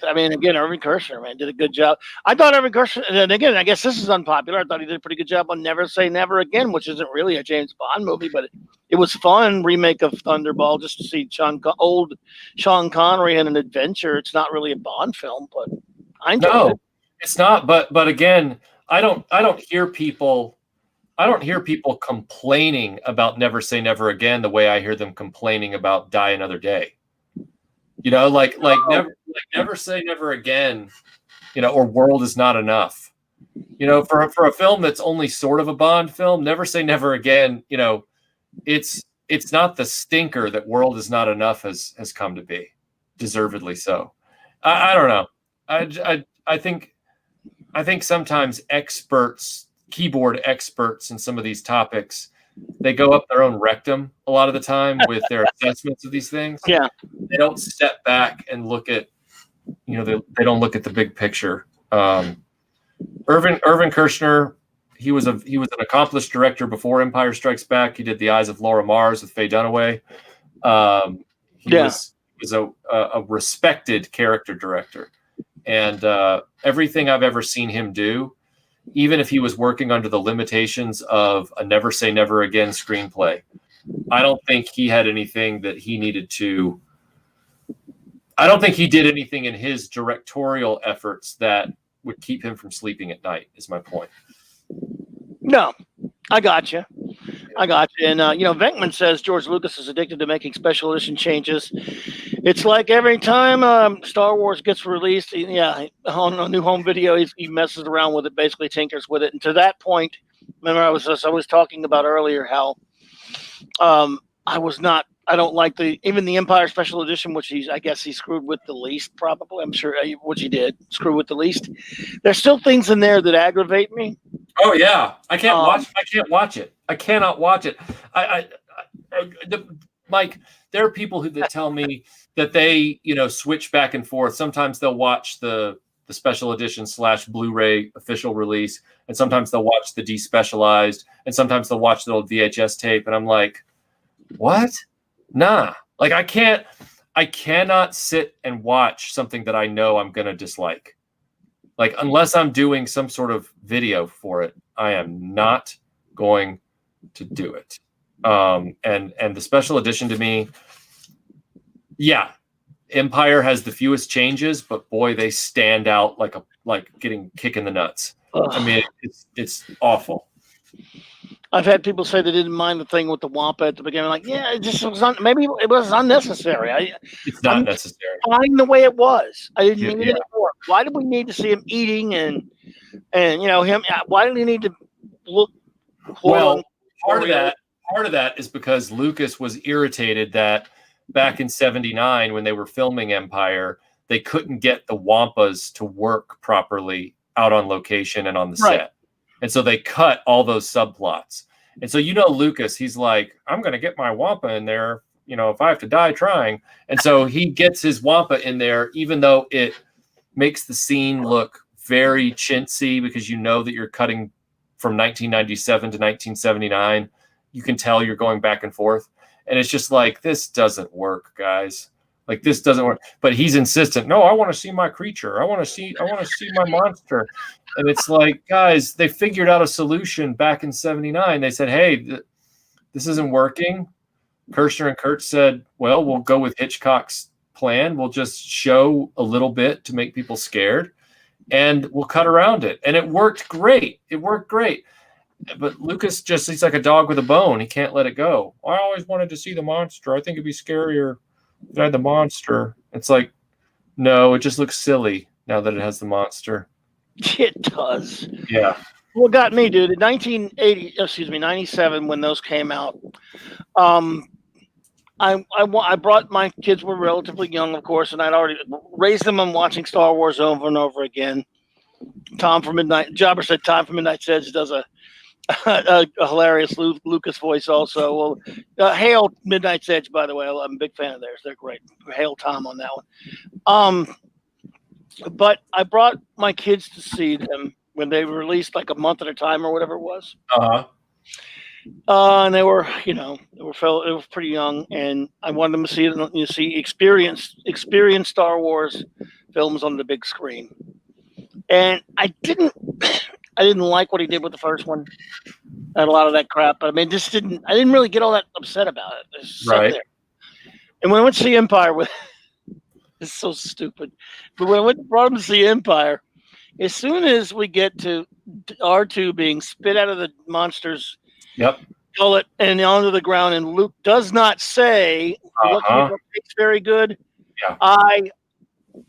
Again, Irving Kershner, man, did a good job. I thought Irving Kershner, and again, I guess this is unpopular. I thought he did a pretty good job on Never Say Never Again, which isn't really a James Bond movie, but it was fun. Remake of Thunderball, just to see old Sean Connery in an adventure. It's not really a Bond film, but I enjoyed it. It's not. But again, I don't hear people complaining about Never Say Never Again the way I hear them complaining about Die Another Day. Never Say Never Again, or World Is Not Enough. For a film that's only sort of a Bond film, Never Say Never Again, it's not the stinker that World Is Not Enough has come to be, deservedly so. I don't know. I think sometimes keyboard experts in some of these topics, they go up their own rectum a lot of the time with their assessments of these things. Yeah. They don't step back and look at, they don't look at the big picture. Irving Kershner, he was an accomplished director before Empire Strikes Back. He did The Eyes of Laura Mars with Faye Dunaway. He was a respected character director. And everything I've ever seen him do, even if he was working under the limitations of a Never Say Never Again screenplay, I don't think he had anything that he needed to. I don't think he did anything in his directorial efforts that would keep him from sleeping at night, is my point. No, I got you. And, Venkman says George Lucas is addicted to making special edition changes. It's like every time Star Wars gets released, on a new home video, he messes around with it, basically tinkers with it. And to that point, remember I was talking about earlier how I don't like even the Empire Special Edition, which I guess he screwed with the least, probably. I'm sure, which he did, screw with the least. There's still things in there that aggravate me. Oh yeah, I can't Um, watch it. I cannot watch it. Mike, there are people that tell me that they, switch back and forth. Sometimes they'll watch the special edition / Blu-ray official release, and sometimes they'll watch the despecialized, and sometimes they'll watch the old VHS tape. And I'm like, what? Nah. Like I cannot sit and watch something that I know I'm gonna dislike. Like, unless I'm doing some sort of video for it, I am not going to do it. And the special edition to me, yeah, Empire has the fewest changes, but boy, they stand out like getting kick in the nuts. I mean, it's awful. I've had people say they didn't mind the thing with the Wampa at the beginning. Like, yeah, it just was maybe it was unnecessary. It's not I'm necessary. fine the way it was. I didn't need Yeah. it more. Why did we need to see him eating and him? Why did he need to look? Well, part of that is because Lucas was irritated that back in '79 when they were filming Empire, they couldn't get the Wampas to work properly out on location and on the set. And so they cut all those subplots. And so, Lucas, he's like, I'm going to get my Wampa in there, if I have to die trying. And so he gets his Wampa in there, even though it makes the scene look very chintzy because that you're cutting from 1997 to 1979. You can tell you're going back and forth. And it's just like, this doesn't work, guys. Like, this doesn't work. But he's insistent. No, I want to see my creature. I want to see my monster. And it's like, guys, they figured out a solution back in '79. They said, hey, this isn't working. Kirshner and Kurtz said, well, we'll go with Hitchcock's plan. We'll just show a little bit to make people scared, and we'll cut around it. And it worked great. But Lucas he's like a dog with a bone. He can't let it go. I always wanted to see the monster. I think it'd be scarier if I had the monster. It's like, no, it just looks silly now that it has the monster. It does. Yeah. What got me, dude, in 97, when those came out, I brought my kids were relatively young, of course, and I'd already raised them on watching Star Wars over and over again. Jobber said Tom from Midnight's Edge does a hilarious Lucas voice also. Well, hail Midnight's Edge, by the way. I'm a big fan of theirs. They're great. Hail Tom on that one. But I brought my kids to see them when they were released like a month at a time or whatever it was. And they were pretty young, and I wanted them to experience Star Wars films on the big screen. And I didn't like what he did with the first one. I had a lot of that crap, but I didn't really get all that upset about it. Right. There. And when I went to see Empire it's so stupid. But when I brought him to see Empire, as soon as we get to R2 being spit out of the monster's gullet and onto the ground, and Luke does not say, it's very good, I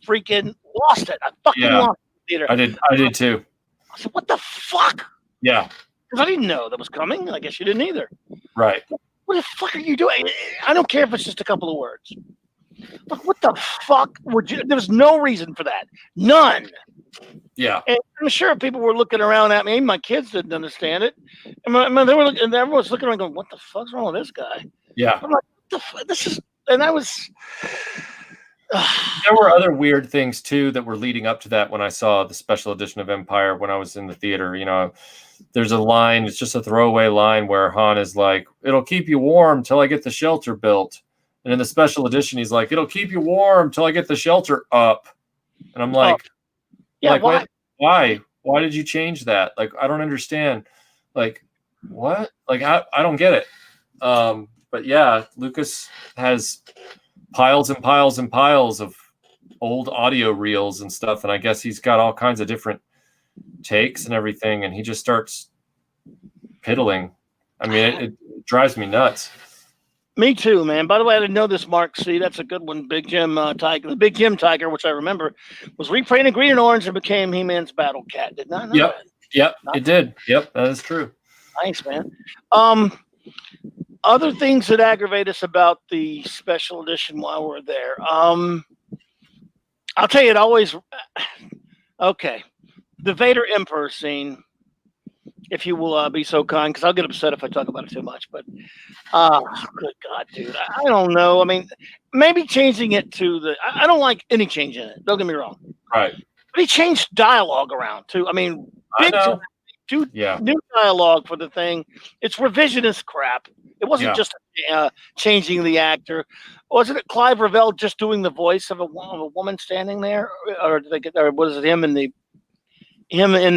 freaking lost it. I fucking lost it in the theater. I did too. I said, what the fuck? Yeah. Because I didn't know that was coming. I guess you didn't either. Right. What the fuck are you doing? I don't care if it's just a couple of words. But what the fuck would you? There's no reason for that. None. Yeah. And I'm sure people were looking around at me. My kids didn't understand it. And everyone was looking around going, what the fuck's wrong with this guy? Yeah. I'm like, what the fuck? This is, and I was. There were other weird things too that were leading up to that when I saw the special edition of Empire when I was in the theater. There's a line, it's just a throwaway line where Han is like, it'll keep you warm till I get the shelter built. And in the special edition, he's like, it'll keep you warm till I get the shelter up. And I'm like, why? Why did you change that? Like, I don't understand. Like, what? Like, I don't get it. But yeah, Lucas has piles and piles and piles of old audio reels and stuff. And I guess he's got all kinds of different takes and everything. And he just starts piddling. I mean, it drives me nuts. Me too, man. By the way, I didn't know this, Mark. See, that's a good one. Big Jim Tiger. The Big Jim Tiger, which I remember, was repainted green and orange and became He-Man's Battle Cat. Did not know that. Yep, it did. Yep, that is true. Nice, man. Other things that aggravate us about the special edition while we're there. I'll tell you, it always. Okay. The Vader Emperor scene if you will be so kind, because I'll get upset if I talk about it too much. But good God, dude, I don't know. I mean, maybe changing it to I don't like any change in it. Don't get me wrong. Right. But he changed dialogue around too. I mean, I know. new dialogue for the thing. It's revisionist crap. It wasn't just changing the actor. Wasn't it Clive Revell just doing the voice of a woman standing there, or did they get? Or was it him in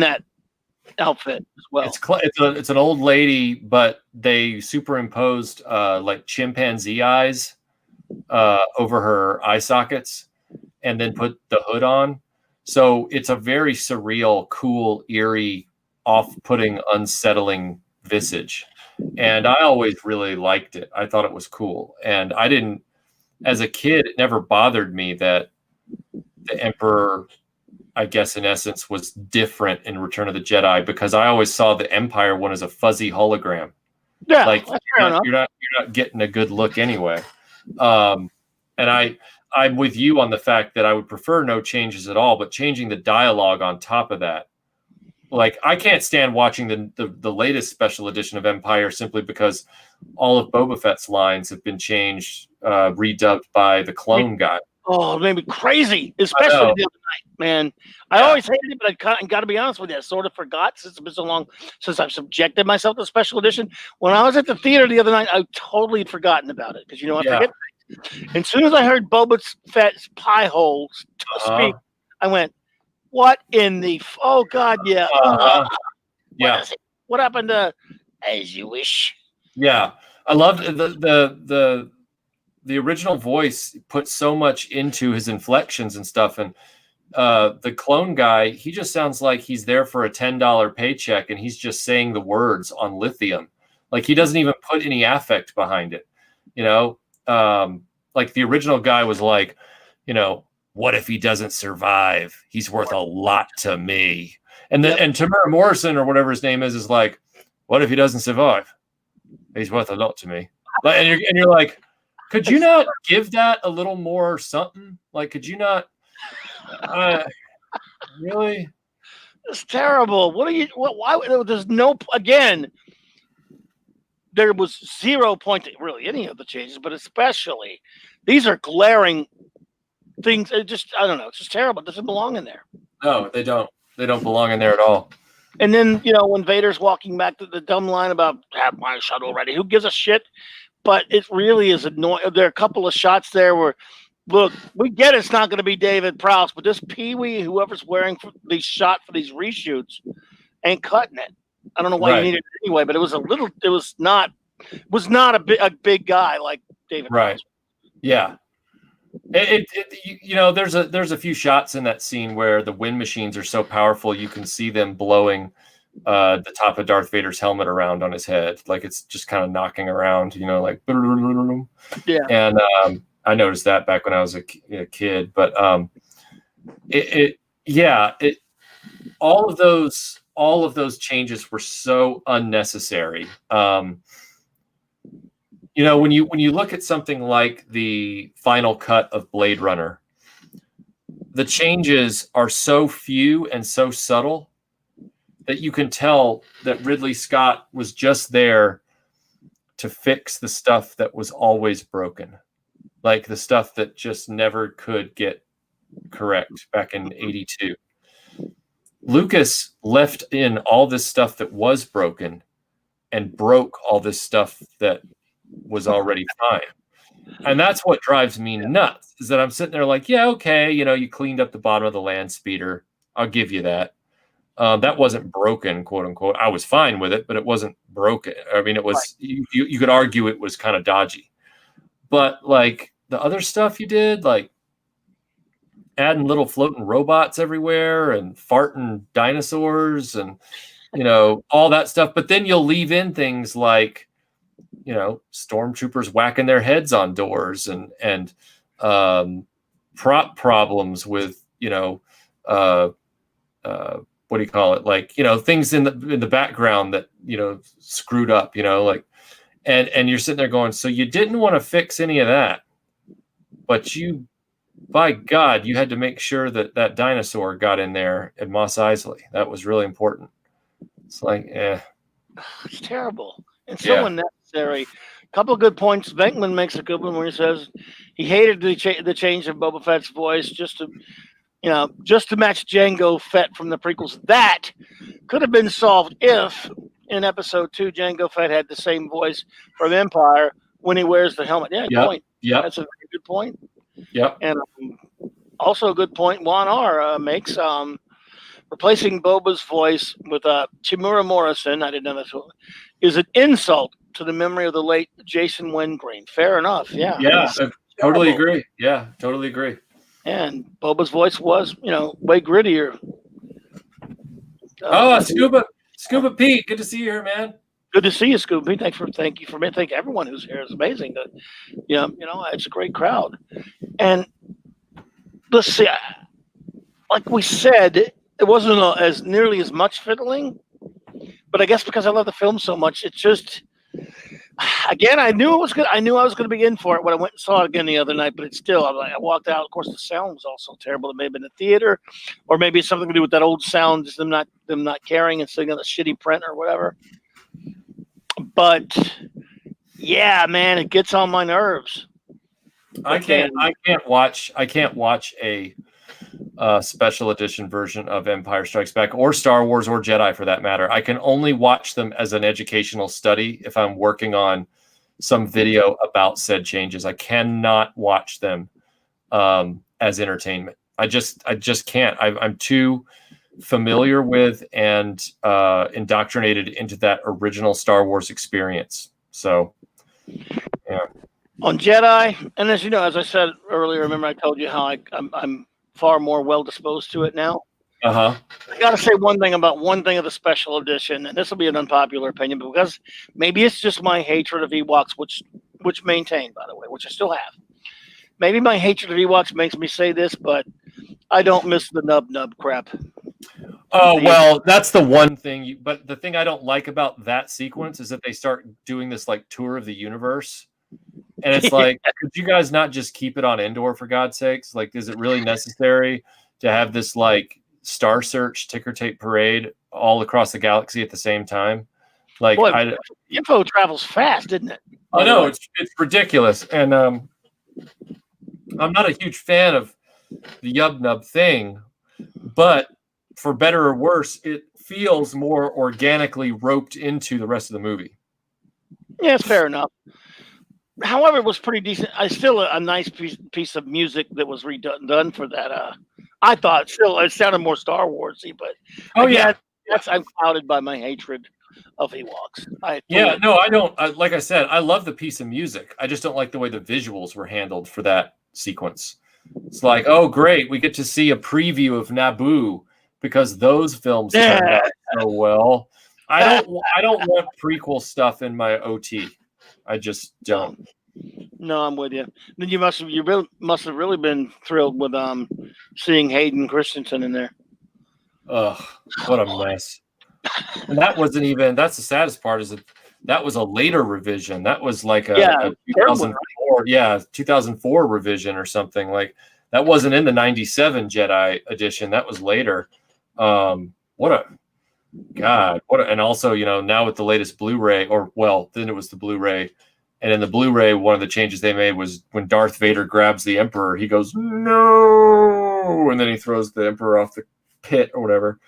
that outfit as well? It's an old lady, but they superimposed like chimpanzee eyes over her eye sockets, and then put the hood on. So it's a very surreal, cool, eerie, off-putting, unsettling visage. And I always really liked it. I thought it was cool. And I didn't, as a kid, it never bothered me that the Emperor, I guess in essence, was different in Return of the Jedi, because I always saw the Empire one as a fuzzy hologram. Yeah, like you're not getting a good look anyway. And I'm with you on the fact that I would prefer no changes at all, but changing the dialogue on top of that. Like, I can't stand watching the latest special edition of Empire simply because all of Boba Fett's lines have been changed, redubbed by the clone guy. Oh, it made me crazy, especially the other night, man. I always hated it, but I got to be honest with you, I sort of forgot since it's been so long since I've subjected myself to special edition. When I was at the theater the other night, I totally had forgotten about it, because I forget things. And as soon as I heard Boba Fett's pie hole speak, I went, "What in the? Oh God, yeah, What happened to As You Wish?" Yeah, I loved the original voice put so much into his inflections and stuff, and the clone guy, he just sounds like he's there for a $10 paycheck, and he's just saying the words on lithium. Like, he doesn't even put any affect behind it, like the original guy was like, what if he doesn't survive? He's worth a lot to me. And then and Tamara Morrison, or whatever his name is like, what if he doesn't survive? He's worth a lot to me. And you're like, could you not give that a little more something? Like, could you not? Really? It's terrible. Why? There's no. Again, there was 0 point to really any of the changes, but especially these are glaring things. I don't know. It's just terrible. It doesn't belong in there. No, they don't. They don't belong in there at all. And then, when Vader's walking back to the dumb line about "have my shuttle ready," who gives a shit? But it really is annoying. There are a couple of shots there where, look, we get it's not going to be David Prowse, but this Pee-wee, whoever's wearing these shot for these reshoots, ain't cutting it. I don't know why you need it anyway, but it was not a big guy like David Prowse. Yeah. There's a few shots in that scene where the wind machines are so powerful you can see them blowing the top of Darth Vader's helmet around on his head, like it's just kind of knocking around, like And I noticed that back when I was a kid, but all of those changes were so unnecessary. When you look at something like the final cut of Blade Runner, the changes are so few and so subtle that you can tell that Ridley Scott was just there to fix the stuff that was always broken, like the stuff that just never could get correct back in '82. Lucas left in all this stuff that was broken and broke all this stuff that was already fine. And that's what drives me nuts, is that I'm sitting there like, yeah, okay, you cleaned up the bottom of the land speeder. I'll give you that. That wasn't broken, quote unquote. I was fine with it, but it wasn't broken. I mean, it was, you could argue it was kind of dodgy. But like the other stuff you did, like adding little floating robots everywhere and farting dinosaurs and, all that stuff. But then you'll leave in things like, stormtroopers whacking their heads on doors and prop problems with, what do you call it? Like, things in the background that, screwed up, and you're sitting there going, so you didn't want to fix any of that, but by God, you had to make sure that dinosaur got in there at Mos Eisley. That was really important. It's like, It's terrible and so unnecessary. A couple of good points. Venkman makes a good one when he says he hated the change of Boba Fett's voice just to match Jango Fett from the prequels. That could have been solved if in episode 2 Jango Fett had the same voice from Empire when he wears the helmet. Yeah, point. That's a very good point. Yep. And also a good point Juan R makes. Replacing Boba's voice with Chimura Morrison, I didn't know that, is an insult to the memory of the late Jason Wengreen. Fair enough. Yeah. Yeah, I totally agree. Yeah, totally agree. And Boba's voice was, way grittier. Scuba Pete, good to see you here, man. Good to see you, Scuba Pete. Thank you for thank everyone who's here. It's amazing that, it's a great crowd. And let's see, like we said, it wasn't as nearly as much fiddling, but I guess because I love the film so much, it's just, again, I knew it was good. I knew I was going to be in for it when I went and saw it again the other night, but it's still, I walked out. Of course, the sound was also terrible. It may have been the theater, or maybe it's something to do with that old sound, just them not caring and sitting on a shitty print or whatever. But yeah, man, it gets on my nerves. I can't watch a special edition version of Empire Strikes Back or Star Wars or Jedi for that matter. I can only watch them as an educational study if I'm working on some video about said changes. I cannot watch them as entertainment. I just can't. I'm too familiar with and indoctrinated into that original Star Wars experience. So, yeah. On Jedi, and as you know, as I said earlier, remember I told you how I'm far more well disposed to it now. I got to say one thing of the special edition, and this will be an unpopular opinion, but because maybe it's just my hatred of Ewoks, which maintained, by the way, which I still have. Maybe my hatred of Ewoks makes me say this, but I don't miss the nub crap. Oh, well, that's the one thing. But the thing I don't like about that sequence is that they start doing this like tour of the universe. And it's like, could you guys not just keep it on Endor for God's sakes? Like, is it really necessary to have this like Star Search ticker tape parade all across the galaxy at the same time? Like, boy, info travels fast, didn't it? I know it's ridiculous, and I'm not a huge fan of the Yub Nub thing, but for better or worse, it feels more organically roped into the rest of the movie. Yeah, it's fair enough. However, it was pretty decent. Still a nice piece of music that was redone for that. I thought still it sounded more Star Warsy, but I'm clouded by my hatred of Ewoks. I don't. Like I said, I love the piece of music. I just don't like the way the visuals were handled for that sequence. It's like, oh great, we get to see a preview of Naboo because those films turned out so well. I don't want prequel stuff in my OT. I just don't. No, I'm with you. Then you must have really been thrilled with seeing Hayden Christensen in there. Ugh, what a mess. And that wasn't even. That's the saddest part is that was a later revision. That was like a 2004, 2004 revision or something. Like that wasn't in the 97 Jedi edition. That was later. And also, now with the latest Blu-ray, then it was the Blu-ray. And in the Blu-ray, one of the changes they made was when Darth Vader grabs the Emperor, he goes, no, and then he throws the Emperor off the pit or whatever.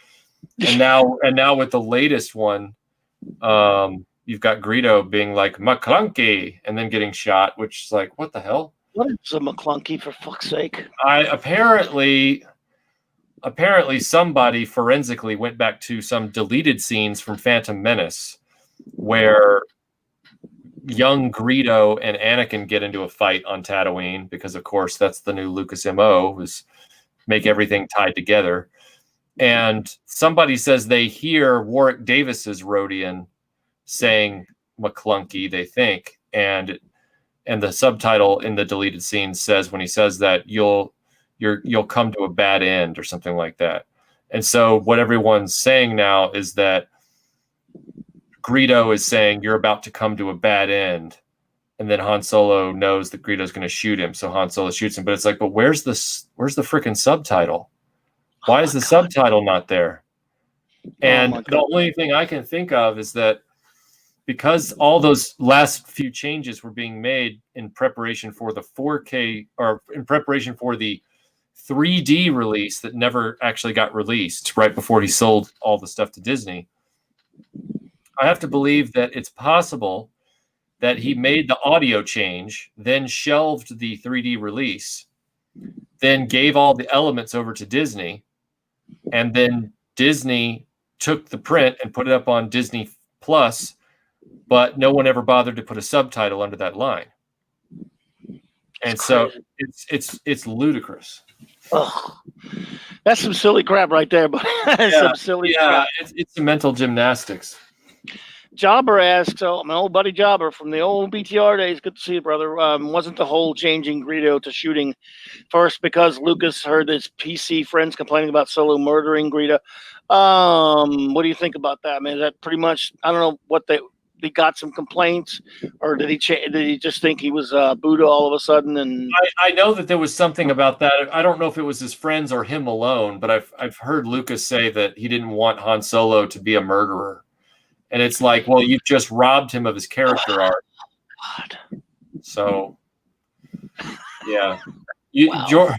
And now with the latest one, you've got Greedo being like McClunky and then getting shot, which is like, what the hell? What is a McClunky, for fuck's sake? Apparently somebody forensically went back to some deleted scenes from Phantom Menace where young Greedo and Anakin get into a fight on Tatooine because, of course, that's the new Lucas MO, was make everything tied together. And somebody says they hear Warwick Davis's Rodian saying McClunky, they think, and the subtitle in the deleted scene says when he says that you'll come to a bad end or something like that. And so what everyone's saying now is that Greedo is saying you're about to come to a bad end. And then Han Solo knows that Greedo's going to shoot him. So Han Solo shoots him. But it's like, but where's the freaking subtitle? Why is the subtitle not there? And the only thing I can think of is that because all those last few changes were being made in preparation for the 4K or in preparation for the 3D release that never actually got released right before he sold all the stuff to Disney, I have to believe that it's possible that he made the audio change, then shelved the 3D release, then gave all the elements over to Disney, and then Disney took the print and put it up on Disney Plus, but no one ever bothered to put a subtitle under that line. And so it's ludicrous. Ugh. That's some silly crap right there, but some silly crap. It's some mental gymnastics. Jobber asks, my old buddy Jobber from the old BTR days, good to see you, brother. Wasn't the whole changing Greedo to shooting first because Lucas heard his PC friends complaining about Solo murdering Greedo? What do you think about that, man? Is that pretty much, I don't know what they got some complaints, or did he just think he was Buddha all of a sudden? And I know that there was something about that. I don't know if it was his friends or him alone, but I've heard Lucas say that he didn't want Han Solo to be a murderer. And it's like, well, you've just robbed him of his character arc. God. So, yeah. Wow. George,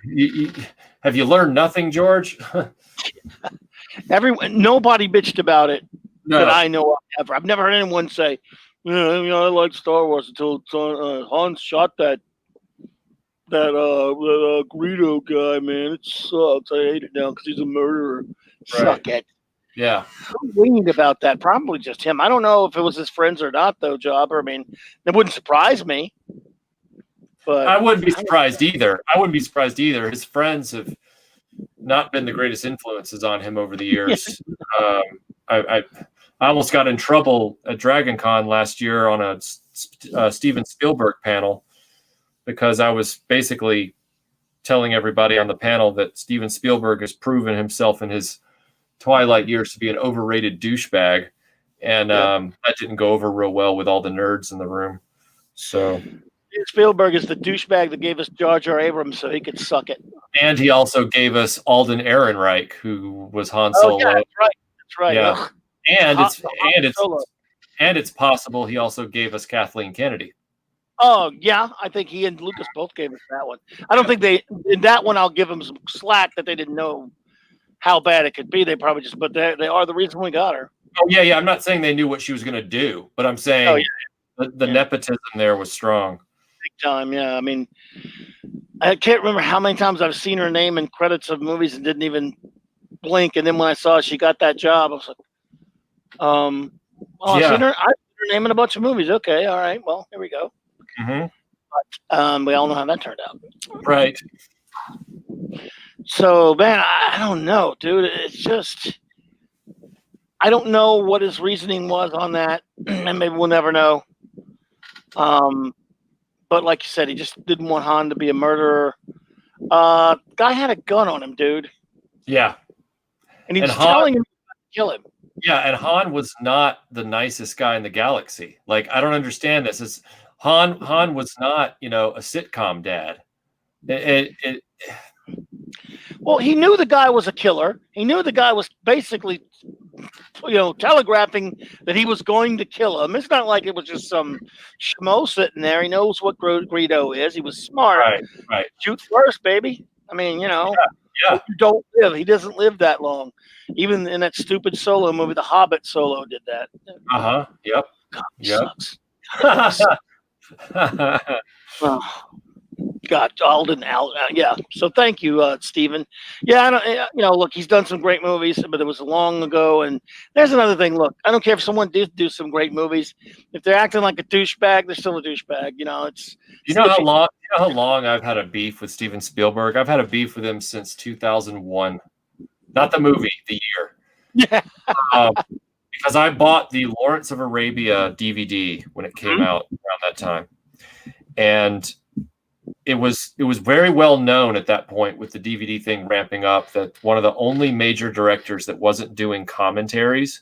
have you learned nothing, George? Nobody bitched about it that I know of ever. I've never heard anyone say, I like Star Wars until Han shot that Greedo guy, man. It sucks. I hate it now because he's a murderer. Right. Suck it. Yeah. Who whined about that? Probably just him. I don't know if it was his friends or not, though, Jobber. I mean, it wouldn't surprise me. But I wouldn't be surprised either. His friends have not been the greatest influences on him over the years. I almost got in trouble at Dragon Con last year on a Steven Spielberg panel because I was basically telling everybody on the panel that Steven Spielberg has proven himself in his twilight years to be an overrated douchebag, and that didn't go over real well with all the nerds in the room. So Spielberg is the douchebag that gave us Jar Jar Abrams so he could suck it. And he also gave us Alden Ehrenreich, who was Han Solo. Yeah, that's right. Yeah. And it's possible he also gave us Kathleen Kennedy. Oh yeah, I think he and Lucas both gave us that one. I don't think in that one I'll give them some slack that they didn't know how bad it could be. They probably just, but they are the reason we got her. Oh yeah. I'm not saying they knew what she was going to do, but I'm saying the nepotism there was strong. Big time, yeah. I mean, I can't remember how many times I've seen her name in credits of movies and didn't even blink. And then when I saw she got that job, I was like, I've seen her name in a bunch of movies. Okay, all right. Well, here we go. Mm-hmm. But we all know how that turned out. Right. So, man, I don't know, dude. It's just, I don't know what his reasoning was on that, and maybe we'll never know. But like you said, he just didn't want Han to be a murderer. Guy had a gun on him, dude. Yeah. And he was telling him to kill him. Yeah, and Han was not the nicest guy in the galaxy. Like, I don't understand this. Han was not, a sitcom dad. Well, he knew the guy was a killer. He knew the guy was basically, telegraphing that he was going to kill him. It's not like it was just some schmo sitting there. He knows what Greedo is. He was smart. Right. Shoot first, baby. I mean, Yeah. You don't live. He doesn't live that long. Even in that stupid Solo movie, The Hobbit, Solo did that. Uh-huh. Yep. God, sucks. God, Alden, yeah. So thank you, Stephen. Yeah, look, he's done some great movies, but it was long ago. And there's another thing. Look, I don't care if someone did do some great movies. If they're acting like a douchebag, they're still a douchebag. It's. You know how long I've had a beef with Steven Spielberg? I've had a beef with him since 2001. Not the movie, the year. Yeah. Because I bought the Lawrence of Arabia DVD when it came out around that time, and it was very well known at that point, with the DVD thing ramping up, that one of the only major directors that wasn't doing commentaries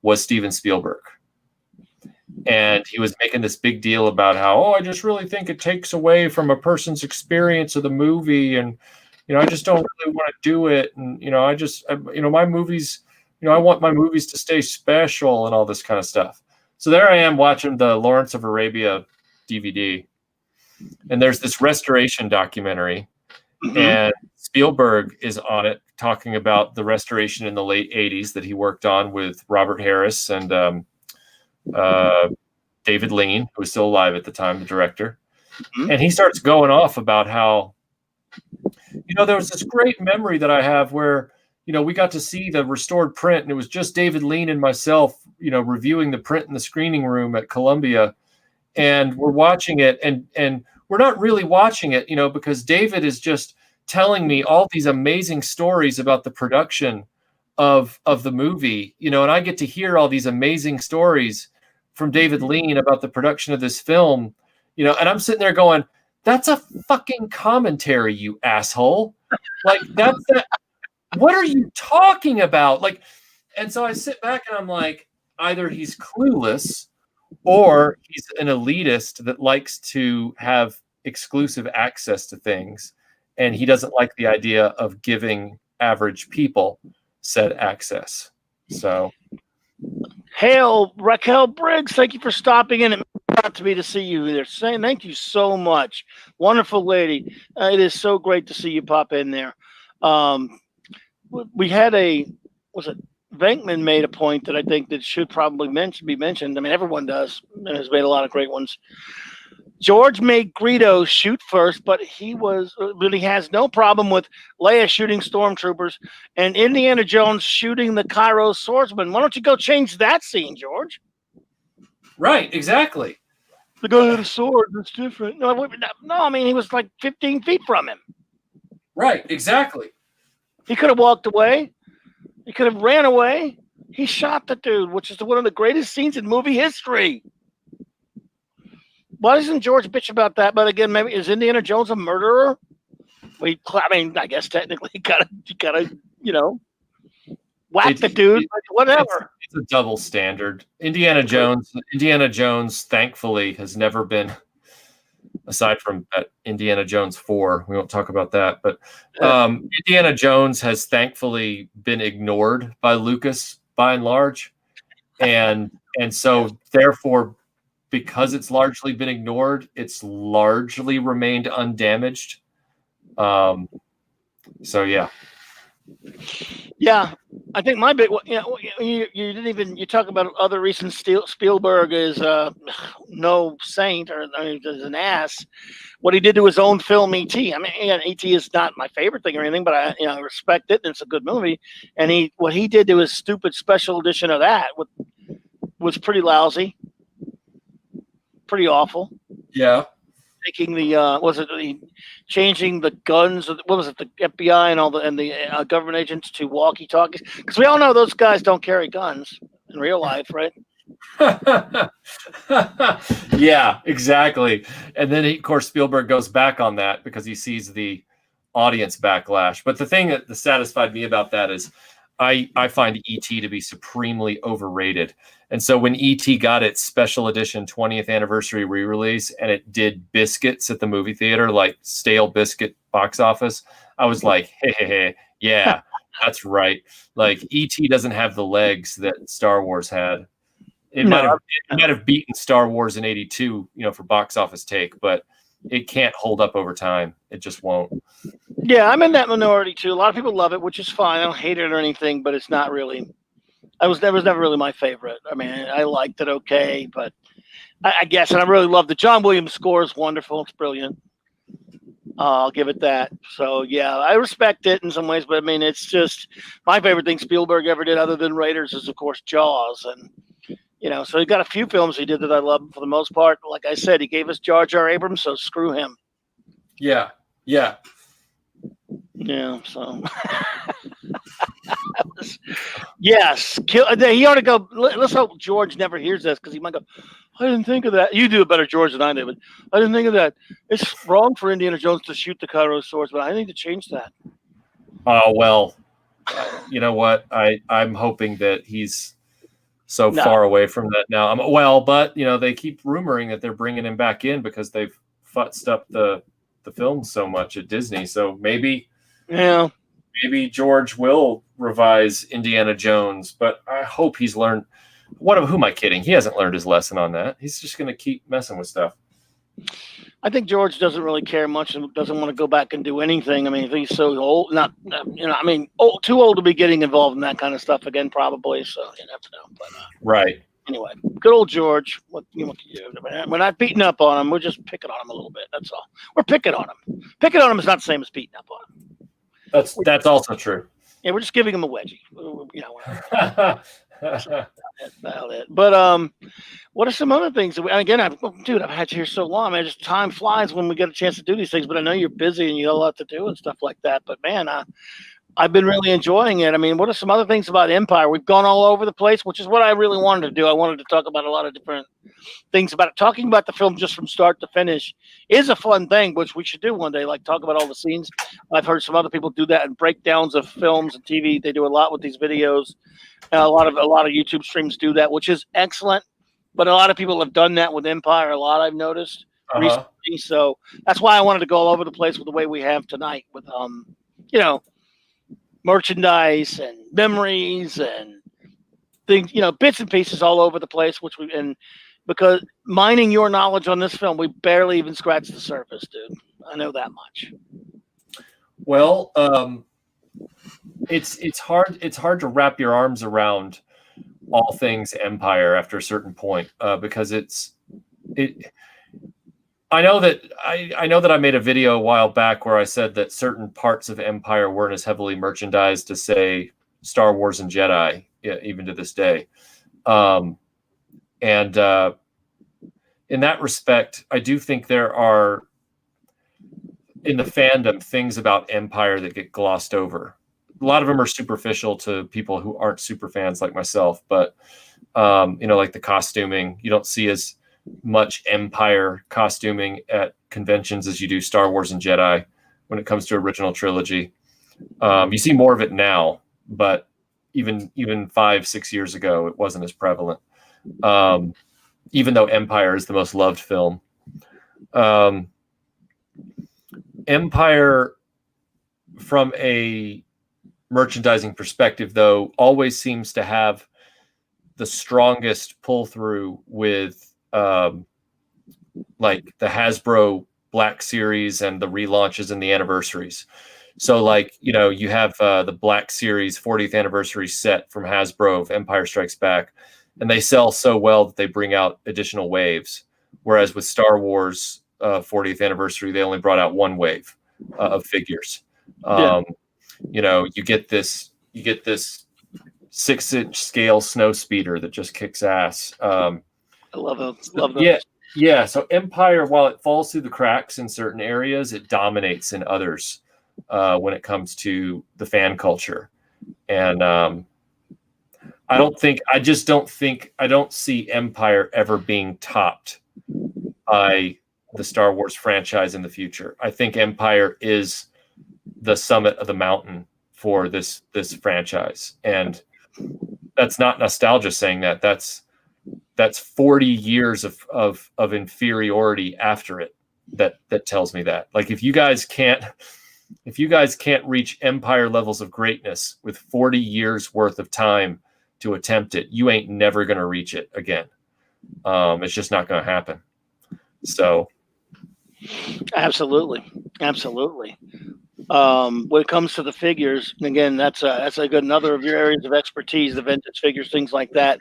was Steven Spielberg. And he was making this big deal about how, I just really think it takes away from a person's experience of the movie. And, I just don't really want to do it. And, my movies, I want my movies to stay special and all this kind of stuff. So there I am watching the Lawrence of Arabia DVD, and there's this restoration documentary, and Spielberg is on it talking about the restoration in the late 80s that he worked on with Robert Harris and David Lean, who was still alive at the time, the director. And he starts going off about how, there was this great memory that I have where, we got to see the restored print, and it was just David Lean and myself, reviewing the print in the screening room at Columbia. And we're watching it, and we're not really watching it, because David is just telling me all these amazing stories about the production of the movie, and I get to hear all these amazing stories from David Lean about the production of this film, and I'm sitting there going, that's a fucking commentary, you asshole. Like, that's that. What are you talking about? Like, and so I sit back and I'm like, either he's clueless or he's an elitist that likes to have exclusive access to things, and he doesn't like the idea of giving average people said access. So, Hail, Raquel Briggs, thank you for stopping in. It meant out to me to see you there. Saying thank you so much. Wonderful lady. It is so great to see you pop in there. We had Venkman made a point that I think that should probably be mentioned. I mean, everyone does, and has made a lot of great ones. George made Greedo shoot first, but he really has no problem with Leia shooting stormtroopers and Indiana Jones shooting the Cairo swordsman. Why don't you go change that scene, George? Right, exactly. The guy had a sword. That's different. No, I mean, he was like 15 feet from him. Right, exactly. He could have walked away. He could have ran away. He shot the dude, which is one of the greatest scenes in movie history. Why doesn't George bitch about that? But again, maybe is Indiana Jones a murderer? I guess technically you gotta, whack the dude. Whatever. It's a double standard. Indiana Jones, thankfully, has never been, aside from that Indiana Jones 4. We won't talk about that, but Indiana Jones has thankfully been ignored by Lucas by and large, and so therefore, because it's largely been ignored, it's largely remained undamaged. So yeah. Yeah, I think my big, you didn't even, you talk about other recent Spielberg is no saint, or is an ass. What he did to his own film E.T. I mean, E.T. is not my favorite thing or anything, but I respect it. And it's a good movie. And what he did to his stupid special edition of that was pretty lousy. Pretty awful. Yeah. Taking changing the guns, what was it, the FBI and all the government agents to walkie-talkies? Because we all know those guys don't carry guns in real life, right? Yeah, exactly. And then, of course, Spielberg goes back on that because he sees the audience backlash. But the thing that satisfied me about that is I find E.T. to be supremely overrated. And so when E.T. got its special edition 20th anniversary re-release and it did biscuits at the movie theater, like stale biscuit box office, I was like, hey, yeah, that's right. Like E.T. doesn't have the legs that Star Wars had. It might have beaten Star Wars in 82, for box office take, but it can't hold up over time. It just won't. Yeah, I'm in that minority too. A lot of people love it, which is fine. I don't hate it or anything, but it's not really. It was never really my favorite. I mean, I liked it okay, but I guess, and I really love the John Williams score is wonderful. It's brilliant. I'll give it that. So yeah, I respect it in some ways, but I mean, it's just my favorite thing Spielberg ever did, other than Raiders, is of course Jaws, and so he got a few films he did that I love for the most part. Like I said, he gave us Jar Jar Abrams, so screw him. Yeah. So yes, he ought to go. Let's hope George never hears this, because he might go, I didn't think of that. You do a better George than I did, but I didn't think of that. It's wrong for Indiana Jones to shoot the Cairo swords, but I need to change that. Well, you know what? I'm hoping that he's so far away from that now. But they keep rumoring that they're bringing him back in because they've futzed up the film so much at Disney. So maybe. Yeah. maybe George will revise Indiana Jones, but I hope he's learned. Who am I kidding? He hasn't learned his lesson on that. He's just going to keep messing with stuff. I think George doesn't really care much and doesn't want to go back and do anything. I mean, he's so old, too old to be getting involved in that kind of stuff again, probably. So you never know. But right. Anyway, good old George. What can you do? We're not beating up on him. We're just picking on him a little bit. That's all. We're picking on him. Picking on him is not the same as beating up on him. That's also true. Yeah, we're just giving him a wedgie. That's about it. But what are some other things? And again, I've had you here so long, man. Just time flies when we get a chance to do these things. But I know you're busy and you got a lot to do and stuff like that. But man, I've been really enjoying it. I mean, what are some other things about Empire? We've gone all over the place, which is what I really wanted to do. I wanted to talk about a lot of different things about it. Talking about the film just from start to finish is a fun thing, which we should do one day, like talk about all the scenes. I've heard some other people do that and breakdowns of films and TV. They do a lot with these videos. A lot of YouTube streams do that, which is excellent. But a lot of people have done that with Empire. A lot I've noticed recently. So that's why I wanted to go all over the place with the way we have tonight with merchandise and memories and things, bits and pieces all over the place, because mining your knowledge on this film, we barely even scratched the surface, dude. I know that much. Well, it's hard to wrap your arms around all things Empire after a certain point, because I know that I made a video a while back where I said that certain parts of Empire weren't as heavily merchandised as, say, Star Wars and Jedi, even to this day. And in that respect, I do think there are, in the fandom, things about Empire that get glossed over. A lot of them are superficial to people who aren't super fans like myself, but like the costuming, you don't see as much Empire costuming at conventions as you do Star Wars and Jedi when it comes to original trilogy. You see more of it now, but even 5-6 years ago, it wasn't as prevalent. Even though Empire is the most loved film. Empire, from a merchandising perspective, though, always seems to have the strongest pull through with like the Hasbro Black Series and the relaunches and the anniversaries. So you have the Black Series 40th anniversary set from Hasbro of Empire Strikes Back, and they sell so well that they bring out additional waves. Whereas with Star Wars 40th anniversary, they only brought out one wave of figures. You get this 6-inch scale snow speeder that just kicks ass. I love those. Yeah. So Empire, while it falls through the cracks in certain areas, it dominates in others when it comes to the fan culture. And I don't see Empire ever being topped by the Star Wars franchise in the future. I think Empire is the summit of the mountain for this franchise. And that's not nostalgia saying that. That's 40 years of inferiority after it that tells me that. Like, if you guys can't reach Empire levels of greatness with 40 years worth of time to attempt it, you ain't never going to reach it again. It's just not going to happen. So absolutely. When it comes to the figures, and again, that's a good another of your areas of expertise, the vintage figures, things like that.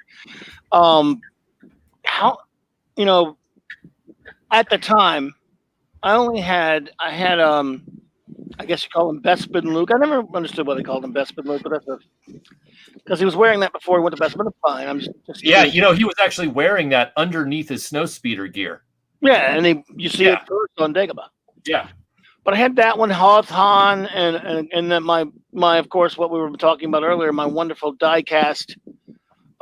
At the time, I had I guess you call him Bespin Luke. I never understood why they called him Bespin Luke, but that's because he was wearing that before he went to Bespin. Fine, I'm just he was actually wearing that underneath his snowspeeder gear. Yeah, and you see it first on Dagobah. Yeah. But I had that one, Hoth Han, and then my of course what we were talking about earlier, my wonderful die-cast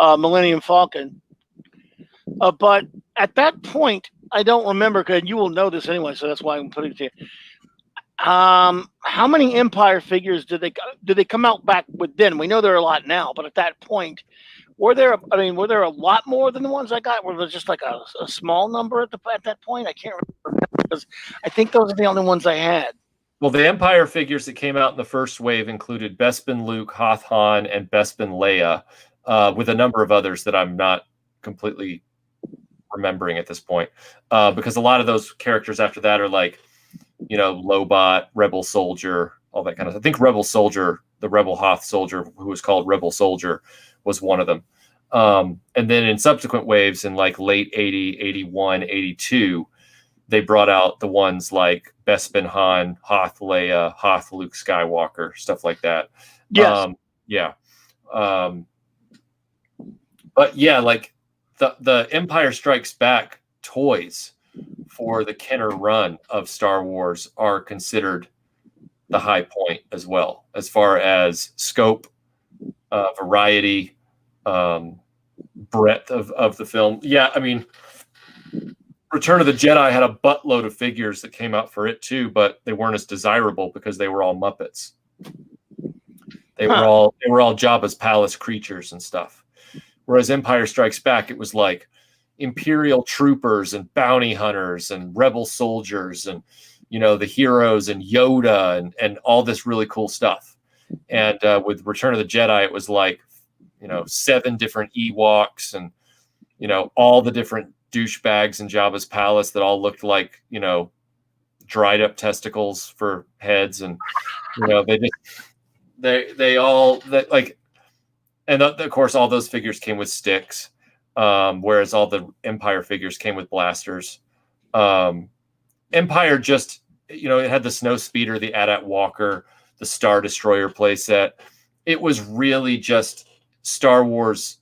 Millennium Falcon. But at that point, I don't remember, because you will know this anyway, so that's why I'm putting it to you. How many Empire figures did they come out back with then? We know there are a lot now, but at that point, were there a lot more than the ones I got? Were there just like a small number at that point? I can't remember, because I think those are the only ones I had. Well, the Empire figures that came out in the first wave included Bespin Luke, Hoth Han, and Bespin Leia, with a number of others that I'm not completely remembering at this point, because a lot of those characters after that are like, Lobot, Rebel Soldier, all that kind of stuff. I think Rebel Soldier, the Rebel Hoth Soldier, who was called Rebel Soldier, was one of them. And then in subsequent waves in like late 80, 81, 82, they brought out the ones like Bespin Han, Hoth Leia, Hoth Luke Skywalker, stuff like that. Yes. Yeah. But yeah, like the Empire Strikes Back toys for the Kenner run of Star Wars are considered the high point as well, as far as scope, variety, breadth of the film. Yeah, I mean, Return of the Jedi had a buttload of figures that came out for it too, but they weren't as desirable because they were all Muppets. They were all Jabba's palace creatures and stuff. Whereas Empire Strikes Back, it was like Imperial troopers and bounty hunters and rebel soldiers and the heroes and Yoda and all this really cool stuff. And with Return of the Jedi, it was like 7 different Ewoks and all the different douchebags in Jabba's palace that all looked like dried up testicles for heads, and they all like, and of course all those figures came with sticks, whereas all the Empire figures came with blasters. Empire just it had the Snow Speeder, the AT-AT Walker, the Star Destroyer playset. It was really just Star Wars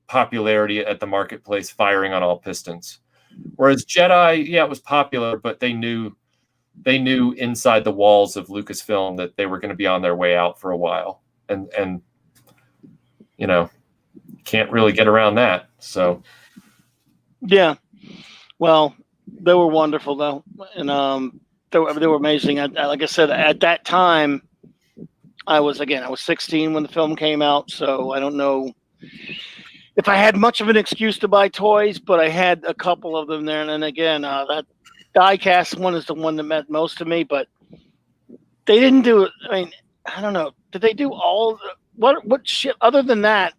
popularity at the marketplace firing on all pistons. Whereas Jedi, yeah, it was popular, but they knew inside the walls of Lucasfilm that they were going to be on their way out for a while, and can't really get around that. So yeah, well, they were wonderful though, and they were amazing. Like I said, at that time, I was 16 when the film came out, so I don't know if I had much of an excuse to buy toys, but I had a couple of them there. And then again, that die-cast one is the one that meant most to me, but they didn't do it. I mean, I don't know. Did they do all what ship other than that?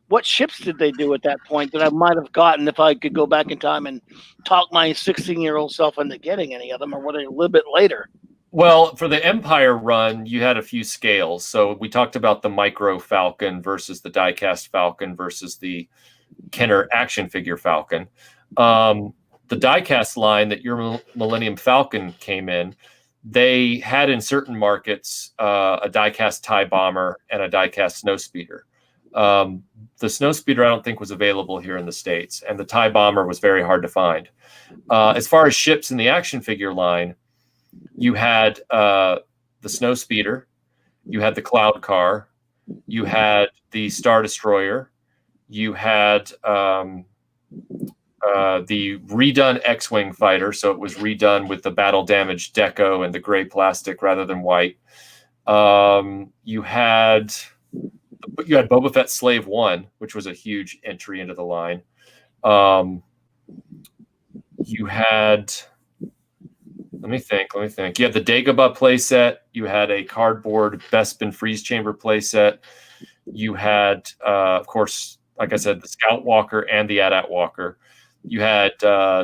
What ships did they do at that point that I might have gotten if I could go back in time and talk my 16-year-old self into getting any of them, or were they a little bit later? Well, for the Empire run, you had a few scales. So we talked about the Micro Falcon versus the die-cast Falcon versus the Kenner action figure Falcon. The die-cast line that your Millennium Falcon came in, they had in certain markets a die-cast TIE Bomber and a die-cast Snowspeeder. The Snowspeeder I don't think was available here in the States, and the TIE Bomber was very hard to find. As far as ships in the action figure line, you had the Snowspeeder, you had the Cloud Car, you had the Star Destroyer, you had the redone X-Wing fighter, so it was redone with the battle damaged deco and the gray plastic rather than white. You had Boba Fett Slave 1, which was a huge entry into the line. You had... Let me think. You had the Dagobah playset. You had a cardboard Bespin freeze chamber playset. You had, of course, like I said, the Scout Walker and the AT-AT Walker. You had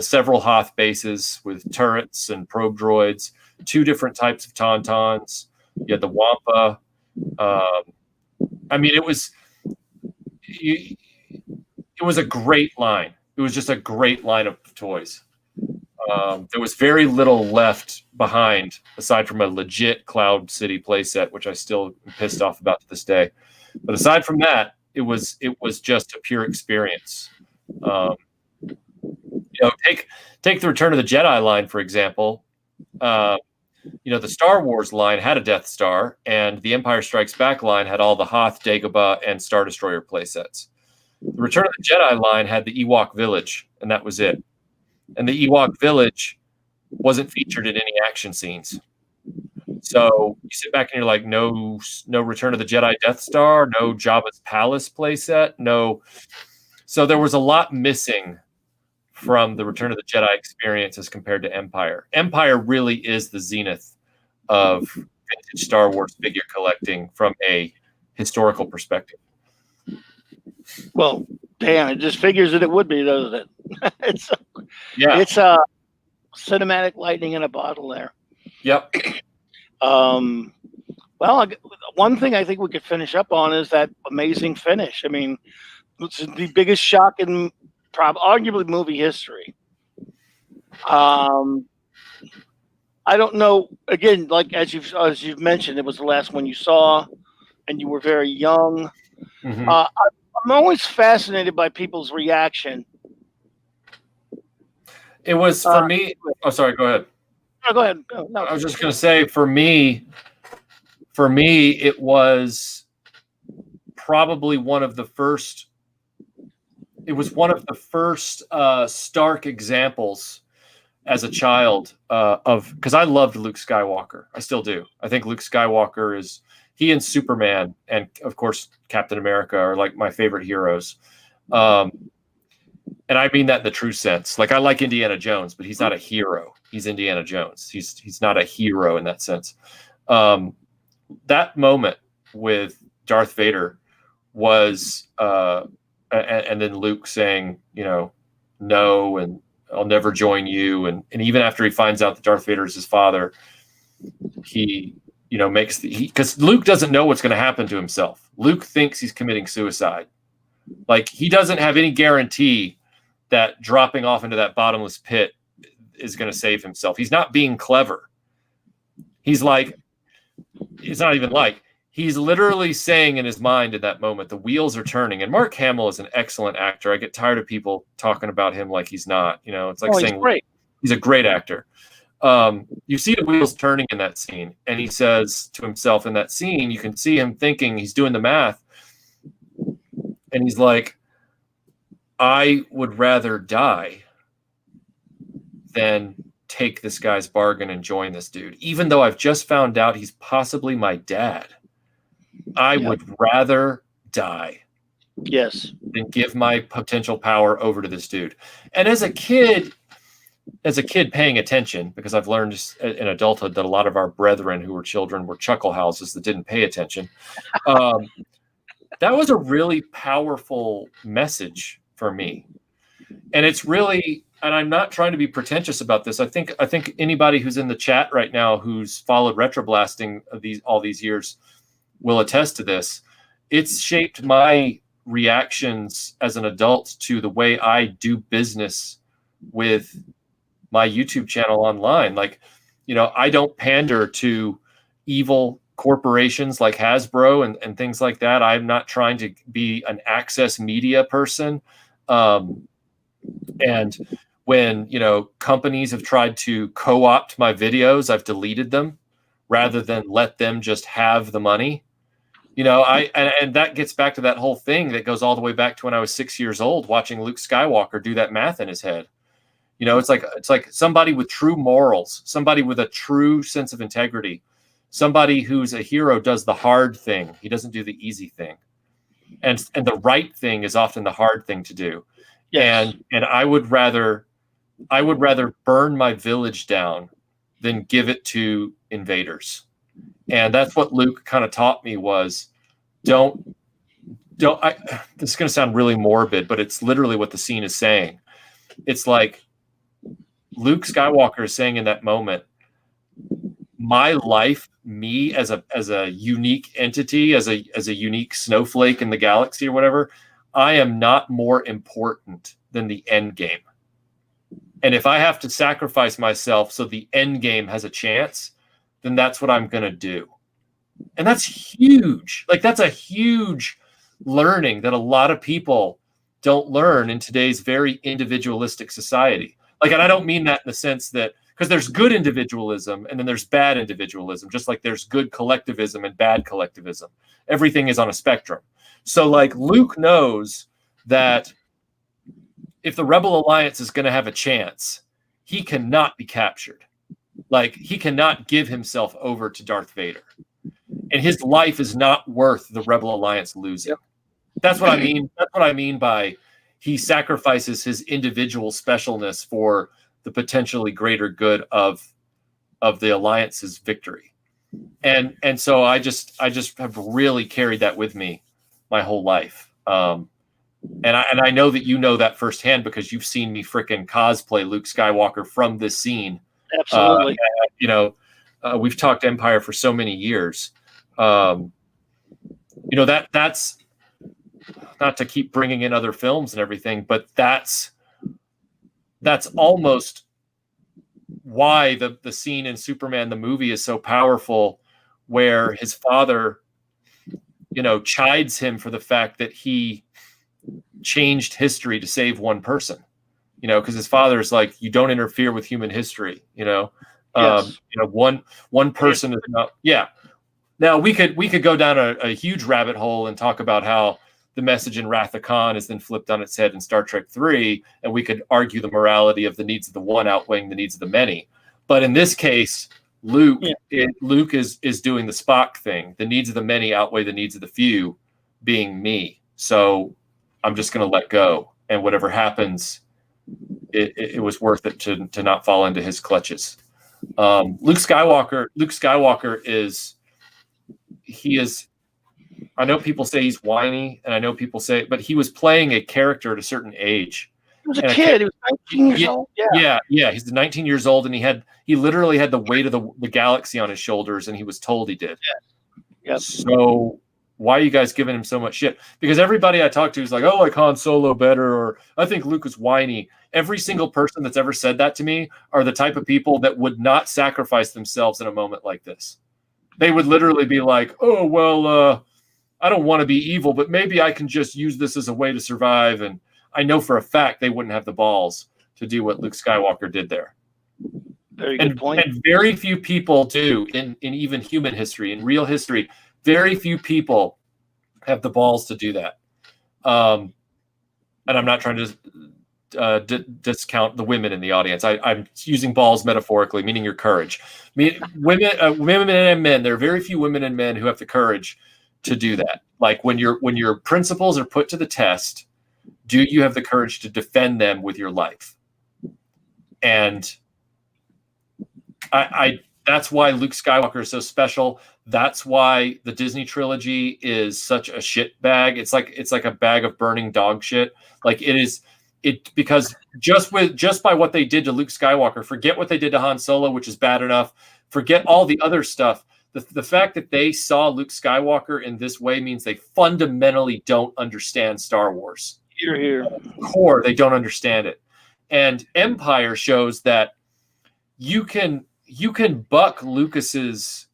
several Hoth bases with turrets and probe droids, 2 different types of Tauntauns. You had the Wampa. I mean, it was a great line. It was just a great line of toys. There was very little left behind aside from a legit Cloud City playset, which I still am pissed off about to this day. But aside from that, it was just a pure experience. Take the Return of the Jedi line, for example. The Star Wars line had a Death Star, and the Empire Strikes Back line had all the Hoth, Dagobah, and Star Destroyer playsets. The Return of the Jedi line had the Ewok Village, and that was it. And the Ewok Village wasn't featured in any action scenes. So you sit back and you're like, no Return of the Jedi Death Star, no Jabba's Palace playset, no. So there was a lot missing from the Return of the Jedi experience as compared to Empire. Empire really is the zenith of vintage Star Wars figure collecting from a historical perspective. Well, damn, it just figures that it would be, doesn't it? it's Yeah. it's cinematic lightning in a bottle there. Yep. Well, one thing I think we could finish up on is that amazing finish. I mean, it's the biggest shock in arguably movie history. I don't know. Again, like as you've mentioned, it was the last one you saw, and you were very young. Mm-hmm. I'm always fascinated by people's reaction. It was for me. Oh, sorry. Go ahead. No, go ahead. No. I was just going to say, for me, it was probably one of the first. It was one of the first stark examples as a child because I loved Luke Skywalker. I still do. I think Luke Skywalker he and Superman and of course Captain America are like my favorite heroes. And I mean that in the true sense. Like I like Indiana Jones, but he's not a hero. He's Indiana Jones. He's not a hero in that sense. That moment with Darth Vader was and then Luke saying, no, and I'll never join you. And even after he finds out that Darth Vader is his father, he, makes because Luke doesn't know what's going to happen to himself. Luke thinks he's committing suicide. Like he doesn't have any guarantee that dropping off into that bottomless pit is going to save himself. He's not being clever. He's like, it's not even like, he's literally saying in his mind at that moment, the wheels are turning. And Mark Hamill is an excellent actor. I get tired of people talking about him like he's not. It's like saying he's a great actor. You see the wheels turning in that scene. And he says to himself in that scene, you can see him thinking, he's doing the math. And he's like, I would rather die than take this guy's bargain and join this dude. Even though I've just found out he's possibly my dad. I would rather die than give my potential power over to this dude. And as a kid paying attention, because I've learned in adulthood that a lot of our brethren who were children were chuckle houses that didn't pay attention. That was a really powerful message for me. And it's really, and I'm not trying to be pretentious about this. I think anybody who's in the chat right now who's followed Retroblasting all these years will attest to this. It's shaped my reactions as an adult to the way I do business with my YouTube channel online. Like, I don't pander to evil corporations like Hasbro and things like that. I'm not trying to be an access media person. And when, companies have tried to co-opt my videos, I've deleted them rather than let them just have the money. And that gets back to that whole thing that goes all the way back to when I was 6 years old, watching Luke Skywalker do that math in his head. It's like somebody with true morals, somebody with a true sense of integrity, somebody who's a hero does the hard thing. He doesn't do the easy thing. And the right thing is often the hard thing to do. Yes. And I would rather burn my village down than give it to invaders. And that's what Luke kind of taught me was this is going to sound really morbid, but it's literally what the scene is saying. It's like Luke Skywalker is saying in that moment, my life, me as a unique entity, as a unique snowflake in the galaxy or whatever, I am not more important than the end game. And if I have to sacrifice myself so the end game has a chance, then that's what I'm going to do. And that's huge. Like that's a huge learning that a lot of people don't learn in today's very individualistic society. Like, and I don't mean that in the sense that, because there's good individualism and then there's bad individualism, just like there's good collectivism and bad collectivism. Everything is on a spectrum. So like Luke knows that if the Rebel Alliance is going to have a chance, he cannot be captured. Like he cannot give himself over to Darth Vader. And his life is not worth the Rebel Alliance losing. Yep. That's what I mean. That's what I mean by he sacrifices his individual specialness for the potentially greater good of the Alliance's victory. And so I just have really carried that with me my whole life. And I know that you know that firsthand because you've seen me frickin' cosplay Luke Skywalker from this scene. Absolutely. We've talked Empire for so many years. That's not to keep bringing in other films and everything, but that's almost why the scene in Superman the movie is so powerful, where his father, chides him for the fact that he changed history to save one person, because his father is like, you don't interfere with human history, Yes. One person is not. Yeah. Now we could go down a huge rabbit hole and talk about how the message in Wrath of Khan is then flipped on its head in Star Trek 3, and we could argue the morality of the needs of the one outweighing the needs of the many. But in this case, Luke is doing the Spock thing. The needs of the many outweigh the needs of the few, being me. So I'm just going to let go, and whatever happens, it was worth it to not fall into his clutches. Luke Skywalker is. I know people say he's whiny, and I know people say, but he was playing a character at a certain age. He was a kid. He was 19 years old. Yeah. He's 19 years old, and he literally had the weight of the galaxy on his shoulders, and he was told he did. Yep. So why are you guys giving him so much shit? Because everybody I talk to is like, oh, I like Han Solo better, or I think Luke is whiny. Every single person that's ever said that to me are the type of people that would not sacrifice themselves in a moment like this. They would literally be like, oh, well, I don't want to be evil, but maybe I can just use this as a way to survive. And I know for a fact they wouldn't have the balls to do what Luke Skywalker did there. Very good point. And very few people do in even human history, in real history. Very few people have the balls to do that. And I'm not trying to discount the women in the audience. I'm using balls metaphorically, meaning your courage. Women and men. There are very few women and men who have the courage to do that. Like when your principles are put to the test, do you have the courage to defend them with your life? And that's why Luke Skywalker is so special. That's why the Disney trilogy is such a shit bag. It's like a bag of burning dog shit. Like because just by what they did to Luke Skywalker, forget what they did to Han Solo, which is bad enough. Forget all the other stuff. The fact that they saw Luke Skywalker in this way means they fundamentally don't understand Star Wars. Here. Core, they don't understand it. And Empire shows that you can buck Lucas's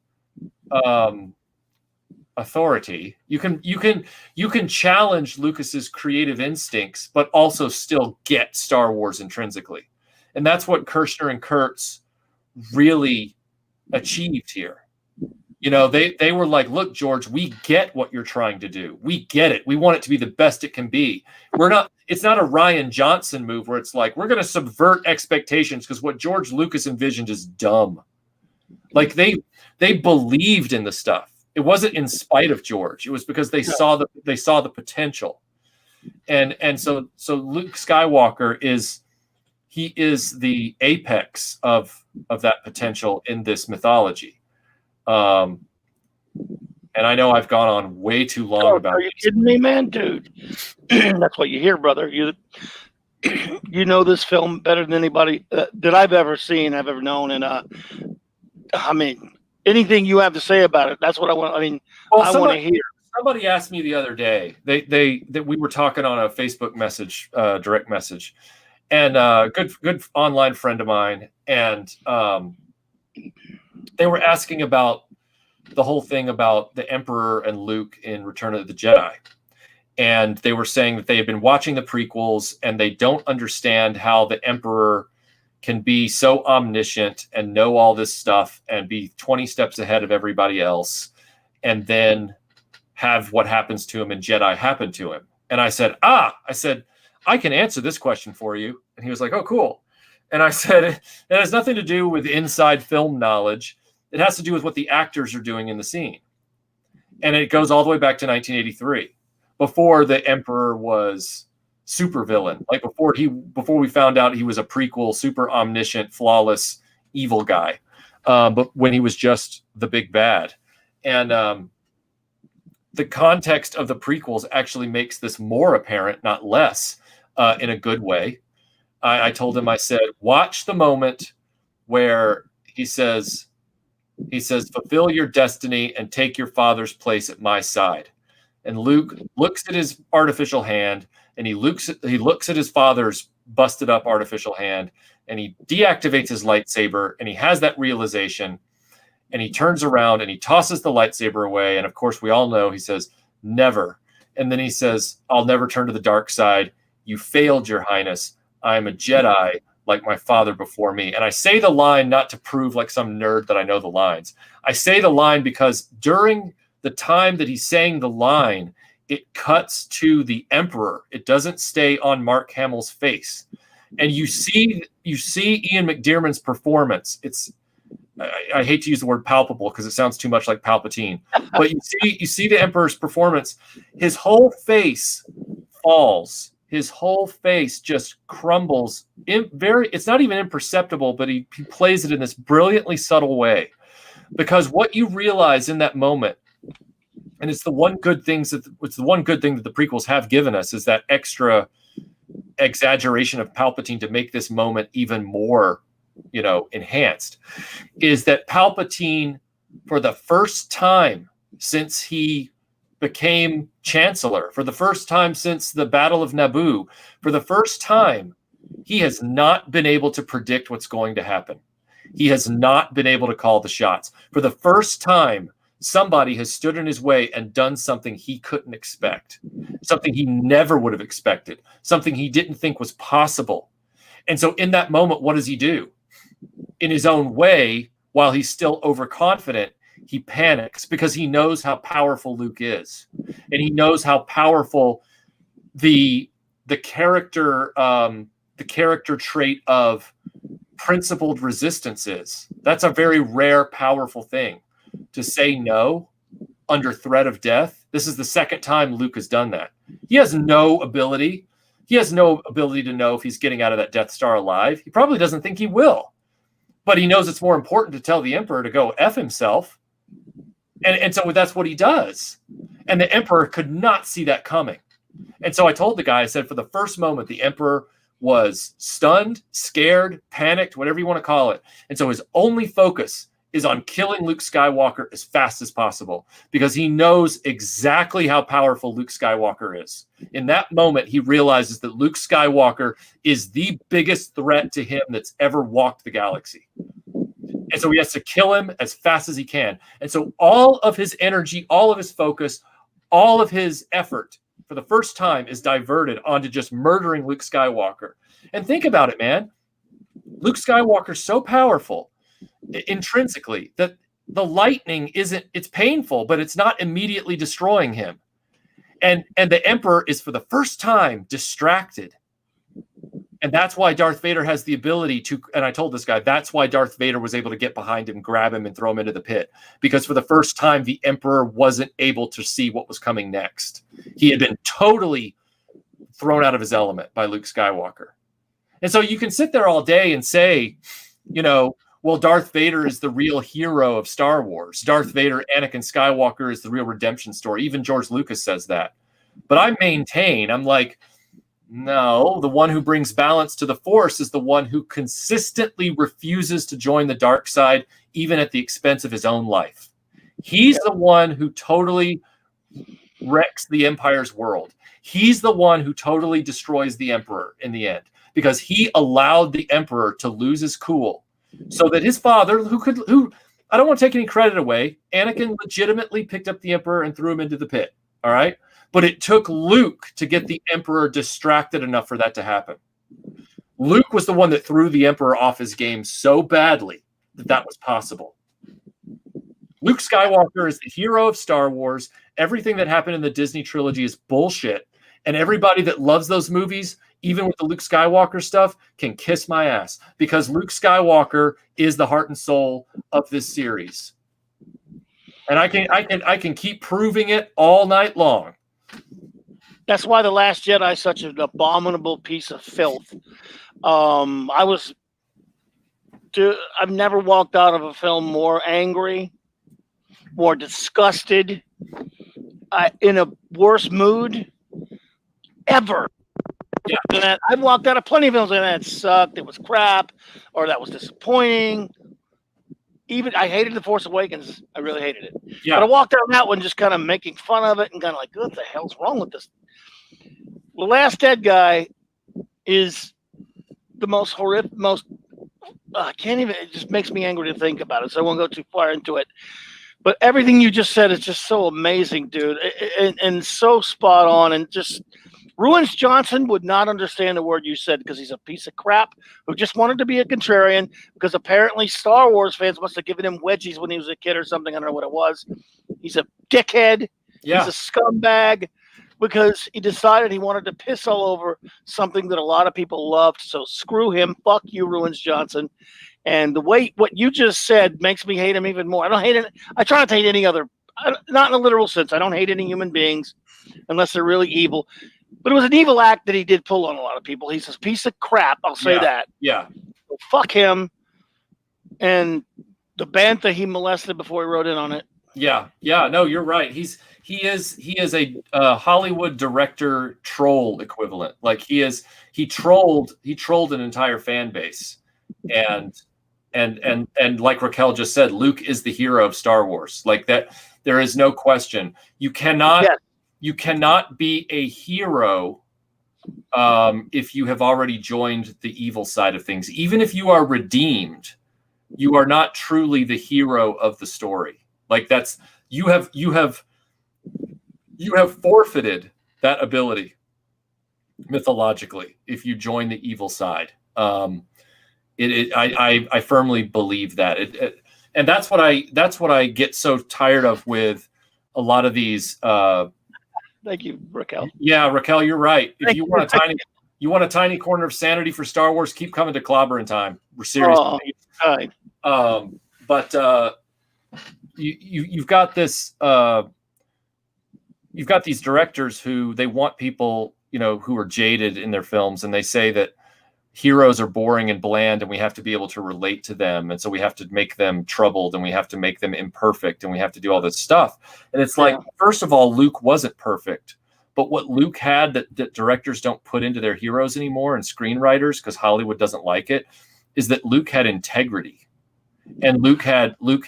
authority. You can challenge Lucas's creative instincts, but also still get Star Wars intrinsically. And that's what Kirshner and Kurtz really achieved here. They were like, look, George, we get what you're trying to do. We get it. We want it to be the best it can be. It's not a Rian Johnson move where it's like, we're going to subvert expectations because what George Lucas envisioned is dumb. Like they believed in the stuff. It wasn't in spite of George. It was because they saw the potential. And so Luke Skywalker is the apex of that potential in this mythology. And I know I've gone on way too long about. Are you kidding me, man, dude? That's what you hear, brother. You know this film better than anybody that I've ever seen, I've ever known, and I mean, anything you have to say about it, that's what I want. I mean, I want to hear. Somebody asked me the other day. That we were talking on a Facebook message, direct message, and good online friend of mine, and they were asking about the whole thing about the Emperor and Luke in Return of the Jedi. And they were saying that they had been watching the prequels and they don't understand how the Emperor can be so omniscient and know all this stuff and be 20 steps ahead of everybody else and then have what happens to him in Jedi happen to him. And I said, I can answer this question for you. And he was like, oh, cool. And I said, it has nothing to do with inside film knowledge. It has to do with what the actors are doing in the scene. And it goes all the way back to 1983, before the Emperor was super villain. Like before we found out he was a prequel, super omniscient, flawless, evil guy. but when he was just the big bad. And the context of the prequels actually makes this more apparent, not less, in a good way. I told him, I said, watch the moment where he says, fulfill your destiny and take your father's place at my side. And Luke looks at his artificial hand, and he looks at his father's busted up artificial hand, and he deactivates his lightsaber, and he has that realization, and he turns around and he tosses the lightsaber away. And of course, we all know he says, never. And then he says, I'll never turn to the dark side. You failed, Your Highness. I am a Jedi like my father before me. And I say the line not to prove like some nerd that I know the lines. I say the line because during the time that he's saying the line, it cuts to the Emperor. It doesn't stay on Mark Hamill's face. And you see Ian McDiarmid's performance. I hate to use the word palpable because it sounds too much like Palpatine, but you see the Emperor's performance. His whole face falls. His whole face just crumbles. It's not even imperceptible, but he plays it in this brilliantly subtle way. Because what you realize in that moment, and it's the one good thing that the prequels have given us, is that extra exaggeration of Palpatine to make this moment even more, enhanced, is that Palpatine, for the first time since he became Chancellor, for the first time since the Battle of Naboo, for the first time, he has not been able to predict what's going to happen. He has not been able to call the shots. For the first time, somebody has stood in his way and done something he couldn't expect, something he never would have expected, something he didn't think was possible. And so in that moment, what does he do? In his own way, while he's still overconfident, he panics because he knows how powerful Luke is, and he knows how powerful the character trait of principled resistance is. That's a very rare, powerful thing, to say no under threat of death. This is the second time Luke has done that. He has no ability. He has no ability to know if he's getting out of that Death Star alive. He probably doesn't think he will, but he knows it's more important to tell the Emperor to go F himself. And so that's what he does. And the Emperor could not see that coming. And so I told the guy, I said, for the first moment, the Emperor was stunned, scared, panicked, whatever you want to call it. And so his only focus is on killing Luke Skywalker as fast as possible, because he knows exactly how powerful Luke Skywalker is. In that moment, he realizes that Luke Skywalker is the biggest threat to him that's ever walked the galaxy. And so he has to kill him as fast as he can. And so all of his energy, all of his focus, all of his effort, for the first time, is diverted onto just murdering Luke Skywalker. And think about it, man. Luke Skywalker's so powerful intrinsically that the lightning it's painful, but it's not immediately destroying him. And the Emperor is, for the first time, distracted. And that's why Darth Vader has the ability to, and I told this guy, that's why Darth Vader was able to get behind him, grab him, and throw him into the pit. Because for the first time, the Emperor wasn't able to see what was coming next. He had been totally thrown out of his element by Luke Skywalker. And so you can sit there all day and say, well, Darth Vader is the real hero of Star Wars. Darth Vader, Anakin Skywalker, is the real redemption story. Even George Lucas says that. But I maintain, I'm like, no, the one who brings balance to the Force is the one who consistently refuses to join the dark side, even at the expense of his own life. He's the one who totally wrecks the Empire's world. He's the one who totally destroys the Emperor in the end, because he allowed the Emperor to lose his cool, so that his father, who I don't want to take any credit away, Anakin legitimately picked up the Emperor and threw him into the pit. All right. But it took Luke to get the Emperor distracted enough for that to happen. Luke was the one that threw the Emperor off his game so badly that was possible. Luke Skywalker is the hero of Star Wars. Everything that happened in the Disney trilogy is bullshit. And everybody that loves those movies, even with the Luke Skywalker stuff, can kiss my ass, because Luke Skywalker is the heart and soul of this series. And I can keep proving it all night long. That's why The Last Jedi is such an abominable piece of filth. I was I've never walked out of a film more angry, more disgusted, in a worse mood ever. Yeah. Than that. I've walked out of plenty of films like that sucked, it was crap, or that was disappointing. Even I hated The Force Awakens. I really hated it. Yeah. But I walked out of that one just kind of making fun of it and kind of like, what the hell's wrong with this? The Last Dead guy is the most horrific, I can't even, it just makes me angry to think about it. So I won't go too far into it. But everything you just said is just so amazing, dude. And so spot on. And just, Ruins Johnson would not understand the word you said because he's a piece of crap who just wanted to be a contrarian because apparently Star Wars fans must have given him wedgies when he was a kid or something. I don't know what it was. He's a dickhead. Yeah. He's a scumbag because he decided he wanted to piss all over something that a lot of people loved. So screw him. Fuck you, Ruins Johnson. And the way what you just said makes me hate him even more. I don't hate it. I try not to hate any other, not in a literal sense. I don't hate any human beings unless they're really evil. But it was an evil act that he did pull on a lot of people. He's a piece of crap. I'll say that. Yeah. So fuck him. And the bantha he molested before he wrote in on it. Yeah. Yeah. No, you're right. He is a Hollywood director troll equivalent. Like he trolled an entire fan base. And like Raquel just said, Luke is the hero of Star Wars. Like that, there is no question. You cannot be a hero if you have already joined the evil side of things. Even if you are redeemed, you are not truly the hero of the story. Like that's you have forfeited that ability mythologically if you join the evil side. I firmly believe that and that's what I get so tired of with a lot of these. Thank you, Raquel. Yeah, Raquel, you're right. If you want a tiny corner of sanity for Star Wars, keep coming to Clobberin time. We're serious. But you've got this. You've got these directors who they want people, who are jaded in their films, and they say that heroes are boring and bland and we have to be able to relate to them. And so we have to make them troubled and we have to make them imperfect and we have to do all this stuff. And it's like, first of all, Luke wasn't perfect, but what Luke had that directors don't put into their heroes anymore and screenwriters, because Hollywood doesn't like it, is that Luke had integrity. And Luke had what's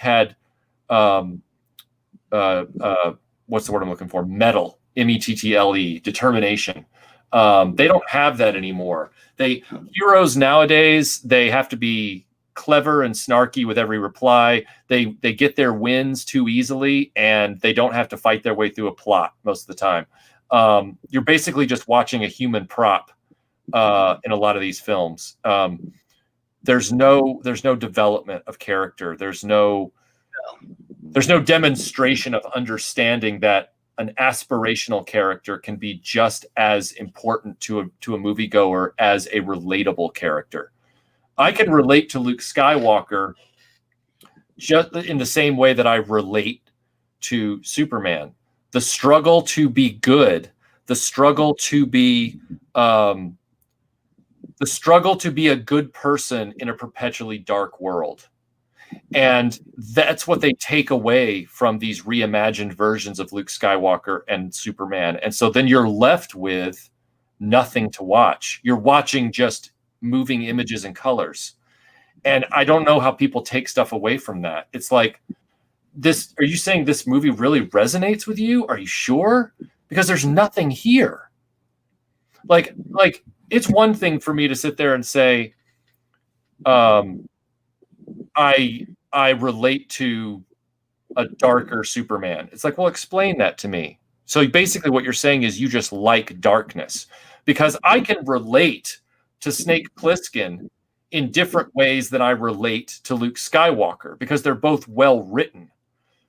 the word I'm looking for? Mettle, METTLE, determination. They don't have that anymore. Heroes nowadays, they have to be clever and snarky with every reply. They get their wins too easily, and they don't have to fight their way through a plot most of the time. You're basically just watching a human prop in a lot of these films. There's no development of character. There's no demonstration of understanding that an aspirational character can be just as important to a moviegoer as a relatable character. I can relate to Luke Skywalker just in the same way that I relate to Superman. The struggle to be good, the struggle to be a good person in a perpetually dark world. And that's what they take away from these reimagined versions of Luke Skywalker and Superman. And so then you're left with nothing to watch. You're watching just moving images and colors. And I don't know how people take stuff away from that. It's like, are you saying this movie really resonates with you? Are you sure? Because there's nothing here. Like it's one thing for me to sit there and say, I relate to a darker Superman. It's like, well, explain that to me. So basically what you're saying is you just like darkness, because I can relate to Snake Plissken in different ways than I relate to Luke Skywalker, because they're both well written.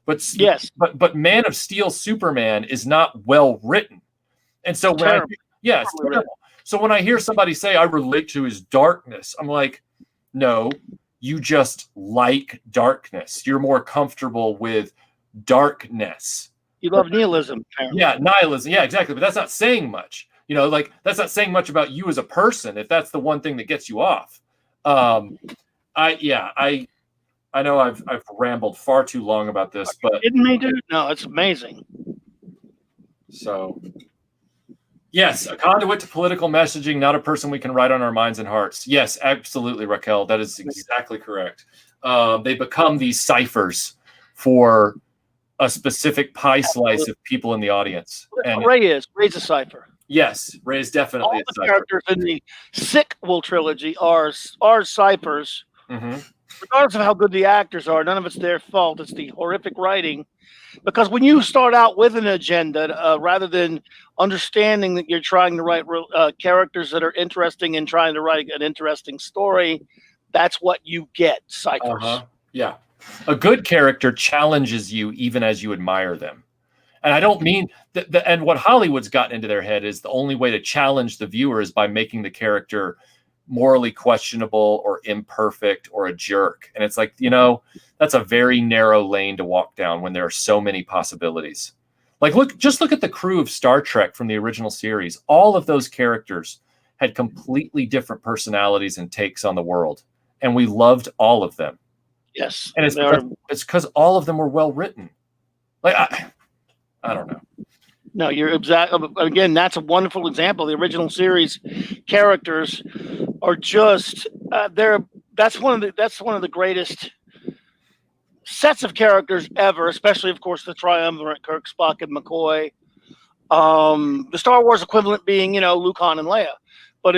But yes, but Man of Steel Superman is not well written. And so so when I hear somebody say I relate to his darkness, I'm like, no, you just like darkness. You're more comfortable with darkness. You love nihilism. Apparently. Yeah, nihilism. Yeah, exactly. But that's not saying much. That's not saying much about you as a person if that's the one thing that gets you off. I know I've rambled far too long about this, but Kidding me, dude? No, it's amazing. so yes, a conduit to political messaging, not a person we can write on our minds and hearts. Yes, absolutely, Raquel. That is exactly correct. They become these ciphers for a specific pie slice of people in the audience. And Ray's a cipher. yes, Ray is definitely All a the cipher. characters in the Sickle trilogy are ciphers. Mm-hmm. Regardless of how good the actors are, none of it's their fault. It's the horrific writing. Because when you start out with an agenda, rather than understanding that you're trying to write characters that are interesting and trying to write an interesting story, that's what you get, ciphers. Uh-huh. Yeah. A good character challenges you even as you admire them. And I don't mean that. And what Hollywood's gotten into their head is the only way to challenge the viewer is by making the character morally questionable or imperfect or a jerk. And it's like, that's a very narrow lane to walk down when there are so many possibilities. Like, just look at the crew of Star Trek from the original series. All of those characters had completely different personalities and takes on the world. And we loved all of them. Yes. And it's because all of them were well written. Like, I don't know. No, you're exactly. Again, that's a wonderful example. The original series characters are just that's one of the greatest sets of characters ever. Especially, of course, the triumvirate: Kirk, Spock, and McCoy. The Star Wars equivalent being, Luke, Han, and Leia. But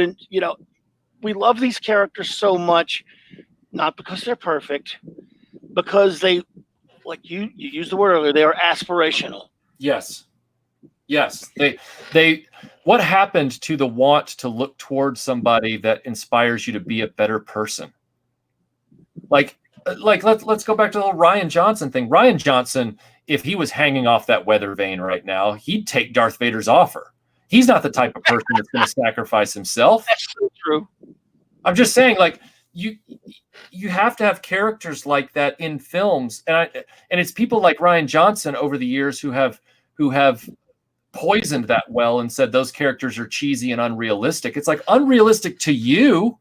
we love these characters so much, not because they're perfect, because they, like you used the word earlier, they are aspirational. Yes. They what happened to the want to look towards somebody that inspires you to be a better person? Like let's go back to the whole Rian Johnson thing. Rian Johnson, if he was hanging off that weather vane right now, he'd take Darth Vader's offer. He's not the type of person that's going to sacrifice himself. That's so true. I'm just saying, like, you have to have characters like that in films, and it's people like Rian Johnson over the years who have poisoned that well and said those characters are cheesy and unrealistic. It's like unrealistic to you,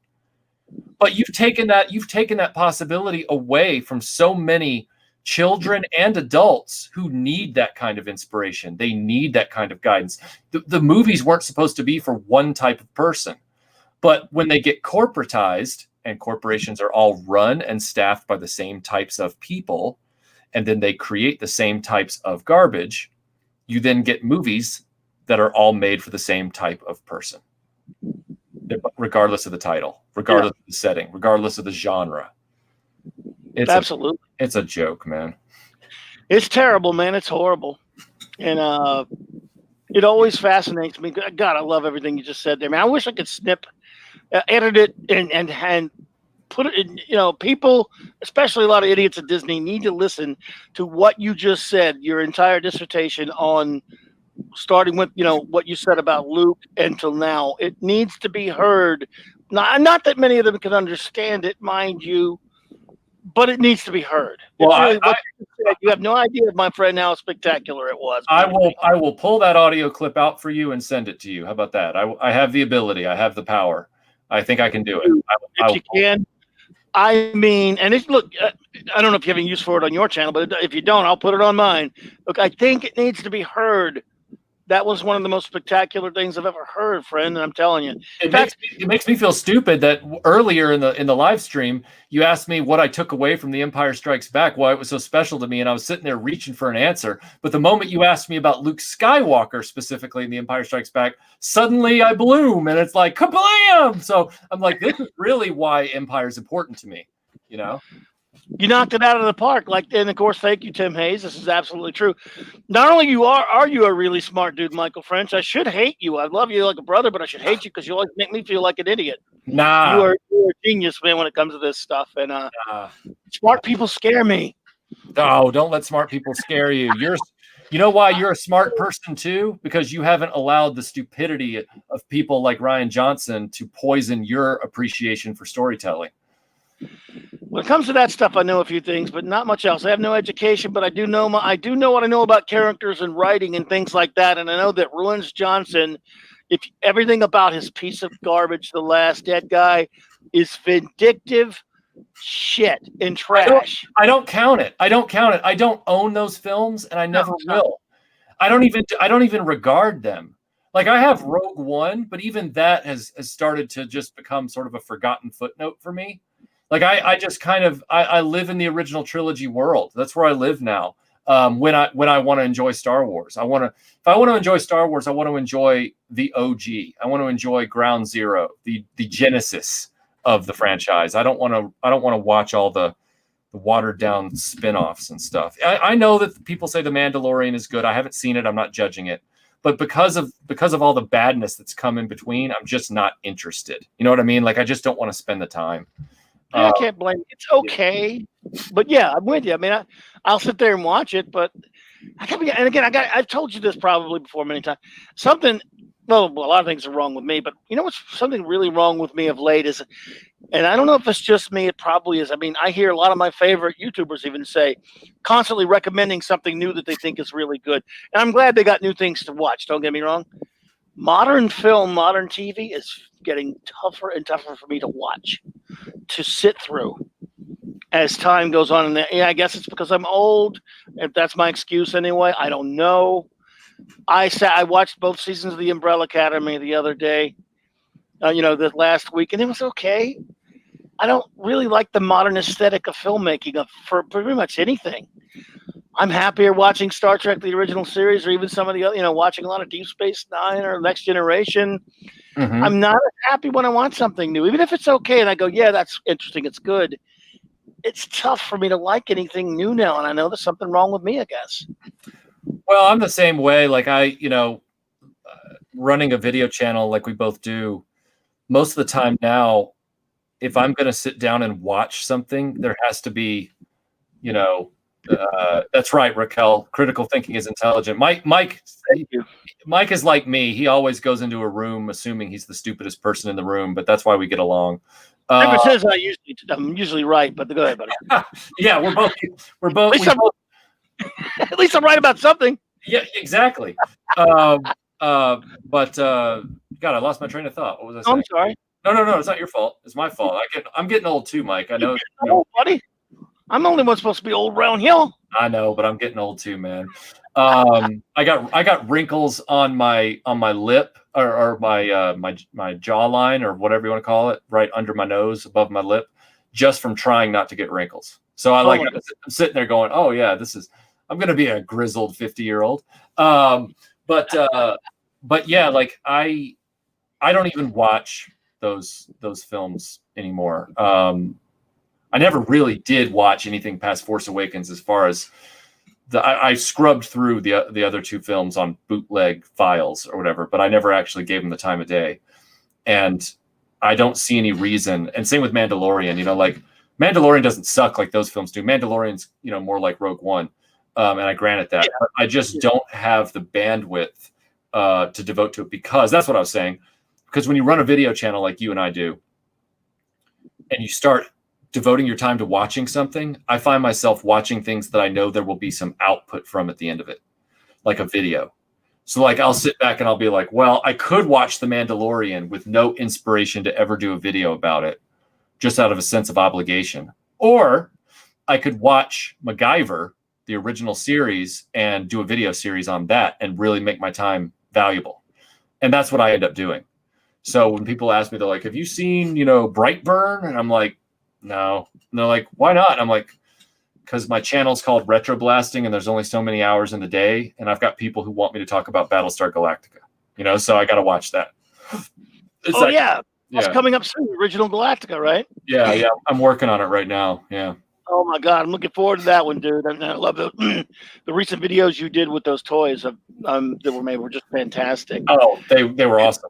but you've taken that possibility away from so many children and adults who need that kind of inspiration. They need that kind of guidance. The movies weren't supposed to be for one type of person, but when they get corporatized, and corporations are all run and staffed by the same types of people, and then they create the same types of garbage, you then get movies that are all made for the same type of person, regardless of the title, regardless of the setting, regardless of the genre. Absolutely. It's a joke, man. It's terrible, man. It's horrible. And it always fascinates me. God, I love everything you just said there, man. I wish I could edit it and put it in, people, especially a lot of idiots at Disney, need to listen to what you just said, your entire dissertation on starting with, what you said about Luke until now. It needs to be heard. Not that many of them can understand it, mind you, but it needs to be heard. Well, you have no idea, my friend, how spectacular it was. I will pull that audio clip out for you and send it to you. How about that? I have the ability. I have the power. I think I can do it. If you can. I mean, and look, I don't know if you have any use for it on your channel, but if you don't, I'll put it on mine. Look, I think it needs to be heard. That was one of the most spectacular things I've ever heard, friend. And I'm telling you, it makes me feel stupid that earlier in the live stream, you asked me what I took away from The Empire Strikes Back, why it was so special to me, and I was sitting there reaching for an answer. But the moment you asked me about Luke Skywalker specifically in The Empire Strikes Back, suddenly I bloom, and it's like kablam! So I'm like, this is really why Empire is important to me, You knocked it out of the park. And of course, thank you, Tim Hayes. This is absolutely true. Not only are you a really smart dude, Michael French, I should hate you. I love you like a brother, but I should hate you because you always make me feel like an idiot. Nah. You're a genius, man, when it comes to this stuff. And smart people scare me. No, don't let smart people scare you. You know why you're a smart person too? Because you haven't allowed the stupidity of people like Rian Johnson to poison your appreciation for storytelling. When it comes to that stuff, I know a few things, but not much else. I have no education, but I do know what I know about characters and writing and things like that. And I know that Rian Johnson, everything about his piece of garbage, The Last Dead Guy, is vindictive shit and trash. I don't count it. I don't own those films, and I never will. I don't even regard them. Like, I have Rogue One, but even that has started to just become sort of a forgotten footnote for me. Like, I just kind of I live in the original trilogy world. That's where I live now. When I want to enjoy Star Wars, if I want to enjoy Star Wars, I want to enjoy the OG. I want to enjoy Ground Zero, the genesis of the franchise. I don't want to watch all the watered down spin-offs and stuff. I know that people say The Mandalorian is good. I haven't seen it. I'm not judging it. But because of all the badness that's come in between, I'm just not interested. You know what I mean? Like, I just don't want to spend the time. I can't blame you. It's okay. But yeah, I'm with you. I mean, I'll sit there and watch it, but I've told you this probably before many times. Well, a lot of things are wrong with me, but you know what's something really wrong with me of late is, and I don't know if it's just me, it probably is. I mean, I hear a lot of my favorite YouTubers even say, constantly recommending something new that they think is really good. And I'm glad they got new things to watch. Don't get me wrong. Modern film, modern TV is getting tougher and tougher for me to watch, to sit through as time goes on. And yeah, I guess it's because I'm old. If that's my excuse anyway, I don't know. I watched both seasons of The Umbrella Academy the other day, this last week, and it was okay. I don't really like the modern aesthetic of filmmaking for pretty much anything. I'm happier watching Star Trek, the original series, or even some of the other, watching a lot of Deep Space Nine or Next Generation. Mm-hmm. I'm not happy when I want something new, even if it's okay. And I go, yeah, that's interesting. It's good. It's tough for me to like anything new now. And I know there's something wrong with me, I guess. Well, I'm the same way. Like, running a video channel like we both do, most of the time now, if I'm going to sit down and watch something, there has to be, that's right, Raquel. Critical thinking is intelligent. Mike is like me. He always goes into a room assuming he's the stupidest person in the room, but that's why we get along. Ever since I'm usually right, but go ahead, buddy. Yeah, we're both. At least I'm right about something. Yeah, exactly. But God, I lost my train of thought. What was I saying? I'm sorry. No, it's not your fault. It's my fault. I'm getting old too, Mike. I know. Old, buddy. I'm the only one supposed to be old around here. I know, but I'm getting old too, man. I got wrinkles on my lip or my jawline or whatever you want to call it, right under my nose, above my lip, just from trying not to get wrinkles. So I'm sitting there going, oh yeah, I'm going to be a grizzled 50-year-old. But yeah, like I don't even watch those films anymore. I never really did watch anything past Force Awakens. As far as I scrubbed through the other two films on bootleg files or whatever, but I never actually gave them the time of day. And I don't see any reason. And same with Mandalorian. Like Mandalorian doesn't suck like those films do. Mandalorian's more like Rogue One. And I granted that. Yeah. I just don't have the bandwidth to devote to it, because that's what I was saying. Because when you run a video channel like you and I do, and you start devoting your time to watching something, I find myself watching things that I know there will be some output from at the end of it, like a video. So like I'll sit back and I'll be like, well, I could watch The Mandalorian with no inspiration to ever do a video about it, just out of a sense of obligation. Or I could watch MacGyver, the original series, and do a video series on that and really make my time valuable. And that's what I end up doing. So when people ask me, they're like, have you seen, Brightburn? And I'm like, no. And they're like, why not? I'm like, because my channel's called Retroblasting and there's only so many hours in the day. And I've got people who want me to talk about Battlestar Galactica, so I got to watch that. That's coming up soon. Original Galactica, right? Yeah. I'm working on it right now. Yeah. Oh my God, I'm looking forward to that one, dude. And I love the recent videos you did with those toys that were made were just fantastic. Oh, they were awesome.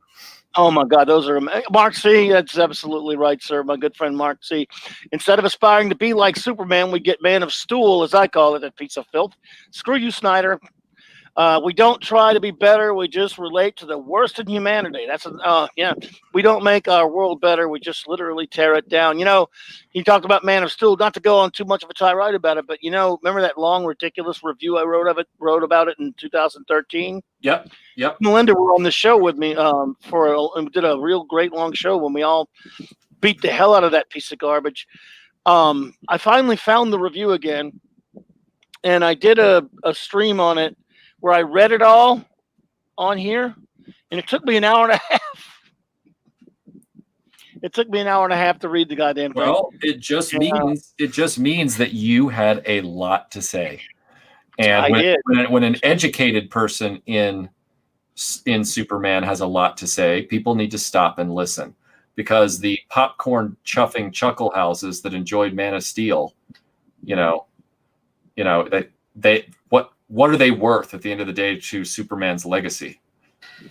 Oh my God, those are Mark C. That's absolutely right, sir. My good friend Mark C. Instead of aspiring to be like Superman, we get Man of Stool, as I call it, that piece of filth. Screw you, Snyder. We don't try to be better. We just relate to the worst in humanity. We don't make our world better. We just literally tear it down. He talked about Man of Steel, not to go on too much of a tirade about it, but remember that long, ridiculous review I wrote about it in 2013? Yep. Melinda were on the show with me and did a real great long show when we all beat the hell out of that piece of garbage. I finally found the review again, and I did a stream on it where I read it all on here, and it took me an hour and a half. It took me an hour and a half to read the goddamn thing. Well, it just means that you had a lot to say. And when an educated person in Superman has a lot to say, people need to stop and listen, because the popcorn chuffing chuckle houses that enjoyed Man of Steel, they what are they worth at the end of the day to Superman's legacy?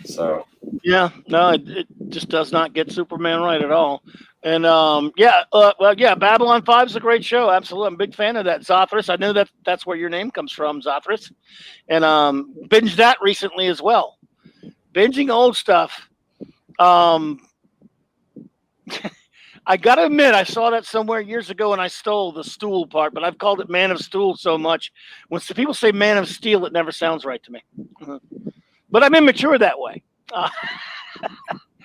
So yeah, no, it just does not get Superman right at all. And Babylon 5 is a great show. Absolutely, I'm a big fan of that. Zothris, I know that's where your name comes from, Zothris, and binged that recently as well. Binging old stuff. I gotta admit, I saw that somewhere years ago, and I stole the stool part, but I've called it Man of Stool so much. When people say Man of Steel, it never sounds right to me. But I'm immature that way.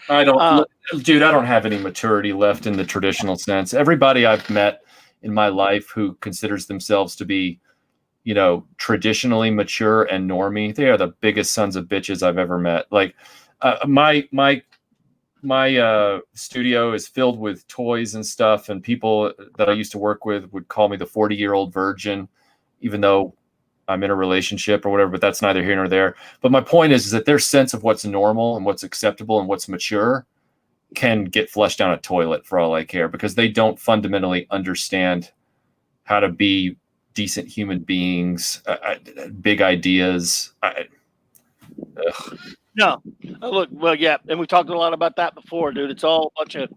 I don't, dude. I don't have any maturity left in the traditional sense. Everybody I've met in my life who considers themselves to be, traditionally mature and normie, they are the biggest sons of bitches I've ever met. Like, my studio is filled with toys and stuff, and people that I used to work with would call me the 40-year-old virgin, even though I'm in a relationship or whatever, but that's neither here nor there. But my point is that their sense of what's normal and what's acceptable and what's mature can get flushed down a toilet for all I care, because they don't fundamentally understand how to be decent human beings, big ideas. No, look, well, yeah, and we talked a lot about that before, dude. It's all a bunch of,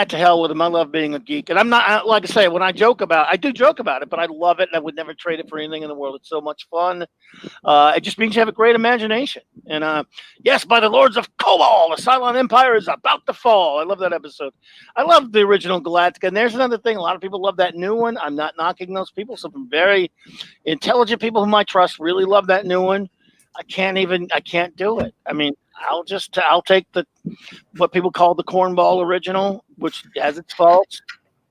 to hell with them. I love being a geek, and I'm not, like I say, when I do joke about it, but I love it, and I would never trade it for anything in the world. It's so much fun. It just means you have a great imagination. And yes, by the lords of Kobol, the Cylon Empire is about to fall. I love that episode. I love the original Galactica, and there's another thing. A lot of people love that new one. I'm not knocking those people. Some very intelligent people whom I trust really love that new one. I can't do it. I mean, I'll take what people call the cornball original, which has its faults.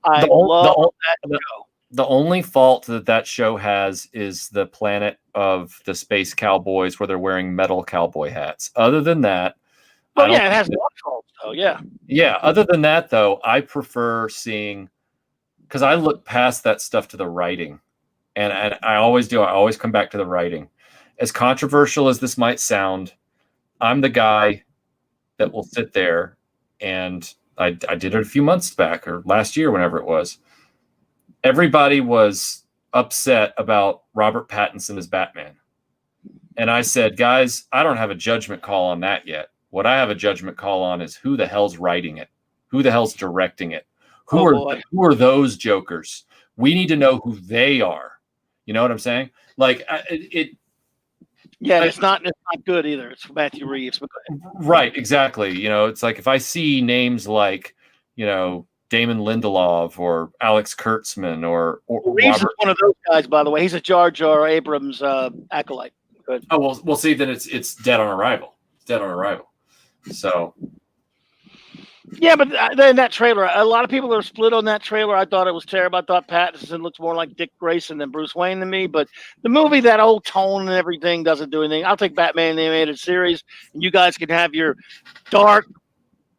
I love that show. The only fault that show has is the planet of the space cowboys, where they're wearing metal cowboy hats. Other than that, it has no faults though. Yeah. Yeah. Other than that, though, I prefer seeing, because I look past that stuff to the writing, and I always do. I always come back to the writing. As controversial as this might sound, I'm the guy that will sit there, and I did it a few months back, or last year, whenever it was. Everybody was upset about Robert Pattinson as Batman. And I said, guys, I don't have a judgment call on that yet. What I have a judgment call on is who the hell's writing it? Who the hell's directing it? Who are those jokers? We need to know who they are. You know what I'm saying? Like, it's not good either. It's Matthew Reeves. Right, exactly. It's like if I see names like, Damon Lindelof or Alex Kurtzman or Reeves Robert. Is one of those guys, by the way. He's a Jar Jar Abrams acolyte. Good. Oh, well, we'll see. Then it's dead on arrival. It's dead on arrival. So. Yeah, but then that trailer, a lot of people are split on that trailer. I thought it was terrible. I thought Pattinson looks more like Dick Grayson than Bruce Wayne to me. But the movie, that old tone and everything doesn't do anything. I'll take Batman the Animated Series, and you guys can have your dark,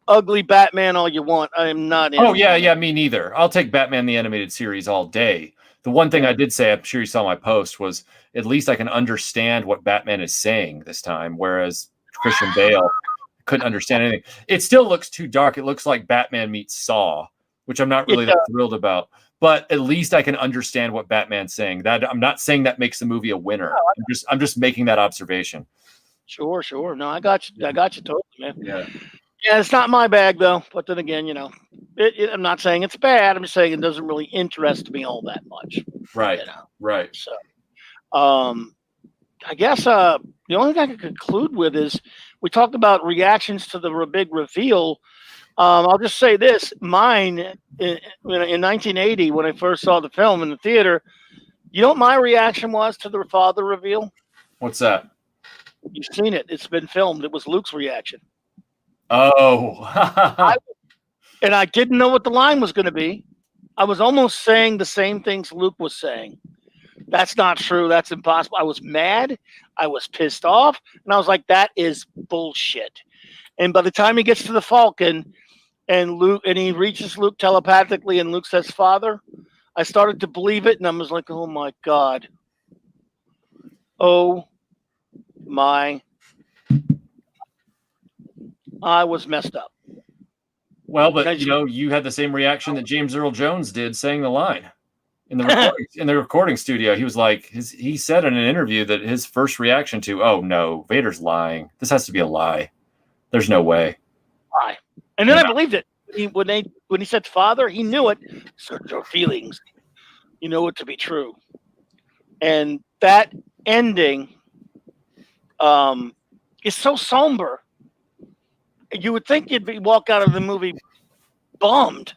ugly Batman all you want. I am not in. Oh, yeah, me neither. I'll take Batman the Animated Series all day. The one thing I did say, I'm sure you saw my post, was at least I can understand what Batman is saying this time, whereas Christian Bale couldn't understand anything. It still looks too dark. It looks like Batman meets Saw, which I'm not really that thrilled about. But at least I can understand what Batman's saying. That I'm not saying that makes the movie a winner. No, I'm just making that observation. Sure. No, I got you. I got you totally, man. Yeah. Yeah, it's not my bag though. But then again, I'm not saying it's bad. I'm just saying it doesn't really interest me all that much. Right. Right. So, I guess the only thing I can conclude with is we talked about reactions to the big reveal. I'll just say this: mine in 1980, when I first saw the film in the theater, you know what my reaction was to the father reveal? What's that? You've seen it. It's been filmed. It was Luke's reaction. Oh. And I didn't know what the line was going to be. I was almost saying the same things Luke was saying. That's not true. That's impossible. I was mad. I was pissed off. And I was like, that is bullshit. And by the time he gets to the Falcon and he reaches Luke telepathically and Luke says, Father, I started to believe it. And I was like, oh my God. Oh my. I was messed up. Well, but you had the same reaction that James Earl Jones did saying the line in the recording studio. He was like, he said in an interview that his first reaction to, oh no, Vader's lying. This has to be a lie. There's no way. Lie. And then I believed it. When he said Father, he knew it. Search your feelings. You know it to be true. And that ending is so somber. You would think you'd walk out of the movie bummed,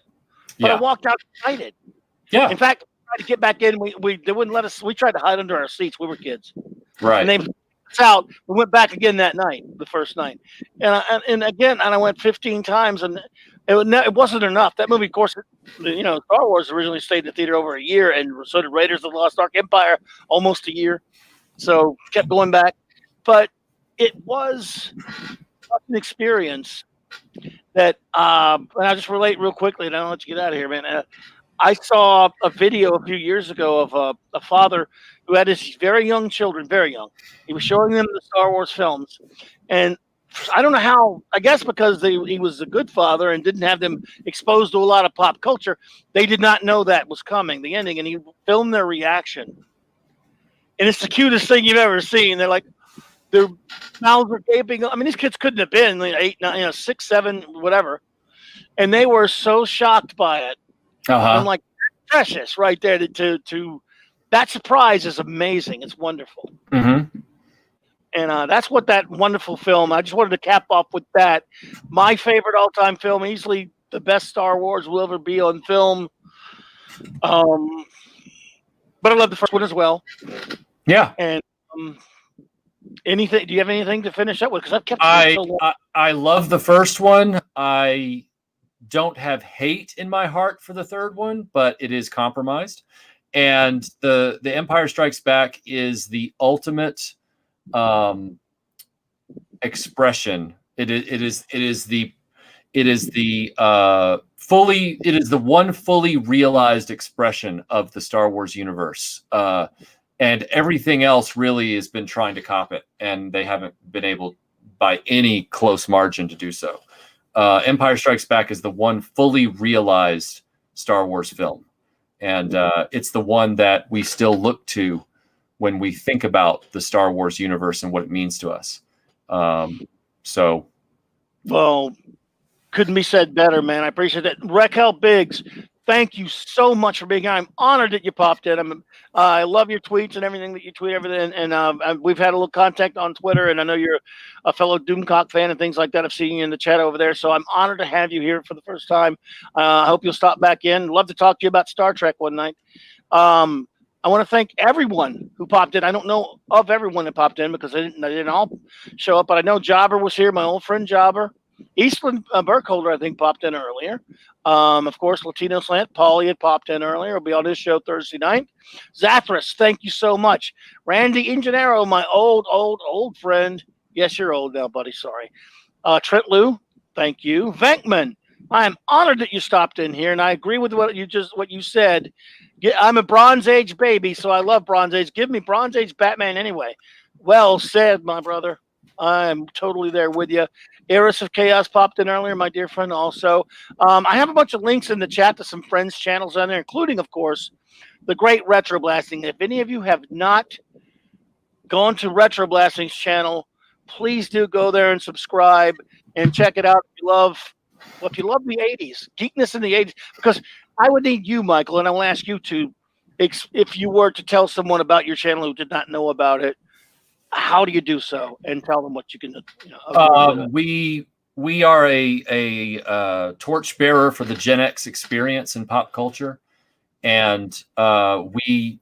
but I walked out excited. Yeah. In fact, we tried to get back in. They wouldn't let us. We tried to hide under our seats. We were kids, right? And they put us out. We went back again that night, the first night, and I went 15 times, and it wasn't enough. That movie, of course, Star Wars originally stayed in the theater over a year, and so did Raiders of the Lost Ark Empire, almost a year. So kept going back, but it was an experience that and I'll just relate real quickly, and I'll let you get out of here, man. I saw a video a few years ago of a father who had his very young children, very young. He was showing them the Star Wars films, and I don't know how. I guess because he was a good father and didn't have them exposed to a lot of pop culture, they did not know that was coming, the ending, and he filmed their reaction. And it's the cutest thing you've ever seen. They're like, their mouths are gaping. I mean, these kids couldn't have been 8, 9, 6, 7, whatever, and they were so shocked by it. I'm like, precious, right there. To that surprise is amazing. It's wonderful, and that's what that wonderful film. I just wanted to cap off with that. My favorite all-time film, easily the best Star Wars will ever be on film. But I love the first one as well. Yeah, and. Anything? Do you have anything to finish up with? Because I've kept it so long. I love the first one. I don't have hate in my heart for the third one, but it is compromised. And the Empire Strikes Back is the ultimate expression. It is the one fully realized expression of the Star Wars universe. And everything else really has been trying to cop it, and they haven't been able by any close margin to do so. Empire Strikes Back is the one fully realized Star Wars film. And it's the one that we still look to when we think about the Star Wars universe and what it means to us. Well, couldn't be said better, man. I appreciate that. Raquel Biggs, thank you so much for being here. I'm honored that you popped in. I love your tweets and everything that you tweet, everything. And we've had a little contact on Twitter, and I know you're a fellow Doomcock fan and things like that. I've seen you in the chat over there. So I'm honored to have you here for the first time. I hope you'll stop back in. Love to talk to you about Star Trek one night. I want to thank everyone who popped in. I don't know of everyone that popped in because they didn't all show up, but I know Jobber was here, my old friend Jobber. Eastland Burkholder, I think, popped in earlier. Of course, Latino Slant, Paulie had popped in earlier. He'll be on his show Thursday night. Zathras, thank you so much. Randy Ingenero, my old friend. Yes, you're old now, buddy. Sorry. Trent Lou, thank you. Venkman, I am honored that you stopped in here, and I agree with what you said. I'm a Bronze Age baby, so I love Bronze Age. Give me Bronze Age Batman anyway. Well said, my brother. I'm totally there with you. Eris of Chaos popped in earlier, my dear friend also. I have a bunch of links in the chat to some friends' channels on there, including, of course, the great Retroblasting. If any of you have not gone to Retroblasting's channel, please do go there and subscribe and check it out if you love the 80s, geekness in the 80s. Because I would need you, Michael, and I will ask you to, if you were to tell someone about your channel who did not know about it, how do you do so and tell them what you can do? We are a torchbearer for the Gen X experience in pop culture, and we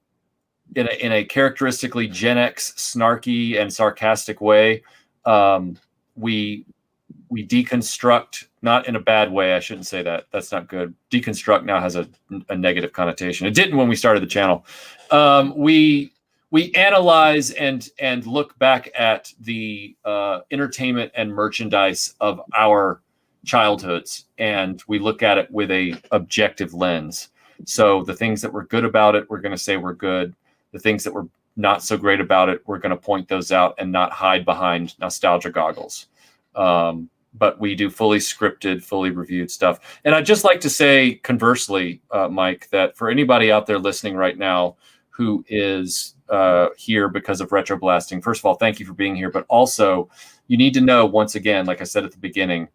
in a characteristically Gen X snarky and sarcastic way, we deconstruct, not in a bad way. I shouldn't say that. That's not good. Deconstruct now has a negative connotation. It didn't when we started the channel. We analyze and look back at the entertainment and merchandise of our childhoods, and we look at it with a objective lens. So the things that were good about it, we're going to say were good. The things that were not so great about it, we're going to point those out and not hide behind nostalgia goggles. But we do fully scripted, fully reviewed stuff. And I'd just like to say, conversely, Mike, that for anybody out there listening right now who is here because of Retroblasting, first of all, thank you for being here. But also, you need to know, once again, like I said at the beginning,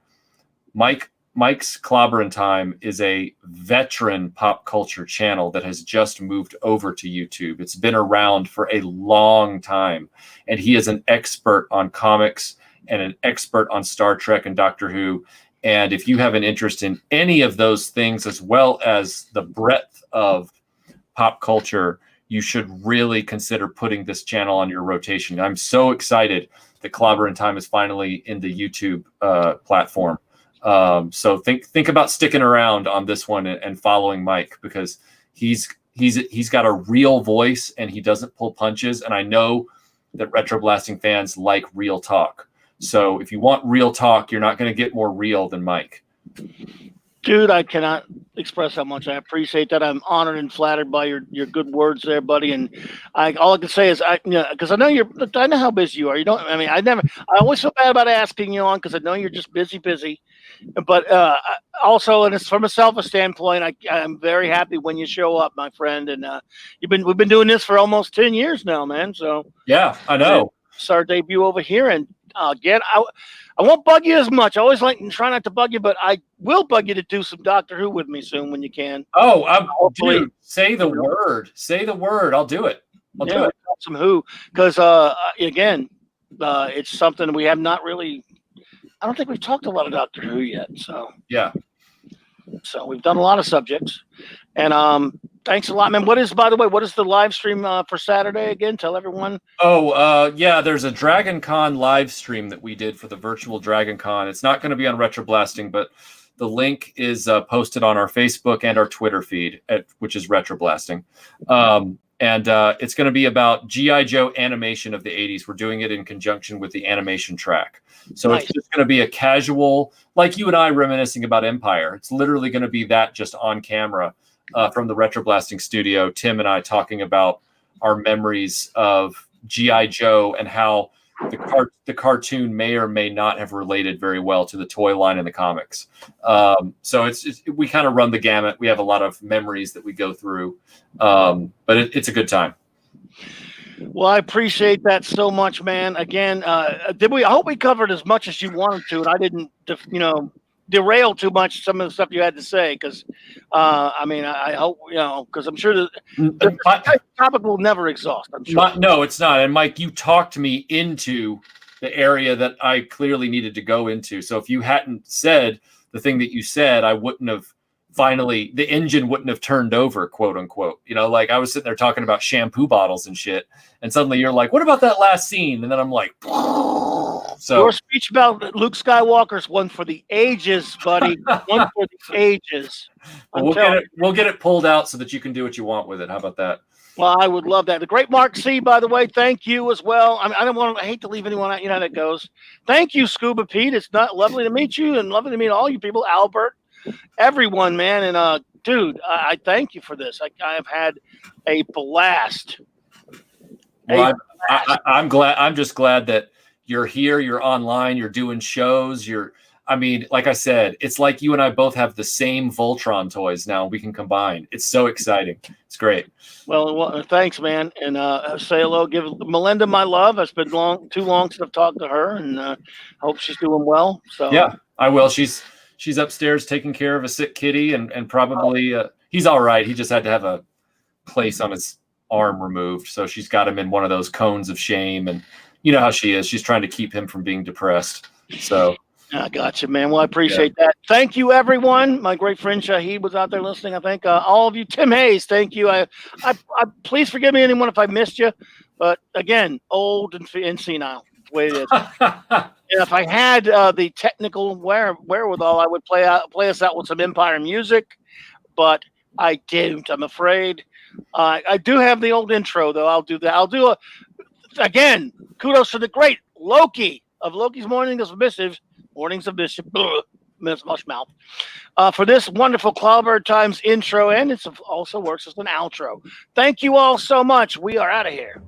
Mike's Clobberin Time is a veteran pop culture channel that has just moved over to YouTube. It's been around for a long time, and he is an expert on comics and an expert on Star Trek and Doctor Who. And if you have an interest in any of those things, as well as the breadth of pop culture, you should really consider putting this channel on your rotation. I'm so excited that Clobberin Time is finally in the YouTube platform. So think about sticking around on this one and following Mike, because he's got a real voice and he doesn't pull punches. And I know that Retroblasting fans like real talk. So if you want real talk, you're not going to get more real than Mike. Dude, I cannot express how much I appreciate that. I'm honored and flattered by your good words there, buddy. And all I can say is, because I know how busy you are. I always feel bad about asking you on, because I know you're just busy. But also, and it's from a selfish standpoint, I'm very happy when you show up, my friend. And we've been doing this for almost 10 years now, man. So yeah, I know. It's our debut over here, and again, I won't bug you as much. I always try not to bug you, but I will bug you to do some Doctor Who with me soon when you can. Oh, dude, say the word. Say the word. I'll do it. I'll do it. Some Who, because again, it's something we have not really. I don't think we've talked a lot of Doctor Who yet. So yeah. So we've done a lot of subjects, and thanks a lot, man. By the way, what is the live stream for Saturday again? Tell everyone. Yeah, there's a Dragon Con live stream that we did for the virtual Dragon Con. It's not going to be on Retroblasting, but the link is posted on our Facebook and our Twitter feed, which is Retroblasting. And it's going to be about G.I. Joe animation of the 80s. We're doing it in conjunction with the animation track. So nice. It's just going to be a casual, like you and I reminiscing about Empire. It's literally going to be that, just on camera from the Retroblasting studio. Tim and I talking about our memories of G.I. Joe and how the cartoon may or may not have related very well to the toy line in the comics. So we kind of run the gamut. We have a lot of memories that we go through, but it's a good time. Well, I appreciate that so much, man. Again, I hope we covered as much as you wanted to, and I didn't, derail too much some of the stuff you had to say, because, I hope, because I'm sure the topic will never exhaust. I'm sure. No, it's not. And Mike, you talked me into the area that I clearly needed to go into. So if you hadn't said the thing that you said, I wouldn't have. Finally, the engine wouldn't have turned over, quote unquote. Like I was sitting there talking about shampoo bottles and shit, and suddenly you're like, "What about that last scene?" And then I'm like, "So your speech about Luke Skywalker's one for the ages, buddy. One for the ages." We'll get it pulled out so that you can do what you want with it. How about that? Well, I would love that. The great Mark C, by the way, thank you as well. I hate to leave anyone out. You know how that goes. Thank you, Scuba Pete. It's not lovely to meet you, and lovely to meet all you people, Albert. Everyone, man, and dude, I thank you for this. I have had a blast. Well, I'm glad. I'm just glad that you're here. You're online. You're doing shows. Like I said, it's like you and I both have the same Voltron toys now. We can combine. It's so exciting. It's great. Well, thanks, man, and say hello. Give Melinda my love. It's been too long since I've talked to her, and I hope she's doing well. So yeah, I will. She's upstairs taking care of a sick kitty, and probably he's all right. He just had to have a place on his arm removed. So she's got him in one of those cones of shame. And you know how she is. She's trying to keep him from being depressed. So I got you, man. Well, I appreciate that. Thank you, everyone. My great friend Shahid was out there listening. I think all of you. Tim Hayes, thank you. I please forgive me, anyone, if I missed you. But again, old and senile. the way it is. And if I had the technical wherewithal, I would play us out with some Empire music, but I didn't. I'm afraid. I do have the old intro though. I'll do that. Again. Kudos to the great Loki of Loki's Mornings of Mischief. Miss Mushmouth. For this wonderful Clobberin Times intro, and it also works as an outro. Thank you all so much. We are out of here.